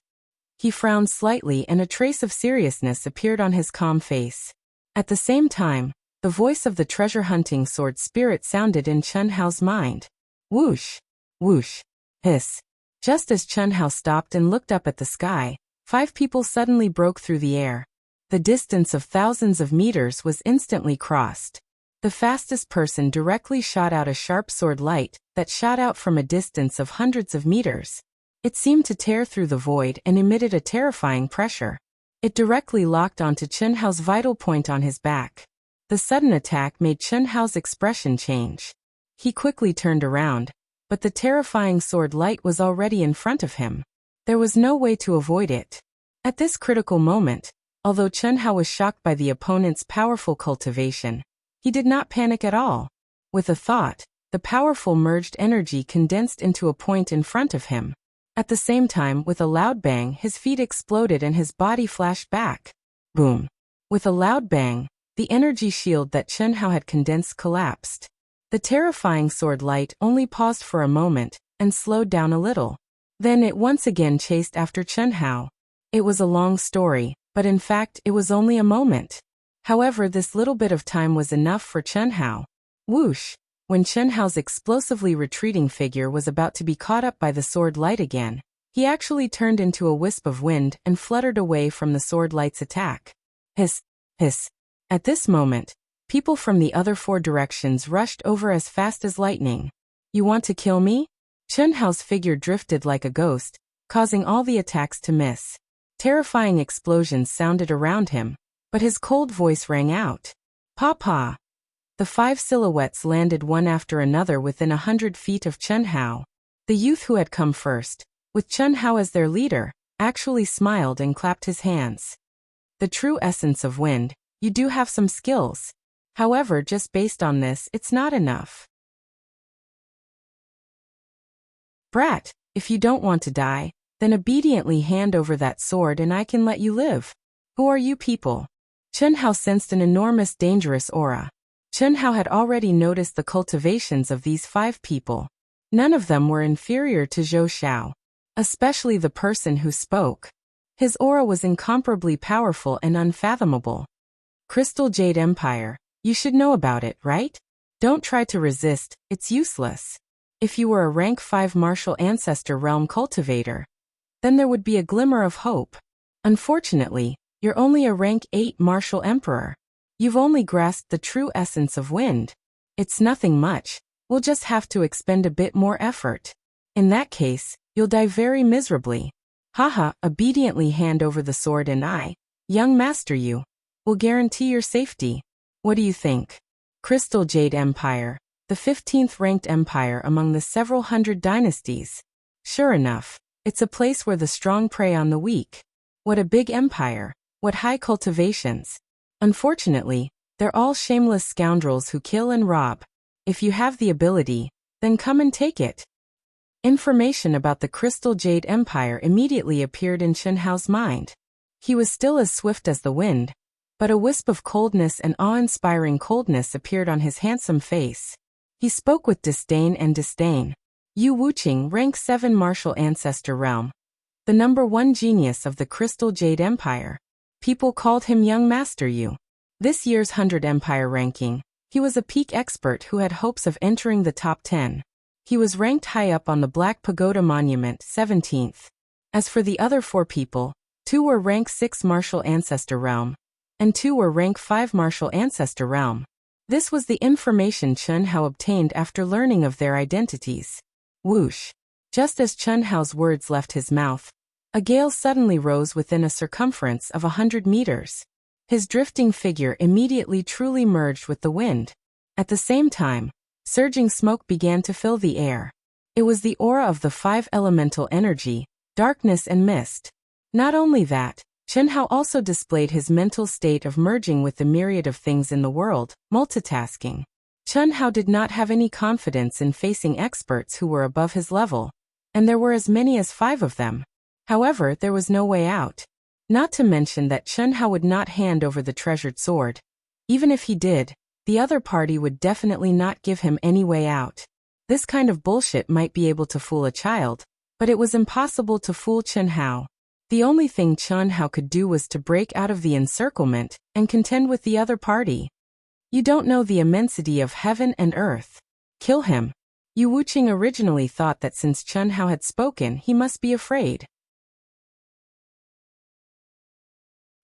He frowned slightly and a trace of seriousness appeared on his calm face. At the same time, the voice of the treasure-hunting sword spirit sounded in Chen Hao's mind. Whoosh! Whoosh! Hiss! Just as Chen Hao stopped and looked up at the sky, 5 people suddenly broke through the air. The distance of thousands of meters was instantly crossed. The fastest person directly shot out a sharp sword light that shot out from a distance of hundreds of meters. It seemed to tear through the void and emitted a terrifying pressure. It directly locked onto Chen Hao's vital point on his back. The sudden attack made Chen Hao's expression change. He quickly turned around, but the terrifying sword light was already in front of him. There was no way to avoid it. At this critical moment, Although Chen Hao was shocked by the opponent's powerful cultivation, he did not panic at all. With a thought, the powerful merged energy condensed into a point in front of him. At the same time, with a loud bang, his feet exploded and his body flashed back. Boom! With a loud bang, the energy shield that Chen Hao had condensed collapsed. The terrifying sword light only paused for a moment and slowed down a little. Then it once again chased after Chen Hao. It was a long story, but in fact it was only a moment. However, this little bit of time was enough for Chen Hao. Whoosh! When Chen Hao's explosively retreating figure was about to be caught up by the sword light again, he actually turned into a wisp of wind and fluttered away from the sword light's attack. Hiss! Hiss! At this moment, people from the other 4 directions rushed over as fast as lightning. You want to kill me? Chen Hao's figure drifted like a ghost, causing all the attacks to miss. Terrifying explosions sounded around him, but his cold voice rang out. Pa! The 5 silhouettes landed one after another within 100 feet of Chen Hao. The youth who had come first, with Chen Hao as their leader, actually smiled and clapped his hands. The true essence of wind, you do have some skills. However, just based on this, it's not enough. Brat, if you don't want to die, then obediently hand over that sword and I can let you live. Who are you people? Chen Hao sensed an enormous dangerous aura. Chen Hao had already noticed the cultivations of these 5 people. None of them were inferior to Zhou Xiao, especially the person who spoke. His aura was incomparably powerful and unfathomable. Crystal Jade Empire, you should know about it, right? Don't try to resist, it's useless. If you were a rank 5 martial ancestor realm cultivator, then there would be a glimmer of hope. Unfortunately, you're only a rank 8 martial emperor. You've only grasped the true essence of wind. It's nothing much, we'll just have to expend a bit more effort. In that case, you'll die very miserably. Haha, obediently hand over the sword and I, young master you, will guarantee your safety. What do you think? Crystal Jade Empire, the 15th ranked empire among the several hundred dynasties. Sure enough, it's a place where the strong prey on the weak. What a big empire, what high cultivations. Unfortunately, they're all shameless scoundrels who kill and rob. If you have the ability, then come and take it. Information about the Crystal Jade Empire immediately appeared in Chen Hao's mind. He was still as swift as the wind, but a wisp of coldness and awe-inspiring coldness appeared on his handsome face. He spoke with disdain and disdain. Yu Wuqing, rank 7 martial ancestor realm. The number 1 genius of the Crystal Jade Empire. People called him Young Master Yu. This year's 100 Empire ranking, he was a peak expert who had hopes of entering the top 10. He was ranked high up on the Black Pagoda Monument, 17th. As for the other 4 people, 2 were rank 6 martial ancestor realm, and 2 were rank 5 martial ancestor realm. This was the information Chen Hao obtained after learning of their identities. Whoosh! Just as Chen Hao's words left his mouth, a gale suddenly rose within a circumference of 100 meters. His drifting figure immediately truly merged with the wind. At the same time, surging smoke began to fill the air. It was the aura of the 5 elemental energy, darkness and mist. Not only that, Chen Hao also displayed his mental state of merging with the myriad of things in the world, multitasking. Chen Hao did not have any confidence in facing experts who were above his level, and there were as many as 5 of them. However, there was no way out. Not to mention that Chen Hao would not hand over the treasured sword. Even if he did, the other party would definitely not give him any way out. This kind of bullshit might be able to fool a child, but it was impossible to fool Chen Hao. The only thing Chen Hao could do was to break out of the encirclement and contend with the other party. You don't know the immensity of heaven and earth. Kill him. Yu Wuqing originally thought that since Chen Hao had spoken, he must be afraid.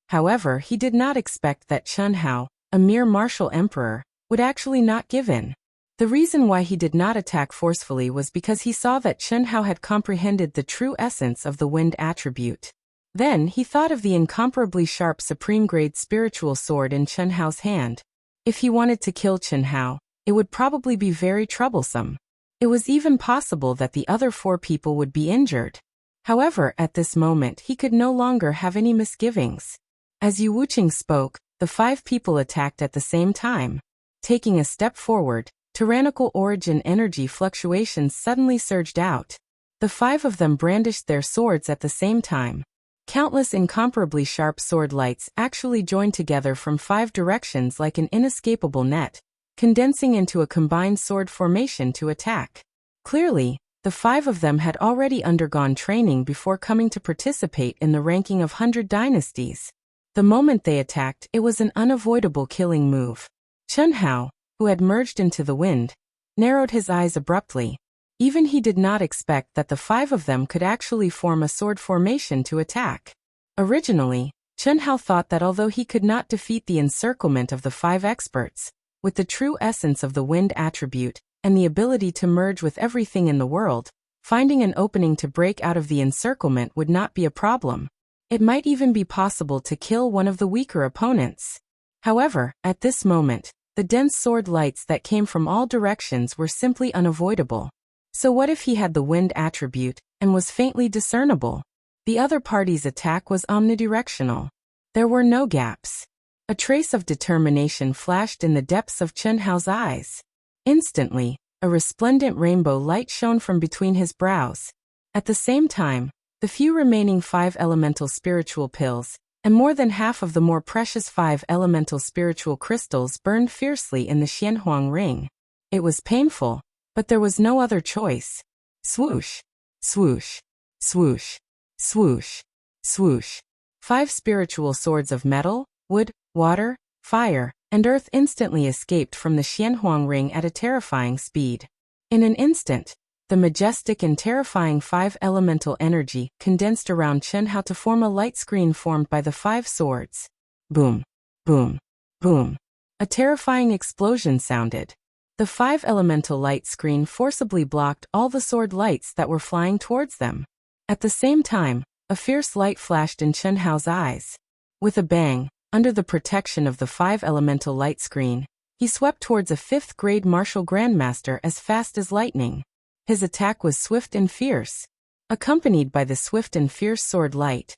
However, he did not expect that Chen Hao, a mere martial emperor, would actually not give in. The reason why he did not attack forcefully was because he saw that Chen Hao had comprehended the true essence of the wind attribute. Then he thought of the incomparably sharp supreme-grade spiritual sword in Chen Hao's hand. If he wanted to kill Chen Hao, it would probably be very troublesome. It was even possible that the other 4 people would be injured. However, at this moment he could no longer have any misgivings. As Yu Wuqing spoke, the 5 people attacked at the same time. Taking a step forward, tyrannical origin energy fluctuations suddenly surged out. The 5 of them brandished their swords at the same time. Countless incomparably sharp sword lights actually joined together from 5 directions like an inescapable net, condensing into a combined sword formation to attack. Clearly, the 5 of them had already undergone training before coming to participate in the ranking of 100 dynasties. The moment they attacked, it was an unavoidable killing move. Chen Hao, who had merged into the wind, narrowed his eyes abruptly. Even he did not expect that the 5 of them could actually form a sword formation to attack. Originally, Chen Hao thought that although he could not defeat the encirclement of the 5 experts, with the true essence of the wind attribute and the ability to merge with everything in the world, finding an opening to break out of the encirclement would not be a problem. It might even be possible to kill one of the weaker opponents. However, at this moment, the dense sword lights that came from all directions were simply unavoidable. So what if he had the wind attribute and was faintly discernible? The other party's attack was omnidirectional. There were no gaps. A trace of determination flashed in the depths of Chen Hao's eyes. Instantly, a resplendent rainbow light shone from between his brows. At the same time, the few remaining 5 elemental spiritual pills, and more than half of the more precious 5 elemental spiritual crystals burned fiercely in the Xianhuang ring. It was painful, but there was no other choice. Swoosh, swoosh, swoosh, swoosh, swoosh. 5 spiritual swords of metal, wood, water, fire, and earth instantly escaped from the Xianhuang ring at a terrifying speed. In an instant, the majestic and terrifying 5 elemental energy condensed around Chen Hao to form a light screen formed by the 5 swords. Boom, boom, boom. A terrifying explosion sounded. The 5 elemental light screen forcibly blocked all the sword lights that were flying towards them. At the same time, a fierce light flashed in Chen Hao's eyes. With a bang, under the protection of the 5 elemental light screen, he swept towards a 5th grade martial grandmaster as fast as lightning. His attack was swift and fierce. Accompanied by the swift and fierce sword light,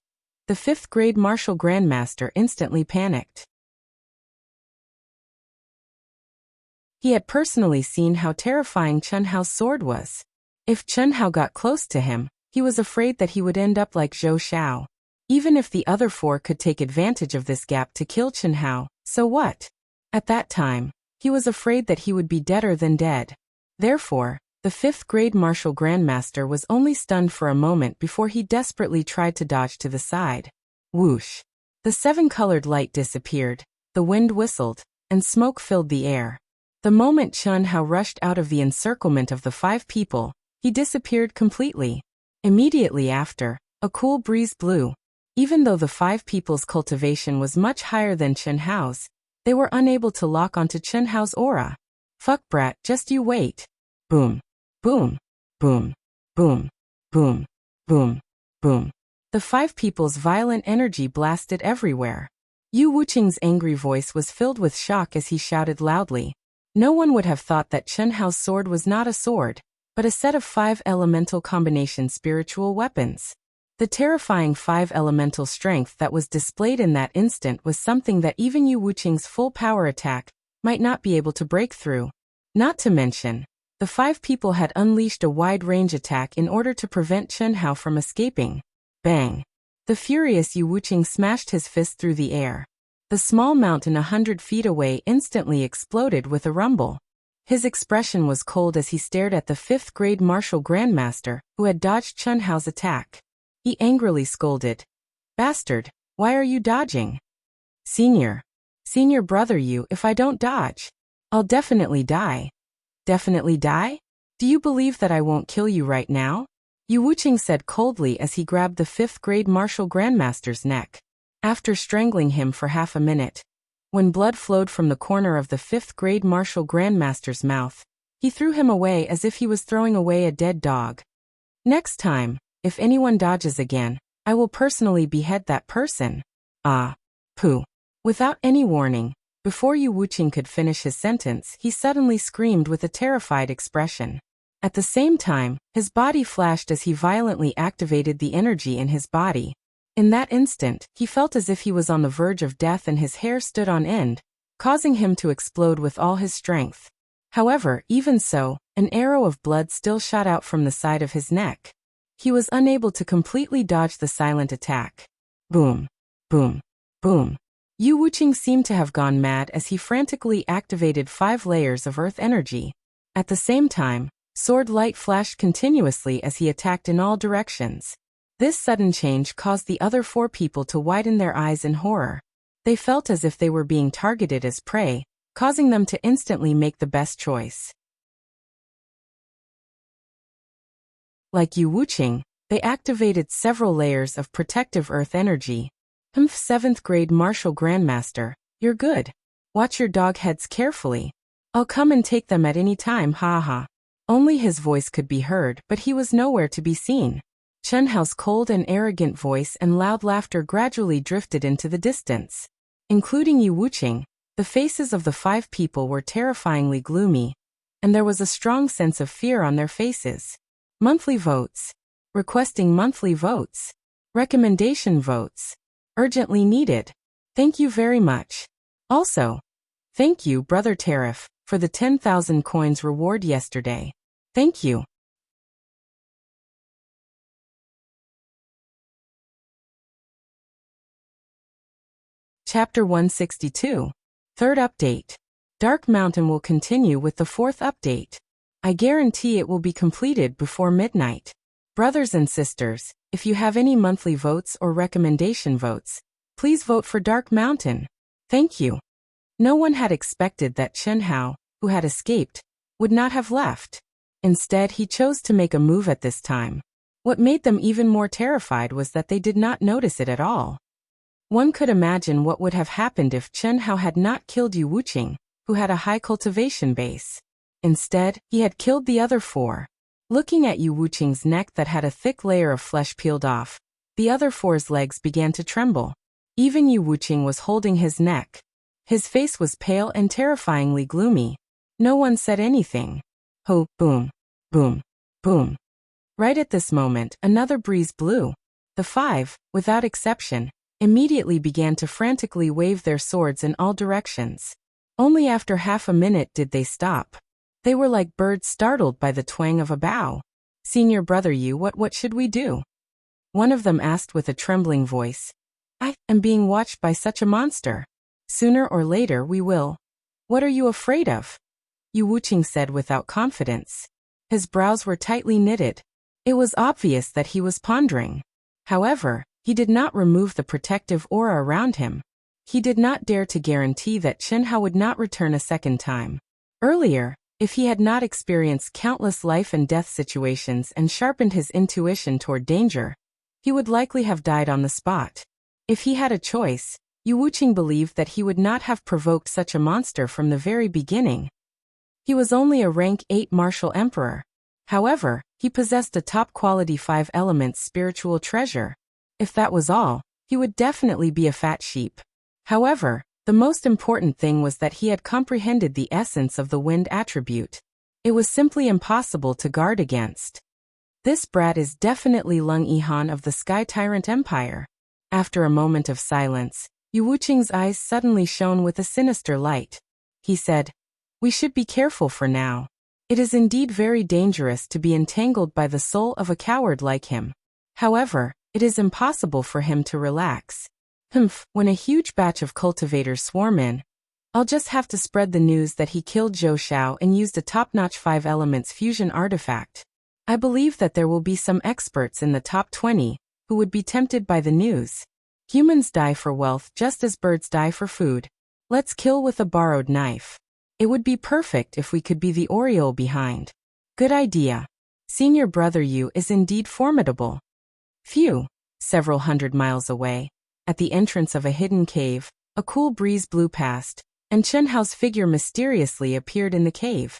the 5th grade martial grandmaster instantly panicked. He had personally seen how terrifying Chen Hao's sword was. If Chen Hao got close to him, he was afraid that he would end up like Zhou Xiao. Even if the other 4 could take advantage of this gap to kill Chen Hao, so what? At that time, he was afraid that he would be deader than dead. Therefore, the 5th grade martial grandmaster was only stunned for a moment before he desperately tried to dodge to the side. Whoosh! The 7-colored light disappeared, the wind whistled, and smoke filled the air. The moment Chen Hao rushed out of the encirclement of the 5 people, he disappeared completely. Immediately after, a cool breeze blew. Even though the 5 people's cultivation was much higher than Chen Hao's, they were unable to lock onto Chen Hao's aura. Fuck brat, just you wait. Boom. Boom. Boom. Boom. Boom. Boom. Boom. The 5 people's violent energy blasted everywhere. Yu Wuqing's angry voice was filled with shock as he shouted loudly. No one would have thought that Chen Hao's sword was not a sword, but a set of 5 elemental combination spiritual weapons. The terrifying 5 elemental strength that was displayed in that instant was something that even Yu Wuqing's full power attack might not be able to break through. Not to mention, the 5 people had unleashed a wide-range attack in order to prevent Chen Hao from escaping. Bang! The furious Yu Wuqing smashed his fist through the air. The small mountain 100 feet away instantly exploded with a rumble. His expression was cold as he stared at the 5th grade martial grandmaster, who had dodged Chen Hao's attack. He angrily scolded. Bastard, why are you dodging? Senior brother you, if I don't dodge, I'll definitely die. Definitely die? Do you believe that I won't kill you right now? Yu Wuqing said coldly as he grabbed the 5th grade martial grandmaster's neck. After strangling him for half a minute, when blood flowed from the corner of the 5th grade martial grandmaster's mouth, he threw him away as if he was throwing away a dead dog. Next time, if anyone dodges again, I will personally behead that person. Ah. Pooh. Without any warning, before Yu Wuqing could finish his sentence, he suddenly screamed with a terrified expression. At the same time, his body flashed as he violently activated the energy in his body. In that instant, he felt as if he was on the verge of death and his hair stood on end, causing him to explode with all his strength. However, even so, an arrow of blood still shot out from the side of his neck. He was unable to completely dodge the silent attack. Boom. Boom. Boom. Yu Wuqing seemed to have gone mad as he frantically activated 5 layers of earth energy. At the same time, sword light flashed continuously as he attacked in all directions. This sudden change caused the other 4 people to widen their eyes in horror. They felt as if they were being targeted as prey, causing them to instantly make the best choice. Like Yu Wuqing, they activated several layers of protective earth energy. 7th grade martial grandmaster, you're good. Watch your dog heads carefully. I'll come and take them at any time, ha ha. Only his voice could be heard, but he was nowhere to be seen. Chen Hao's cold and arrogant voice and loud laughter gradually drifted into the distance. Including Yu Wuqing, the faces of the 5 people were terrifyingly gloomy, and there was a strong sense of fear on their faces. Monthly votes. Requesting monthly votes. Recommendation votes. Urgently needed. Thank you very much. Also, thank you, Brother Tariff, for the 10,000 coins reward yesterday. Thank you. Chapter 162. Third update. Dark Mountain will continue with the 4th update. I guarantee it will be completed before midnight. Brothers and sisters, if you have any monthly votes or recommendation votes, please vote for Dark Mountain. Thank you. No one had expected that Chen Hao, who had escaped, would not have left. Instead, he chose to make a move at this time. What made them even more terrified was that they did not notice it at all. One could imagine what would have happened if Chen Hao had not killed Yu Wuqing, who had a high cultivation base. Instead, he had killed the other 4. Looking at Yu Wuqing's neck that had a thick layer of flesh peeled off, the other 4's legs began to tremble. Even Yu Wuqing was holding his neck. His face was pale and terrifyingly gloomy. No one said anything. Ho, boom, boom, boom. Right at this moment, another breeze blew. The 5, without exception, immediately began to frantically wave their swords in all directions. Only after half a minute did they stop. They were like birds startled by the twang of a bow. Senior brother Yu, what should we do? One of them asked with a trembling voice. I am being watched by such a monster. Sooner or later we will. What are you afraid of? Yu Wuqing said without confidence. His brows were tightly knitted. It was obvious that he was pondering. However, he did not remove the protective aura around him. He did not dare to guarantee that Chen Hao would not return a second time. Earlier, if he had not experienced countless life and death situations and sharpened his intuition toward danger, he would likely have died on the spot. If he had a choice, Yu Wuqing believed that he would not have provoked such a monster from the very beginning. He was only a rank 8 martial emperor. However, he possessed a top-quality 5 elements spiritual treasure. If that was all, he would definitely be a fat sheep. However, the most important thing was that he had comprehended the essence of the wind attribute. It was simply impossible to guard against. This brat is definitely Lung Yihan of the Sky Tyrant Empire. After a moment of silence, Yu Wuqing's eyes suddenly shone with a sinister light. He said, "We should be careful for now. It is indeed very dangerous to be entangled by the soul of a coward like him. However, it is impossible for him to relax. When a huge batch of cultivators swarm in, I'll just have to spread the news that he killed Zhou Xiao and used a top-notch 5 elements fusion artifact. I believe that there will be some experts in the top 20 who would be tempted by the news. Humans die for wealth just as birds die for food. Let's kill with a borrowed knife. It would be perfect if we could be the Oriole behind. Good idea. Senior brother Yu is indeed formidable." Phew. Several hundred miles away, at the entrance of a hidden cave, a cool breeze blew past, and Chen Hao's figure mysteriously appeared in the cave.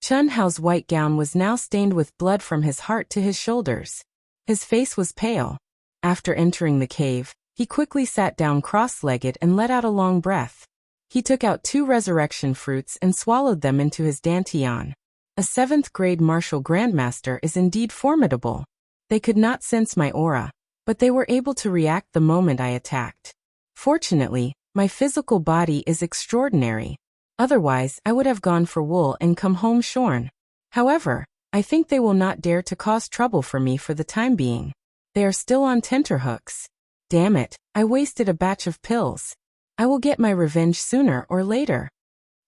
Chen Hao's white gown was now stained with blood from his heart to his shoulders. His face was pale. After entering the cave, he quickly sat down cross-legged and let out a long breath. He took out 2 resurrection fruits and swallowed them into his dantian. A 7th grade martial grandmaster is indeed formidable. They could not sense my aura, but they were able to react the moment I attacked. Fortunately, my physical body is extraordinary. Otherwise, I would have gone for wool and come home shorn. However, I think they will not dare to cause trouble for me for the time being. They are still on tenterhooks. Damn it, I wasted a batch of pills. I will get my revenge sooner or later.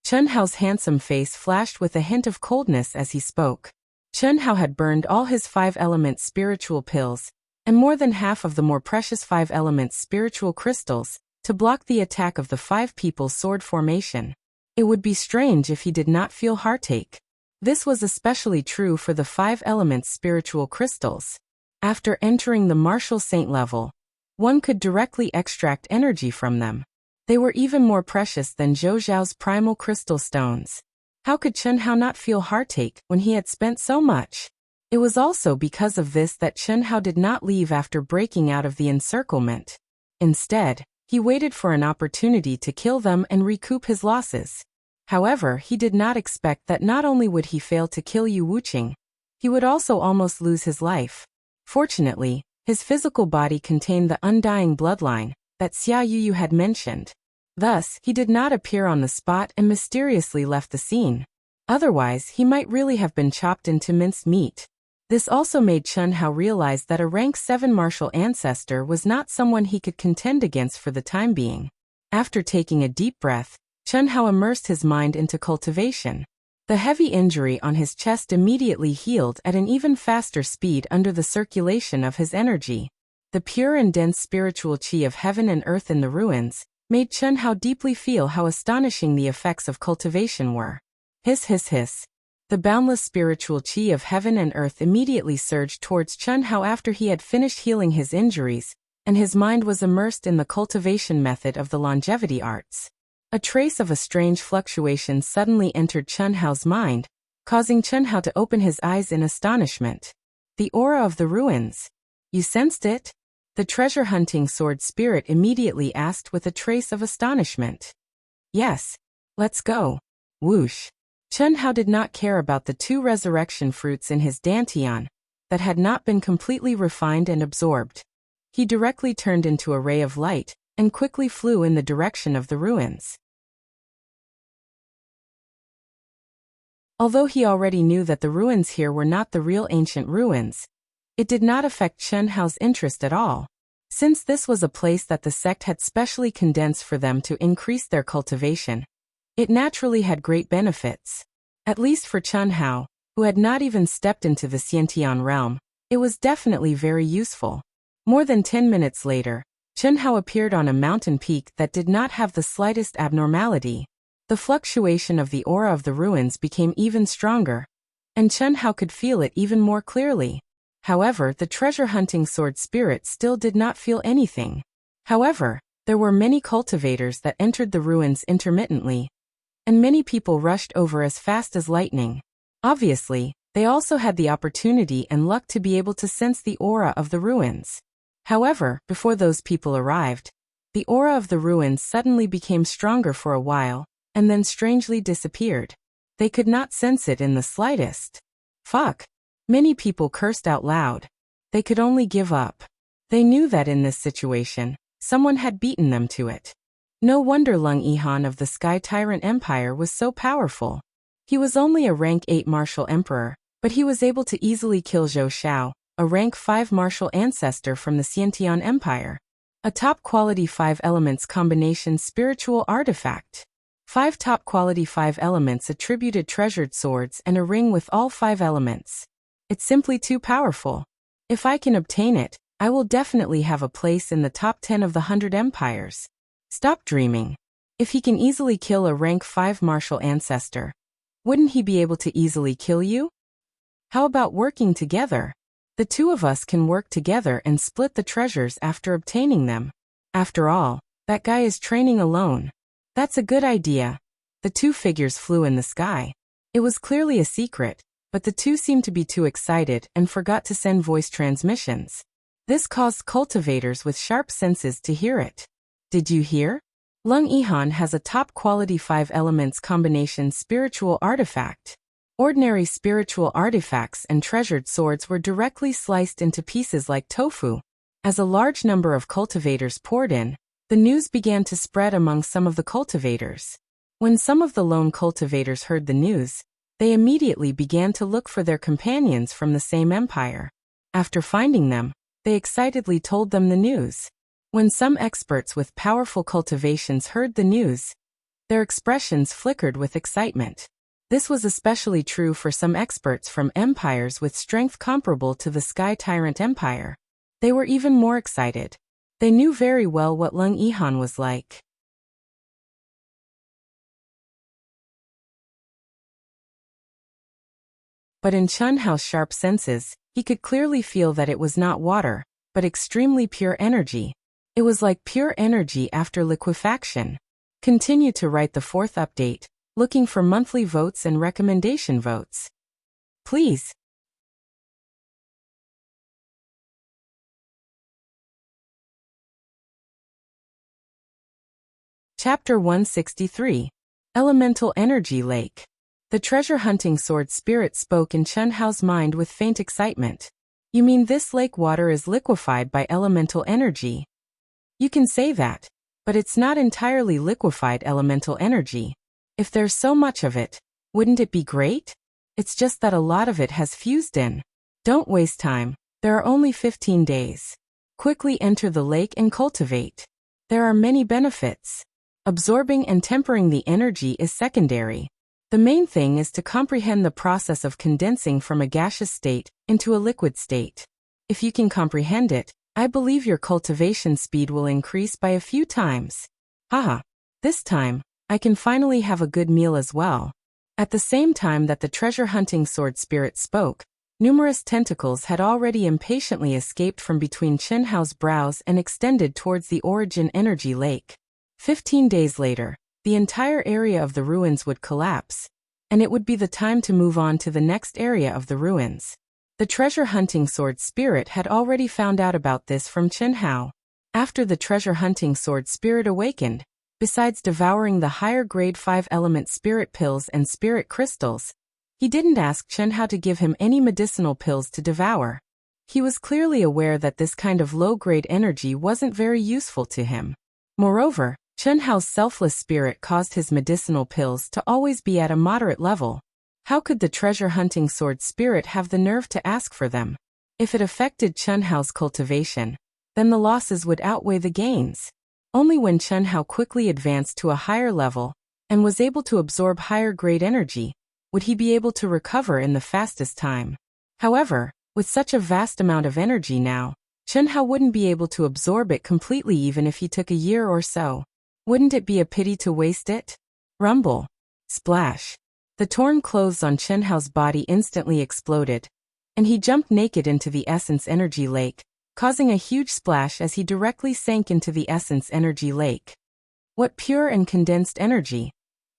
Chun Hao's handsome face flashed with a hint of coldness as he spoke. Chun Hao had burned all his 5-element spiritual pills, and more than half of the more precious 5-element spiritual crystals, to block the attack of the 5 people's sword formation. It would be strange if he did not feel heartache. This was especially true for the 5-element spiritual crystals. After entering the martial saint level, one could directly extract energy from them. They were even more precious than Zhou Zhao's primal crystal stones. How could Chun Hao not feel heartache when he had spent so much? It was also because of this that Chun Hao did not leave after breaking out of the encirclement. Instead, he waited for an opportunity to kill them and recoup his losses. However, he did not expect that not only would he fail to kill Yu Wuqing, he would also almost lose his life. Fortunately, his physical body contained the undying bloodline that Xia Yuyu had mentioned. Thus, he did not appear on the spot and mysteriously left the scene. Otherwise, he might really have been chopped into minced meat. This also made Chun Hao realize that a rank 7 martial ancestor was not someone he could contend against for the time being. After taking a deep breath, Chun Hao immersed his mind into cultivation. The heavy injury on his chest immediately healed at an even faster speed under the circulation of his energy. The pure and dense spiritual qi of heaven and earth in the ruins made Chun Hao deeply feel how astonishing the effects of cultivation were. Hiss hiss hiss. The boundless spiritual qi of heaven and earth immediately surged towards Chun Hao after he had finished healing his injuries, and his mind was immersed in the cultivation method of the longevity arts. A trace of a strange fluctuation suddenly entered Chun Hao's mind, causing Chun Hao to open his eyes in astonishment. The aura of the ruins. You sensed it? The treasure-hunting sword spirit immediately asked with a trace of astonishment. Yes. Let's go. Whoosh. Chun Hao did not care about the 2 resurrection fruits in his dantian that had not been completely refined and absorbed. He directly turned into a ray of light and quickly flew in the direction of the ruins. Although he already knew that the ruins here were not the real ancient ruins, it did not affect Chun Hao's interest at all, since this was a place that the sect had specially condensed for them to increase their cultivation. It naturally had great benefits. At least for Chun Hao, who had not even stepped into the Xiantian realm, it was definitely very useful. More than 10 minutes later, Chun Hao appeared on a mountain peak that did not have the slightest abnormality. The fluctuation of the aura of the ruins became even stronger, and Chun Hao could feel it even more clearly. However, the treasure-hunting sword spirit still did not feel anything. However, there were many cultivators that entered the ruins intermittently, and many people rushed over as fast as lightning. Obviously, they also had the opportunity and luck to be able to sense the aura of the ruins. However, before those people arrived, the aura of the ruins suddenly became stronger for a while, and then strangely disappeared. They could not sense it in the slightest. Fuck. Many people cursed out loud. They could only give up. They knew that in this situation, someone had beaten them to it. No wonder Lung Yihan of the Sky Tyrant Empire was so powerful. He was only a rank 8 martial emperor, but he was able to easily kill Zhou Xiao, a rank 5 martial ancestor from the Xiantian Empire. A top-quality 5 elements combination spiritual artifact. 5 top-quality 5 elements attributed treasured swords and a ring with all 5 elements. It's simply too powerful. If I can obtain it, I will definitely have a place in the top 10 of the 100 empires. Stop dreaming. If he can easily kill a rank 5 martial ancestor, wouldn't he be able to easily kill you? How about working together? The 2 of us can work together and split the treasures after obtaining them. After all, that guy is training alone. That's a good idea. The 2 figures flew in the sky. It was clearly a secret, but the 2 seemed to be too excited and forgot to send voice transmissions. This caused cultivators with sharp senses to hear it. Did you hear? Lung Yihan has a top-quality 5 elements combination spiritual artifact. Ordinary spiritual artifacts and treasured swords were directly sliced into pieces like tofu. As a large number of cultivators poured in, the news began to spread among some of the cultivators. When some of the lone cultivators heard the news, they immediately began to look for their companions from the same empire. After finding them, they excitedly told them the news. When some experts with powerful cultivations heard the news, their expressions flickered with excitement. This was especially true for some experts from empires with strength comparable to the Sky Tyrant Empire. They were even more excited. They knew very well what Lung Yihan was like. But in Chen Hao's sharp senses, he could clearly feel that it was not water, but extremely pure energy. It was like pure energy after liquefaction. Continue to write the 4th update, looking for monthly votes and recommendation votes. Please. Chapter 163. Elemental Energy Lake. The treasure-hunting sword spirit spoke in Chen Hao's mind with faint excitement. You mean this lake water is liquefied by elemental energy? You can say that, but it's not entirely liquefied elemental energy. If there's so much of it, wouldn't it be great? It's just that a lot of it has fused in. Don't waste time. There are only 15 days. Quickly enter the lake and cultivate. There are many benefits. Absorbing and tempering the energy is secondary. The main thing is to comprehend the process of condensing from a gaseous state into a liquid state. If you can comprehend it, I believe your cultivation speed will increase by a few times. Haha. This time, I can finally have a good meal as well. At the same time that the treasure-hunting sword spirit spoke, numerous tentacles had already impatiently escaped from between Chen Hao's brows and extended towards the origin energy lake. 15 days later, the entire area of the ruins would collapse, and it would be the time to move on to the next area of the ruins. The treasure-hunting sword spirit had already found out about this from Chen Hao. After the treasure-hunting sword spirit awakened, besides devouring the higher grade 5-element spirit pills and spirit crystals, he didn't ask Chen Hao to give him any medicinal pills to devour. He was clearly aware that this kind of low-grade energy wasn't very useful to him. Moreover, Chen Hao's selfless spirit caused his medicinal pills to always be at a moderate level. How could the treasure-hunting sword spirit have the nerve to ask for them? If it affected Chen Hao's cultivation, then the losses would outweigh the gains. Only when Chen Hao quickly advanced to a higher level and was able to absorb higher-grade energy would he be able to recover in the fastest time. However, with such a vast amount of energy now, Chen Hao wouldn't be able to absorb it completely even if he took a year or so. Wouldn't it be a pity to waste it? Rumble. Splash. The torn clothes on Chen Hao's body instantly exploded, and he jumped naked into the essence energy lake, causing a huge splash as he directly sank into the essence energy lake. What pure and condensed energy!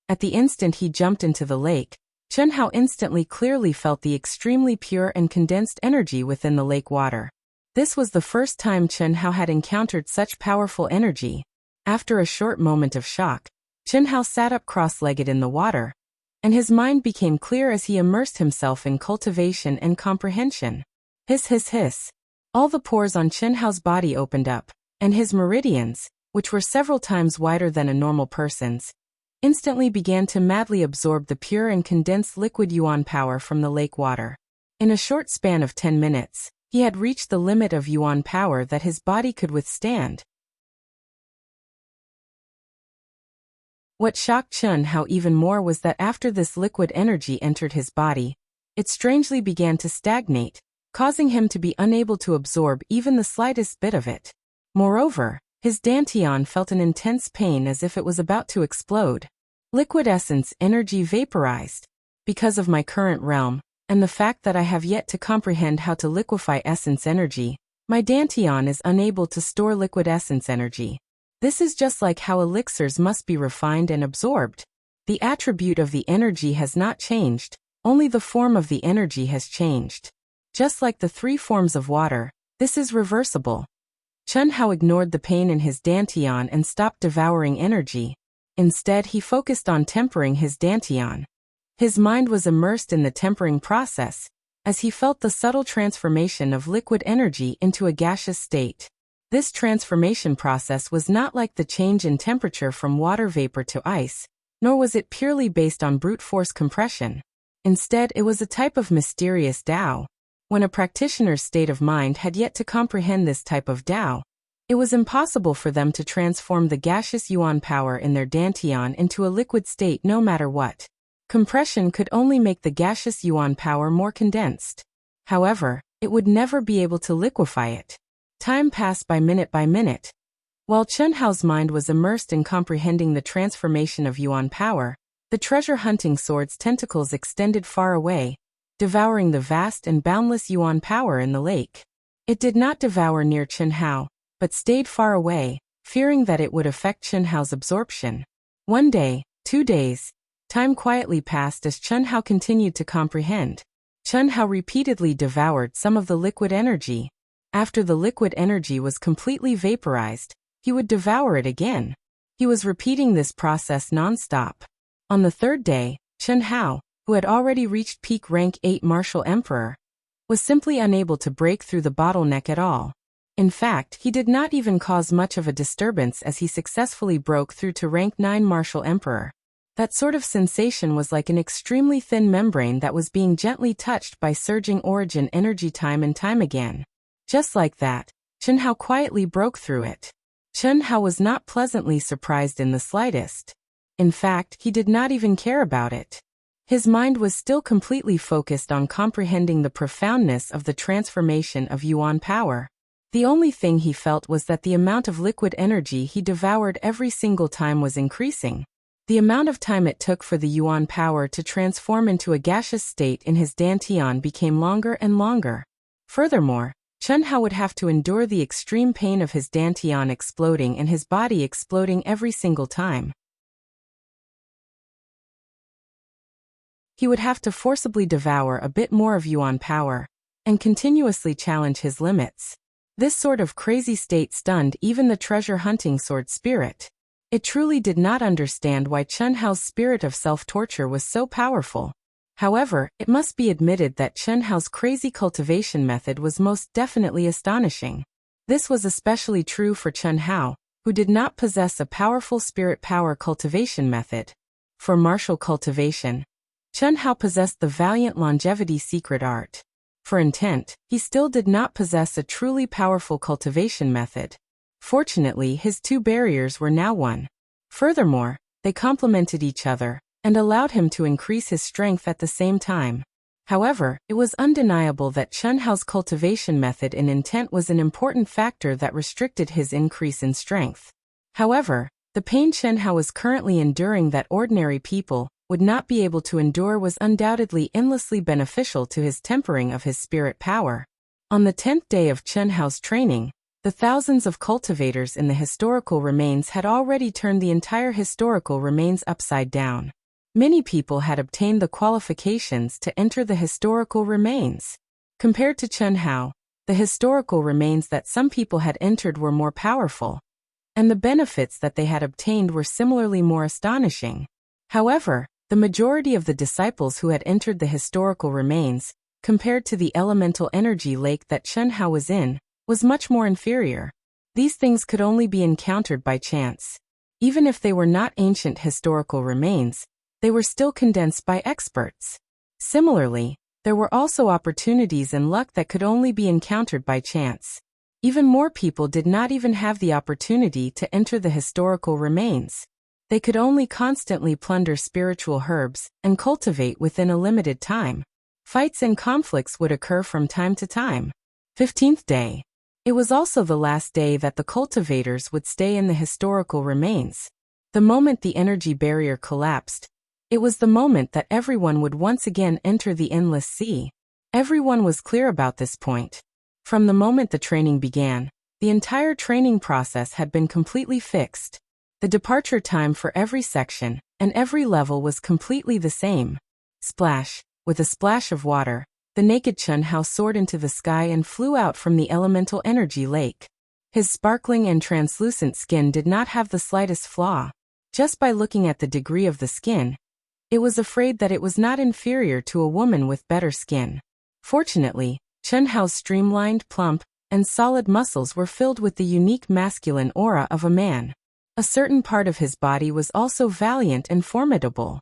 At the instant he jumped into the lake, Chen Hao instantly clearly felt the extremely pure and condensed energy within the lake water. This was the first time Chen Hao had encountered such powerful energy. After a short moment of shock, Chen Hao sat up cross-legged in the water, and his mind became clear as he immersed himself in cultivation and comprehension. Hiss hiss hiss. All the pores on Chen Hao's body opened up, and his meridians, which were several times wider than a normal person's, instantly began to madly absorb the pure and condensed liquid yuan power from the lake water. In a short span of 10 minutes, he had reached the limit of yuan power that his body could withstand. What shocked Chen Hao even more was that after this liquid energy entered his body, it strangely began to stagnate, causing him to be unable to absorb even the slightest bit of it. Moreover, his dantian felt an intense pain as if it was about to explode. Liquid essence energy vaporized. Because of my current realm, and the fact that I have yet to comprehend how to liquefy essence energy, my dantian is unable to store liquid essence energy. This is just like how elixirs must be refined and absorbed. The attribute of the energy has not changed, only the form of the energy has changed. Just like the 3 forms of water, this is reversible. Chen Hao ignored the pain in his dantian and stopped devouring energy. Instead, he focused on tempering his dantian. His mind was immersed in the tempering process, as he felt the subtle transformation of liquid energy into a gaseous state. This transformation process was not like the change in temperature from water vapor to ice, nor was it purely based on brute force compression. Instead, it was a type of mysterious Tao. When a practitioner's state of mind had yet to comprehend this type of Tao, it was impossible for them to transform the gaseous yuan power in their dantian into a liquid state no matter what. Compression could only make the gaseous yuan power more condensed. However, it would never be able to liquefy it. Time passed by minute. While Chen Hao's mind was immersed in comprehending the transformation of yuan power, the treasure-hunting sword's tentacles extended far away, devouring the vast and boundless yuan power in the lake. It did not devour near Chen Hao, but stayed far away, fearing that it would affect Chen Hao's absorption. 1 day, 2 days. Time quietly passed as Chen Hao continued to comprehend. Chen Hao repeatedly devoured some of the liquid energy. After the liquid energy was completely vaporized, he would devour it again. He was repeating this process non-stop. On the 3rd day, Chen Hao, who had already reached peak rank 8 Martial Emperor, was simply unable to break through the bottleneck at all. In fact, he did not even cause much of a disturbance as he successfully broke through to rank 9 Martial Emperor. That sort of sensation was like an extremely thin membrane that was being gently touched by surging origin energy time and time again. Just like that, Chen Hao quietly broke through it. Chen Hao was not pleasantly surprised in the slightest. In fact, he did not even care about it. His mind was still completely focused on comprehending the profoundness of the transformation of yuan power. The only thing he felt was that the amount of liquid energy he devoured every single time was increasing. The amount of time it took for the yuan power to transform into a gaseous state in his dantian became longer and longer. Furthermore, Chen Hao would have to endure the extreme pain of his dantian exploding and his body exploding every single time. He would have to forcibly devour a bit more of yuan power, and continuously challenge his limits. This sort of crazy state stunned even the treasure-hunting sword spirit. It truly did not understand why Chen Hao's spirit of self-torture was so powerful. However, it must be admitted that Chen Hao's crazy cultivation method was most definitely astonishing. This was especially true for Chen Hao, who did not possess a powerful spirit power cultivation method. For martial cultivation, Chen Hao possessed the valiant longevity secret art. For intent, he still did not possess a truly powerful cultivation method. Fortunately, his 2 barriers were now one. Furthermore, they complemented each other, and allowed him to increase his strength at the same time. However, it was undeniable that Chen Hao's cultivation method and intent was an important factor that restricted his increase in strength. However, the pain Chen Hao was currently enduring that ordinary people would not be able to endure was undoubtedly endlessly beneficial to his tempering of his spirit power. On the 10th day of Chen Hao's training, the thousands of cultivators in the historical remains had already turned the entire historical remains upside down. Many people had obtained the qualifications to enter the historical remains. Compared to Chen Hao, the historical remains that some people had entered were more powerful, and the benefits that they had obtained were similarly more astonishing. However, the majority of the disciples who had entered the historical remains, compared to the elemental energy lake that Chen Hao was in, was much more inferior. These things could only be encountered by chance. Even if they were not ancient historical remains, they were still condensed by experts. Similarly, there were also opportunities and luck that could only be encountered by chance. Even more people did not even have the opportunity to enter the historical remains. They could only constantly plunder spiritual herbs and cultivate within a limited time. Fights and conflicts would occur from time to time. 15th day. It was also the last day that the cultivators would stay in the historical remains. The moment the energy barrier collapsed, it was the moment that everyone would once again enter the endless sea. Everyone was clear about this point. From the moment the training began, the entire training process had been completely fixed. The departure time for every section and every level was completely the same. Splash. With a splash of water, the naked Chen Hao soared into the sky and flew out from the elemental energy lake. His sparkling and translucent skin did not have the slightest flaw. Just by looking at the degree of the skin, It was afraid that it was not inferior to a woman with better skin. Fortunately, Chen Hao's streamlined, plump, and solid muscles were filled with the unique masculine aura of a man. A certain part of his body was also valiant and formidable.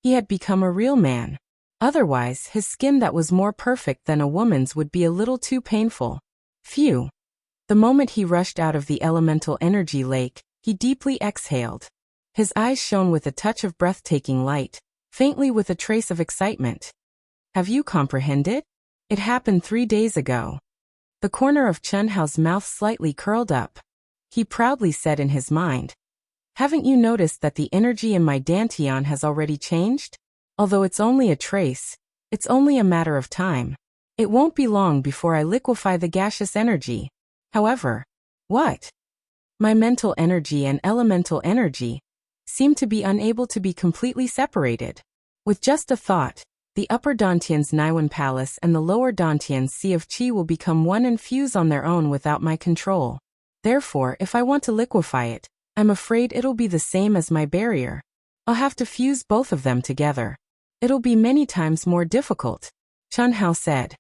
He had become a real man. Otherwise, his skin that was more perfect than a woman's would be a little too painful. Phew. The moment he rushed out of the elemental energy lake, he deeply exhaled. His eyes shone with a touch of breathtaking light, faintly with a trace of excitement. Have you comprehended? It happened 3 days ago. The corner of Chen Hao's mouth slightly curled up. He proudly said in his mind, "Haven't you noticed that the energy in my dantian has already changed? Although it's only a trace, it's only a matter of time. It won't be long before I liquefy the gaseous energy. However, what? My mental energy and elemental energy seem to be unable to be completely separated. With just a thought, the upper dantian's Naiwan Palace and the lower dantian's Sea of Qi will become one and fuse on their own without my control. Therefore, if I want to liquefy it, I'm afraid it'll be the same as my barrier. I'll have to fuse both of them together. It'll be many times more difficult," Chen Hao said.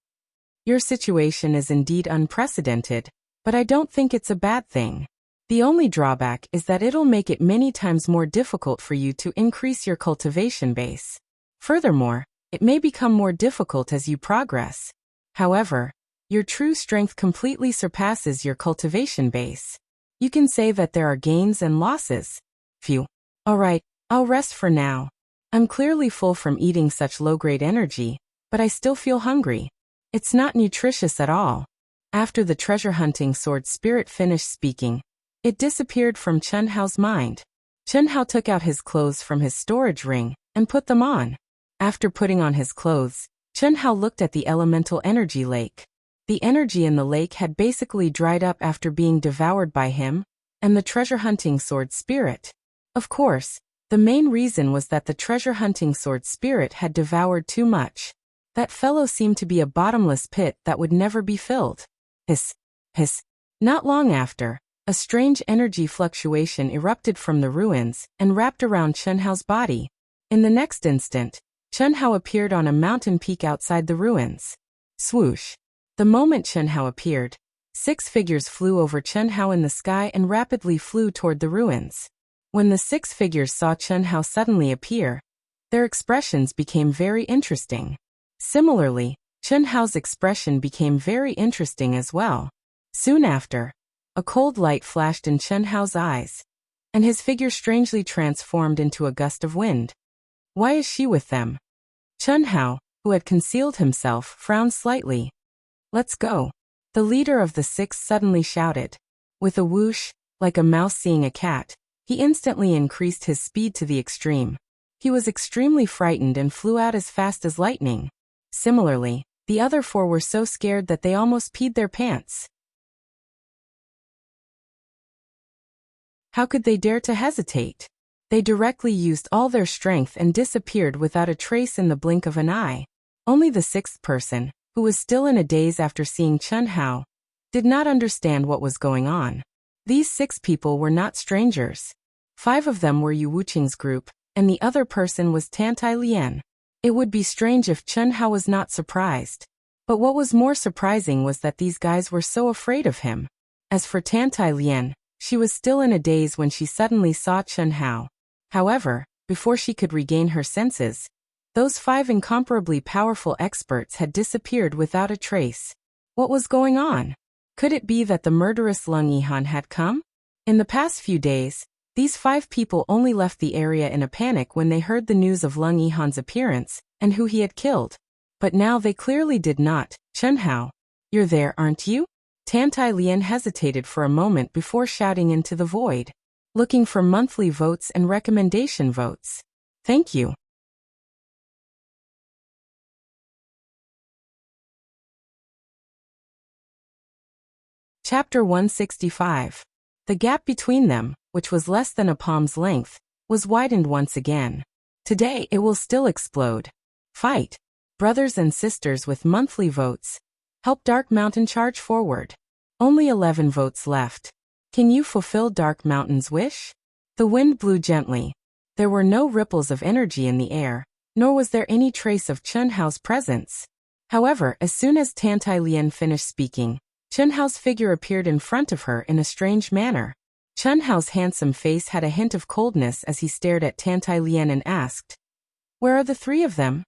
"Your situation is indeed unprecedented, but I don't think it's a bad thing. The only drawback is that it'll make it many times more difficult for you to increase your cultivation base. Furthermore, it may become more difficult as you progress. However, your true strength completely surpasses your cultivation base. You can say that there are gains and losses." Phew. Alright, I'll rest for now. I'm clearly full from eating such low-grade energy, but I still feel hungry. It's not nutritious at all. After the treasure-hunting sword spirit finished speaking, it disappeared from Chen Hao's mind. Chen Hao took out his clothes from his storage ring and put them on. After putting on his clothes, Chen Hao looked at the elemental energy lake. The energy in the lake had basically dried up after being devoured by him and the treasure-hunting sword spirit. Of course, the main reason was that the treasure-hunting sword spirit had devoured too much. That fellow seemed to be a bottomless pit that would never be filled. Hiss, hiss. Not long after, a strange energy fluctuation erupted from the ruins and wrapped around Chen Hao's body. In the next instant, Chen Hao appeared on a mountain peak outside the ruins. Swoosh. The moment Chen Hao appeared, 6 figures flew over Chen Hao in the sky and rapidly flew toward the ruins. When the 6 figures saw Chen Hao suddenly appear, their expressions became very interesting. Similarly, Chen Hao's expression became very interesting as well. Soon after, a cold light flashed in Chen Hao's eyes, and his figure strangely transformed into a gust of wind. Why is she with them? Chen Hao, who had concealed himself, frowned slightly. Let's go. The leader of the 6 suddenly shouted. With a whoosh, like a mouse seeing a cat, he instantly increased his speed to the extreme. He was extremely frightened and flew out as fast as lightning. Similarly, the other 4 were so scared that they almost peed their pants. How could they dare to hesitate? They directly used all their strength and disappeared without a trace in the blink of an eye. Only the 6th person, who was still in a daze after seeing Chen Hao, did not understand what was going on. These 6 people were not strangers. 5 of them were Yu Wuqing's group, and the other person was Tantai Lian. It would be strange if Chen Hao was not surprised. But what was more surprising was that these guys were so afraid of him. As for Tantai Lian, she was still in a daze when she suddenly saw Chen Hao. However, before she could regain her senses, those 5 incomparably powerful experts had disappeared without a trace. What was going on? Could it be that the murderous Lung Yihan had come? In the past few days, these 5 people only left the area in a panic when they heard the news of Lung Yihan's appearance and who he had killed. But now they clearly did not. Chen Hao, you're there, aren't you? Tantai Lian hesitated for a moment before shouting into the void. Looking for monthly votes and recommendation votes. Thank you. Chapter 165. The gap between them, which was less than a palm's length, was widened once again. Today it will still explode. Fight. Brothers and sisters with monthly votes. Help Dark Mountain charge forward. Only 11 votes left. Can you fulfill Dark Mountain's wish? The wind blew gently. There were no ripples of energy in the air, nor was there any trace of Chen Hao's presence. However, as soon as Tan Tai Lian finished speaking, Chen Hao's figure appeared in front of her in a strange manner. Chen Hao's handsome face had a hint of coldness as he stared at Tan Tai Lian and asked, "Where are the three of them?"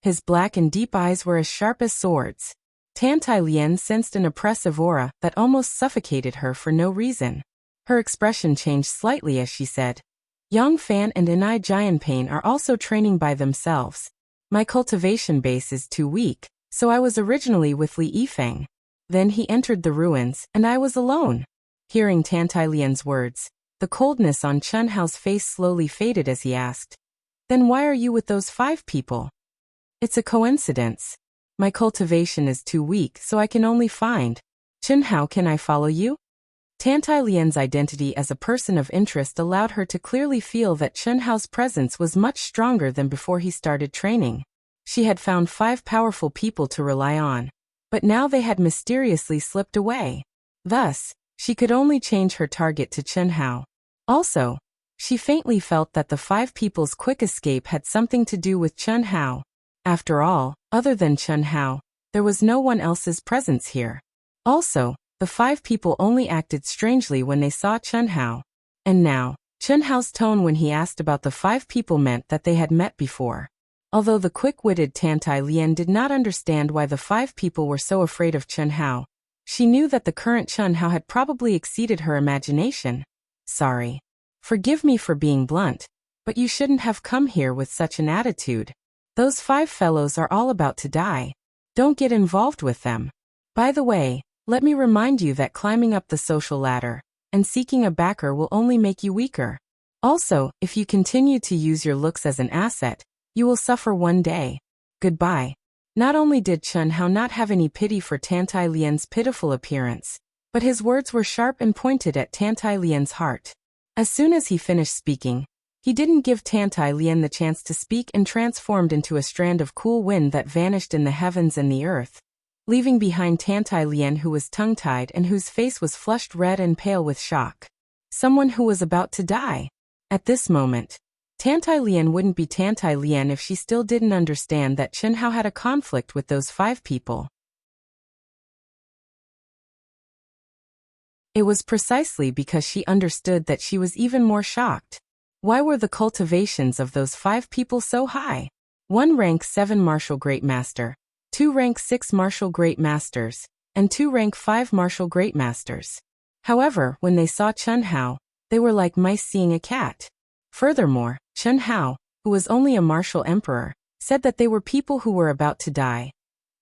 His black and deep eyes were as sharp as swords. Tan Tai Lian sensed an oppressive aura that almost suffocated her for no reason. Her expression changed slightly as she said, "Yang Fan and Inai Jianpain are also training by themselves. My cultivation base is too weak, so I was originally with Li Yifeng. Then he entered the ruins, and I was alone." Hearing Tan Tai Lian's words, the coldness on Chen Hao's face slowly faded as he asked, "Then why are you with those 5 people?" "It's a coincidence. My cultivation is too weak, so I can only find. Chen Hao, can I follow you?" Tan Tai Lian's identity as a person of interest allowed her to clearly feel that Chen Hao's presence was much stronger than before he started training. She had found 5 powerful people to rely on, but now they had mysteriously slipped away. Thus, she could only change her target to Chen Hao. Also, she faintly felt that the 5 people's quick escape had something to do with Chen Hao. After all, other than Chen Hao, there was no one else's presence here. Also, the 5 people only acted strangely when they saw Chen Hao. And now, Chen Hao's tone when he asked about the 5 people meant that they had met before. Although the quick-witted Tan Tai Lian did not understand why the 5 people were so afraid of Chen Hao, she knew that the current Chen Hao had probably exceeded her imagination. "Sorry. Forgive me for being blunt, but you shouldn't have come here with such an attitude. Those 5 fellows are all about to die. Don't get involved with them. By the way, let me remind you that climbing up the social ladder and seeking a backer will only make you weaker. Also, if you continue to use your looks as an asset, you will suffer one day. Goodbye." Not only did Chen Hao not have any pity for Tan Tai Lian's pitiful appearance, but his words were sharp and pointed at Tan Tai Lian's heart. As soon as he finished speaking, he didn't give Tan Tai Lian the chance to speak and transformed into a strand of cool wind that vanished in the heavens and the earth, leaving behind Tan Tai Lian, who was tongue-tied and whose face was flushed red and pale with shock. Someone who was about to die. At this moment, Tan Tai Lian wouldn't be Tan Tai Lian if she still didn't understand that Chen Hao had a conflict with those 5 people. It was precisely because she understood that she was even more shocked. Why were the cultivations of those 5 people so high? 1 rank 7 martial great master, 2 rank 6 martial great masters, and 2 rank 5 martial great masters. However, when they saw Chen Hao, they were like mice seeing a cat. Furthermore, Chen Hao, who was only a martial emperor, said that they were people who were about to die.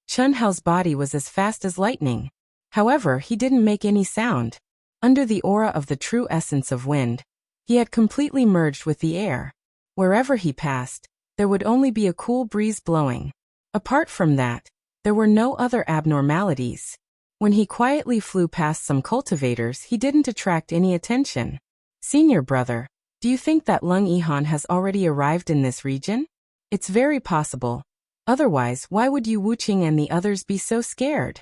Chen Hao's body was as fast as lightning. However, he didn't make any sound. Under the aura of the true essence of wind, he had completely merged with the air. Wherever he passed, there would only be a cool breeze blowing. Apart from that, there were no other abnormalities. When he quietly flew past some cultivators, he didn't attract any attention. "Senior brother, do you think that Lung Yihan has already arrived in this region?" "It's very possible. Otherwise, why would you Wuqing and the others be so scared?"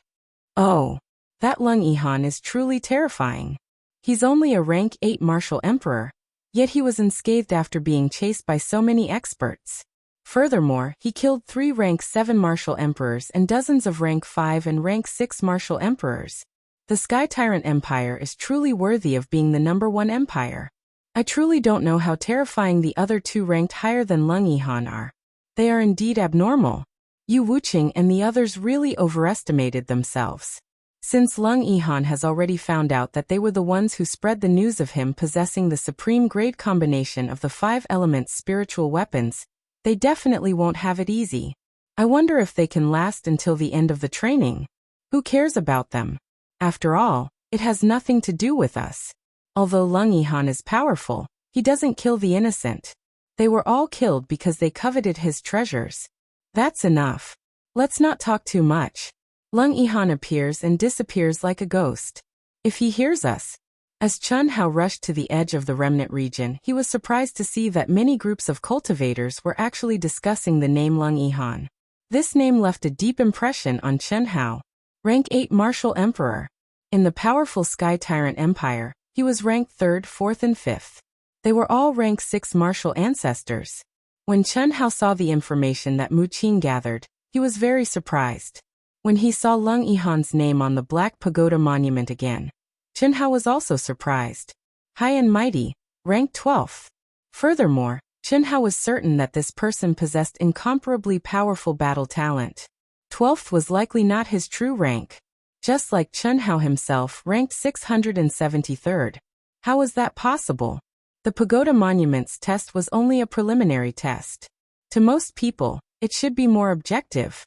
"Oh, that Lung Yihan is truly terrifying. He's only a rank 8 martial emperor, yet he was unscathed after being chased by so many experts. Furthermore, he killed 3 rank 7 martial emperors and dozens of rank 5 and rank 6 martial emperors. The Sky Tyrant Empire is truly worthy of being the #1 empire. I truly don't know how terrifying the other 2 ranked higher than Lung Yihan are. They are indeed abnormal. You Wuqing and the others really overestimated themselves. Since Lung Yihan has already found out that they were the ones who spread the news of him possessing the supreme grade combination of the 5 elements spiritual weapons, they definitely won't have it easy. I wonder if they can last until the end of the training. Who cares about them? After all, it has nothing to do with us. Although Lung Yihan is powerful, he doesn't kill the innocent. They were all killed because they coveted his treasures. That's enough. Let's not talk too much." Lung Yihan appears and disappears like a ghost. If he hears us. As Chen Hao rushed to the edge of the remnant region, he was surprised to see that many groups of cultivators were actually discussing the name Lung Yihan. This name left a deep impression on Chen Hao. Rank 8 martial emperor. In the powerful Sky Tyrant Empire, he was ranked 3rd, 4th and 5th. They were all rank 6 martial ancestors. When Chen Hao saw the information that Mu Qing gathered, he was very surprised. When he saw Lung Yihan's name on the Black Pagoda monument again, Chen Hao was also surprised. High and mighty, rank 12th. Furthermore, Chen Hao was certain that this person possessed incomparably powerful battle talent. 12th was likely not his true rank. Just like Chen Hao himself ranked 673rd. How was that possible? The Pagoda Monuments test was only a preliminary test. To most people, it should be more objective.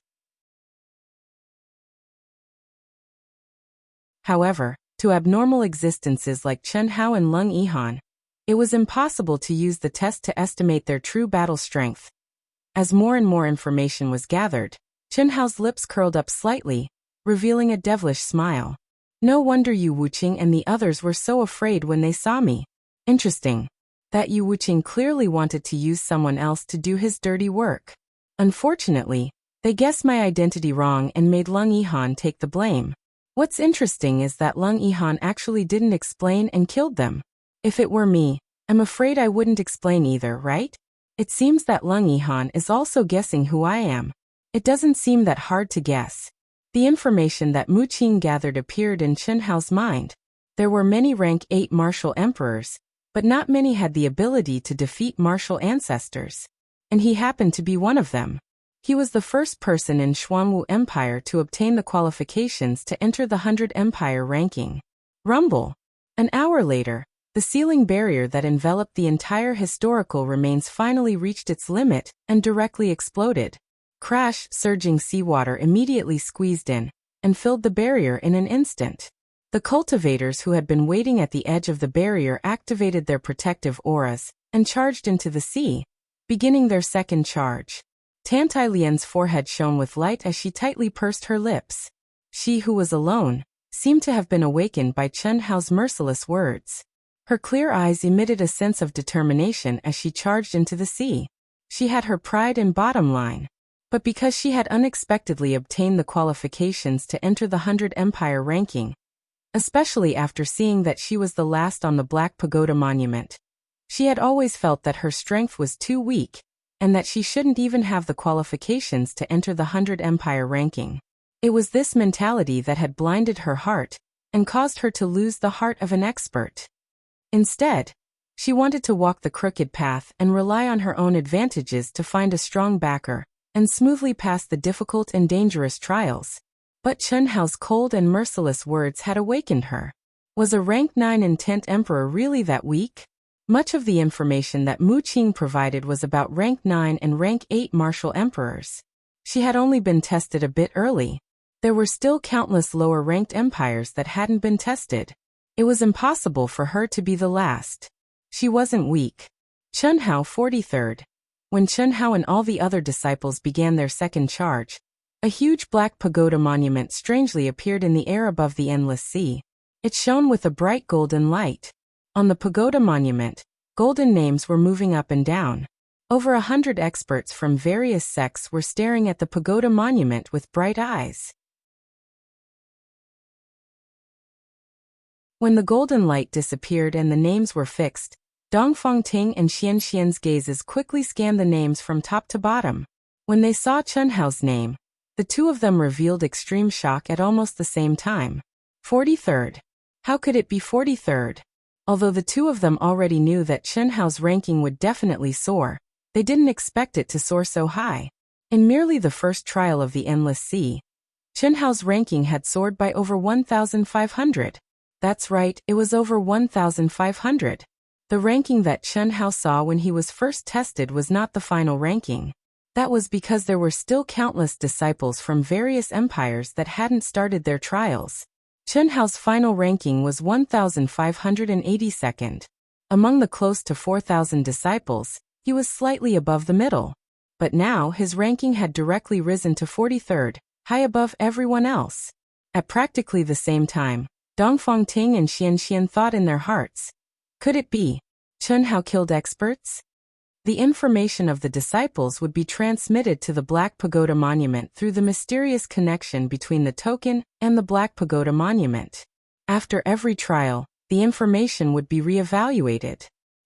However, to abnormal existences like Chen Hao and Lung Yihan, it was impossible to use the test to estimate their true battle strength. As more and more information was gathered, Chen Hao's lips curled up slightly, revealing a devilish smile. No wonder Yu Wuqing and the others were so afraid when they saw me. Interesting. That Yu Wuqing clearly wanted to use someone else to do his dirty work. Unfortunately, they guessed my identity wrong and made Lung Yihan take the blame. What's interesting is that Lung Yihan actually didn't explain and killed them. If it were me, I'm afraid I wouldn't explain either, right? It seems that Lung Yihan is also guessing who I am. It doesn't seem that hard to guess. The information that Mu Qing gathered appeared in Chen Hao's mind. There were many rank 8 martial emperors, but not many had the ability to defeat martial ancestors. And he happened to be one of them. He was the first person in Xuanwu Empire to obtain the qualifications to enter the 100 Empire ranking. Rumble. An hour later, the ceiling barrier that enveloped the entire historical remains finally reached its limit and directly exploded. Crash, surging seawater immediately squeezed in and filled the barrier in an instant. The cultivators who had been waiting at the edge of the barrier activated their protective auras and charged into the sea, beginning their second charge. Tantai Lian's forehead shone with light as she tightly pursed her lips. She who was alone seemed to have been awakened by Chen Hao's merciless words. Her clear eyes emitted a sense of determination as she charged into the sea. She had her pride and bottom line. But because she had unexpectedly obtained the qualifications to enter the 100 Empire ranking, especially after seeing that she was the last on the Black Pagoda monument, she had always felt that her strength was too weak, and that she shouldn't even have the qualifications to enter the 100 Empire ranking. It was this mentality that had blinded her heart and caused her to lose the heart of an expert. Instead, she wanted to walk the crooked path and rely on her own advantages to find a strong backer and smoothly pass the difficult and dangerous trials. But Chen Hao's cold and merciless words had awakened her. Was a rank 9 intent emperor really that weak? Much of the information that Mu Qing provided was about rank 9 and rank 8 martial emperors. She had only been tested a bit early. There were still countless lower-ranked empires that hadn't been tested. It was impossible for her to be the last. She wasn't weak. Chen Hao 43rd. When Chen Hao and all the other disciples began their second charge, a huge black pagoda monument strangely appeared in the air above the endless sea. It shone with a bright golden light. On the pagoda monument, golden names were moving up and down. Over 100 experts from various sects were staring at the pagoda monument with bright eyes. When the golden light disappeared and the names were fixed, Dongfang Ting and Xian Xian's gazes quickly scanned the names from top to bottom. When they saw Chen Hao's name, the two of them revealed extreme shock at almost the same time. 43rd. How could it be 43rd? Although the two of them already knew that Chen Hao's ranking would definitely soar, they didn't expect it to soar so high. In merely the first trial of the Endless Sea, Chen Hao's ranking had soared by over 1,500. That's right, it was over 1,500. The ranking that Chen Hao saw when he was first tested was not the final ranking. That was because there were still countless disciples from various empires that hadn't started their trials. Chen Hao's final ranking was 1,582nd. Among the close to 4,000 disciples, he was slightly above the middle. But now his ranking had directly risen to 43rd, high above everyone else. At practically the same time, Dongfang Ting and Xian Xian thought in their hearts, could it be Chen Hao killed experts? The information of the disciples would be transmitted to the Black Pagoda Monument through the mysterious connection between the token and the Black Pagoda Monument. After every trial, the information would be re-evaluated.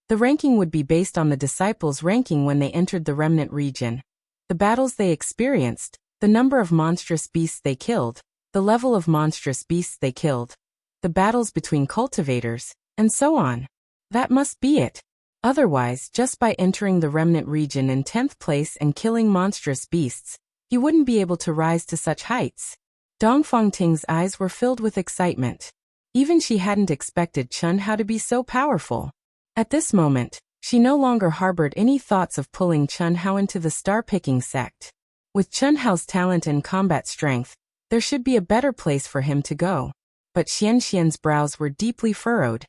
The ranking would be based on the disciples' ranking when they entered the remnant region, the battles they experienced, the number of monstrous beasts they killed, the level of monstrous beasts they killed, the battles between cultivators, and so on. That must be it. Otherwise, just by entering the remnant region in 10th place and killing monstrous beasts, he wouldn't be able to rise to such heights. Dongfangting's eyes were filled with excitement. Even she hadn't expected Chun Hao to be so powerful. At this moment, she no longer harbored any thoughts of pulling Chun Hao into the star-picking sect. With Chun Hao's talent and combat strength, there should be a better place for him to go. But Xian Xian's brows were deeply furrowed,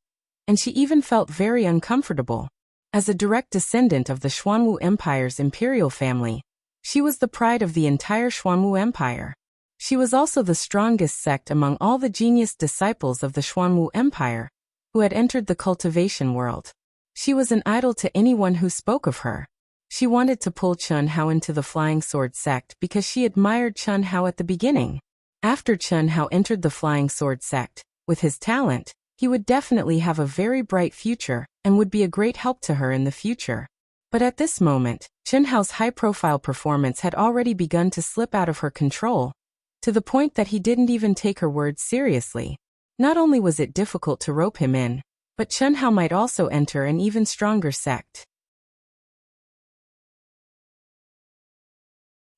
and she even felt very uncomfortable. As a direct descendant of the Xuanwu Empire's imperial family, she was the pride of the entire Xuanwu Empire. She was also the strongest sect among all the genius disciples of the Xuanwu Empire, who had entered the cultivation world. She was an idol to anyone who spoke of her. She wanted to pull Chun Hao into the Flying Sword sect because she admired Chun Hao at the beginning. After Chun Hao entered the Flying Sword sect, with his talent, he would definitely have a very bright future and would be a great help to her in the future. But at this moment, Chun Hao's high-profile performance had already begun to slip out of her control, to the point that he didn't even take her words seriously. Not only was it difficult to rope him in, but Chun Hao might also enter an even stronger sect.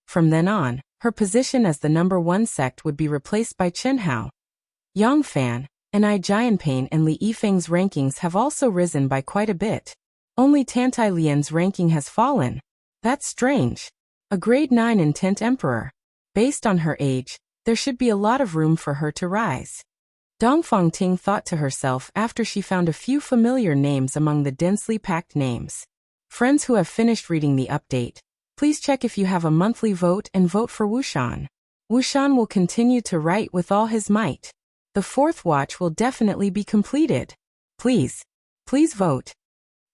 From then on, her position as the #1 sect would be replaced by Chun Hao. Yang Fan, and Jianping and Li Yifeng's rankings have also risen by quite a bit. Only Tantai Lian's ranking has fallen. That's strange. A grade 9 intent emperor. Based on her age, there should be a lot of room for her to rise. Dongfangting thought to herself after she found a few familiar names among the densely packed names. Friends who have finished reading the update, please check if you have a monthly vote and vote for Wuxian. Wuxian will continue to write with all his might. The 4th watch will definitely be completed. Please vote.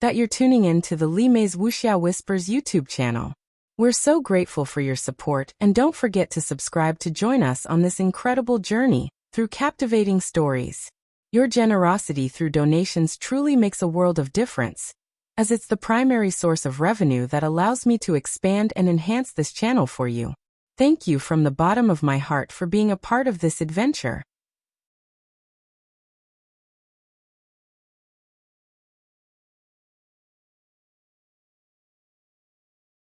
That you're tuning in to the Li Mei's Wuxia Whispers YouTube channel. We're so grateful for your support, and don't forget to subscribe to join us on this incredible journey through captivating stories. Your generosity through donations truly makes a world of difference, as it's the primary source of revenue that allows me to expand and enhance this channel for you. Thank you from the bottom of my heart for being a part of this adventure.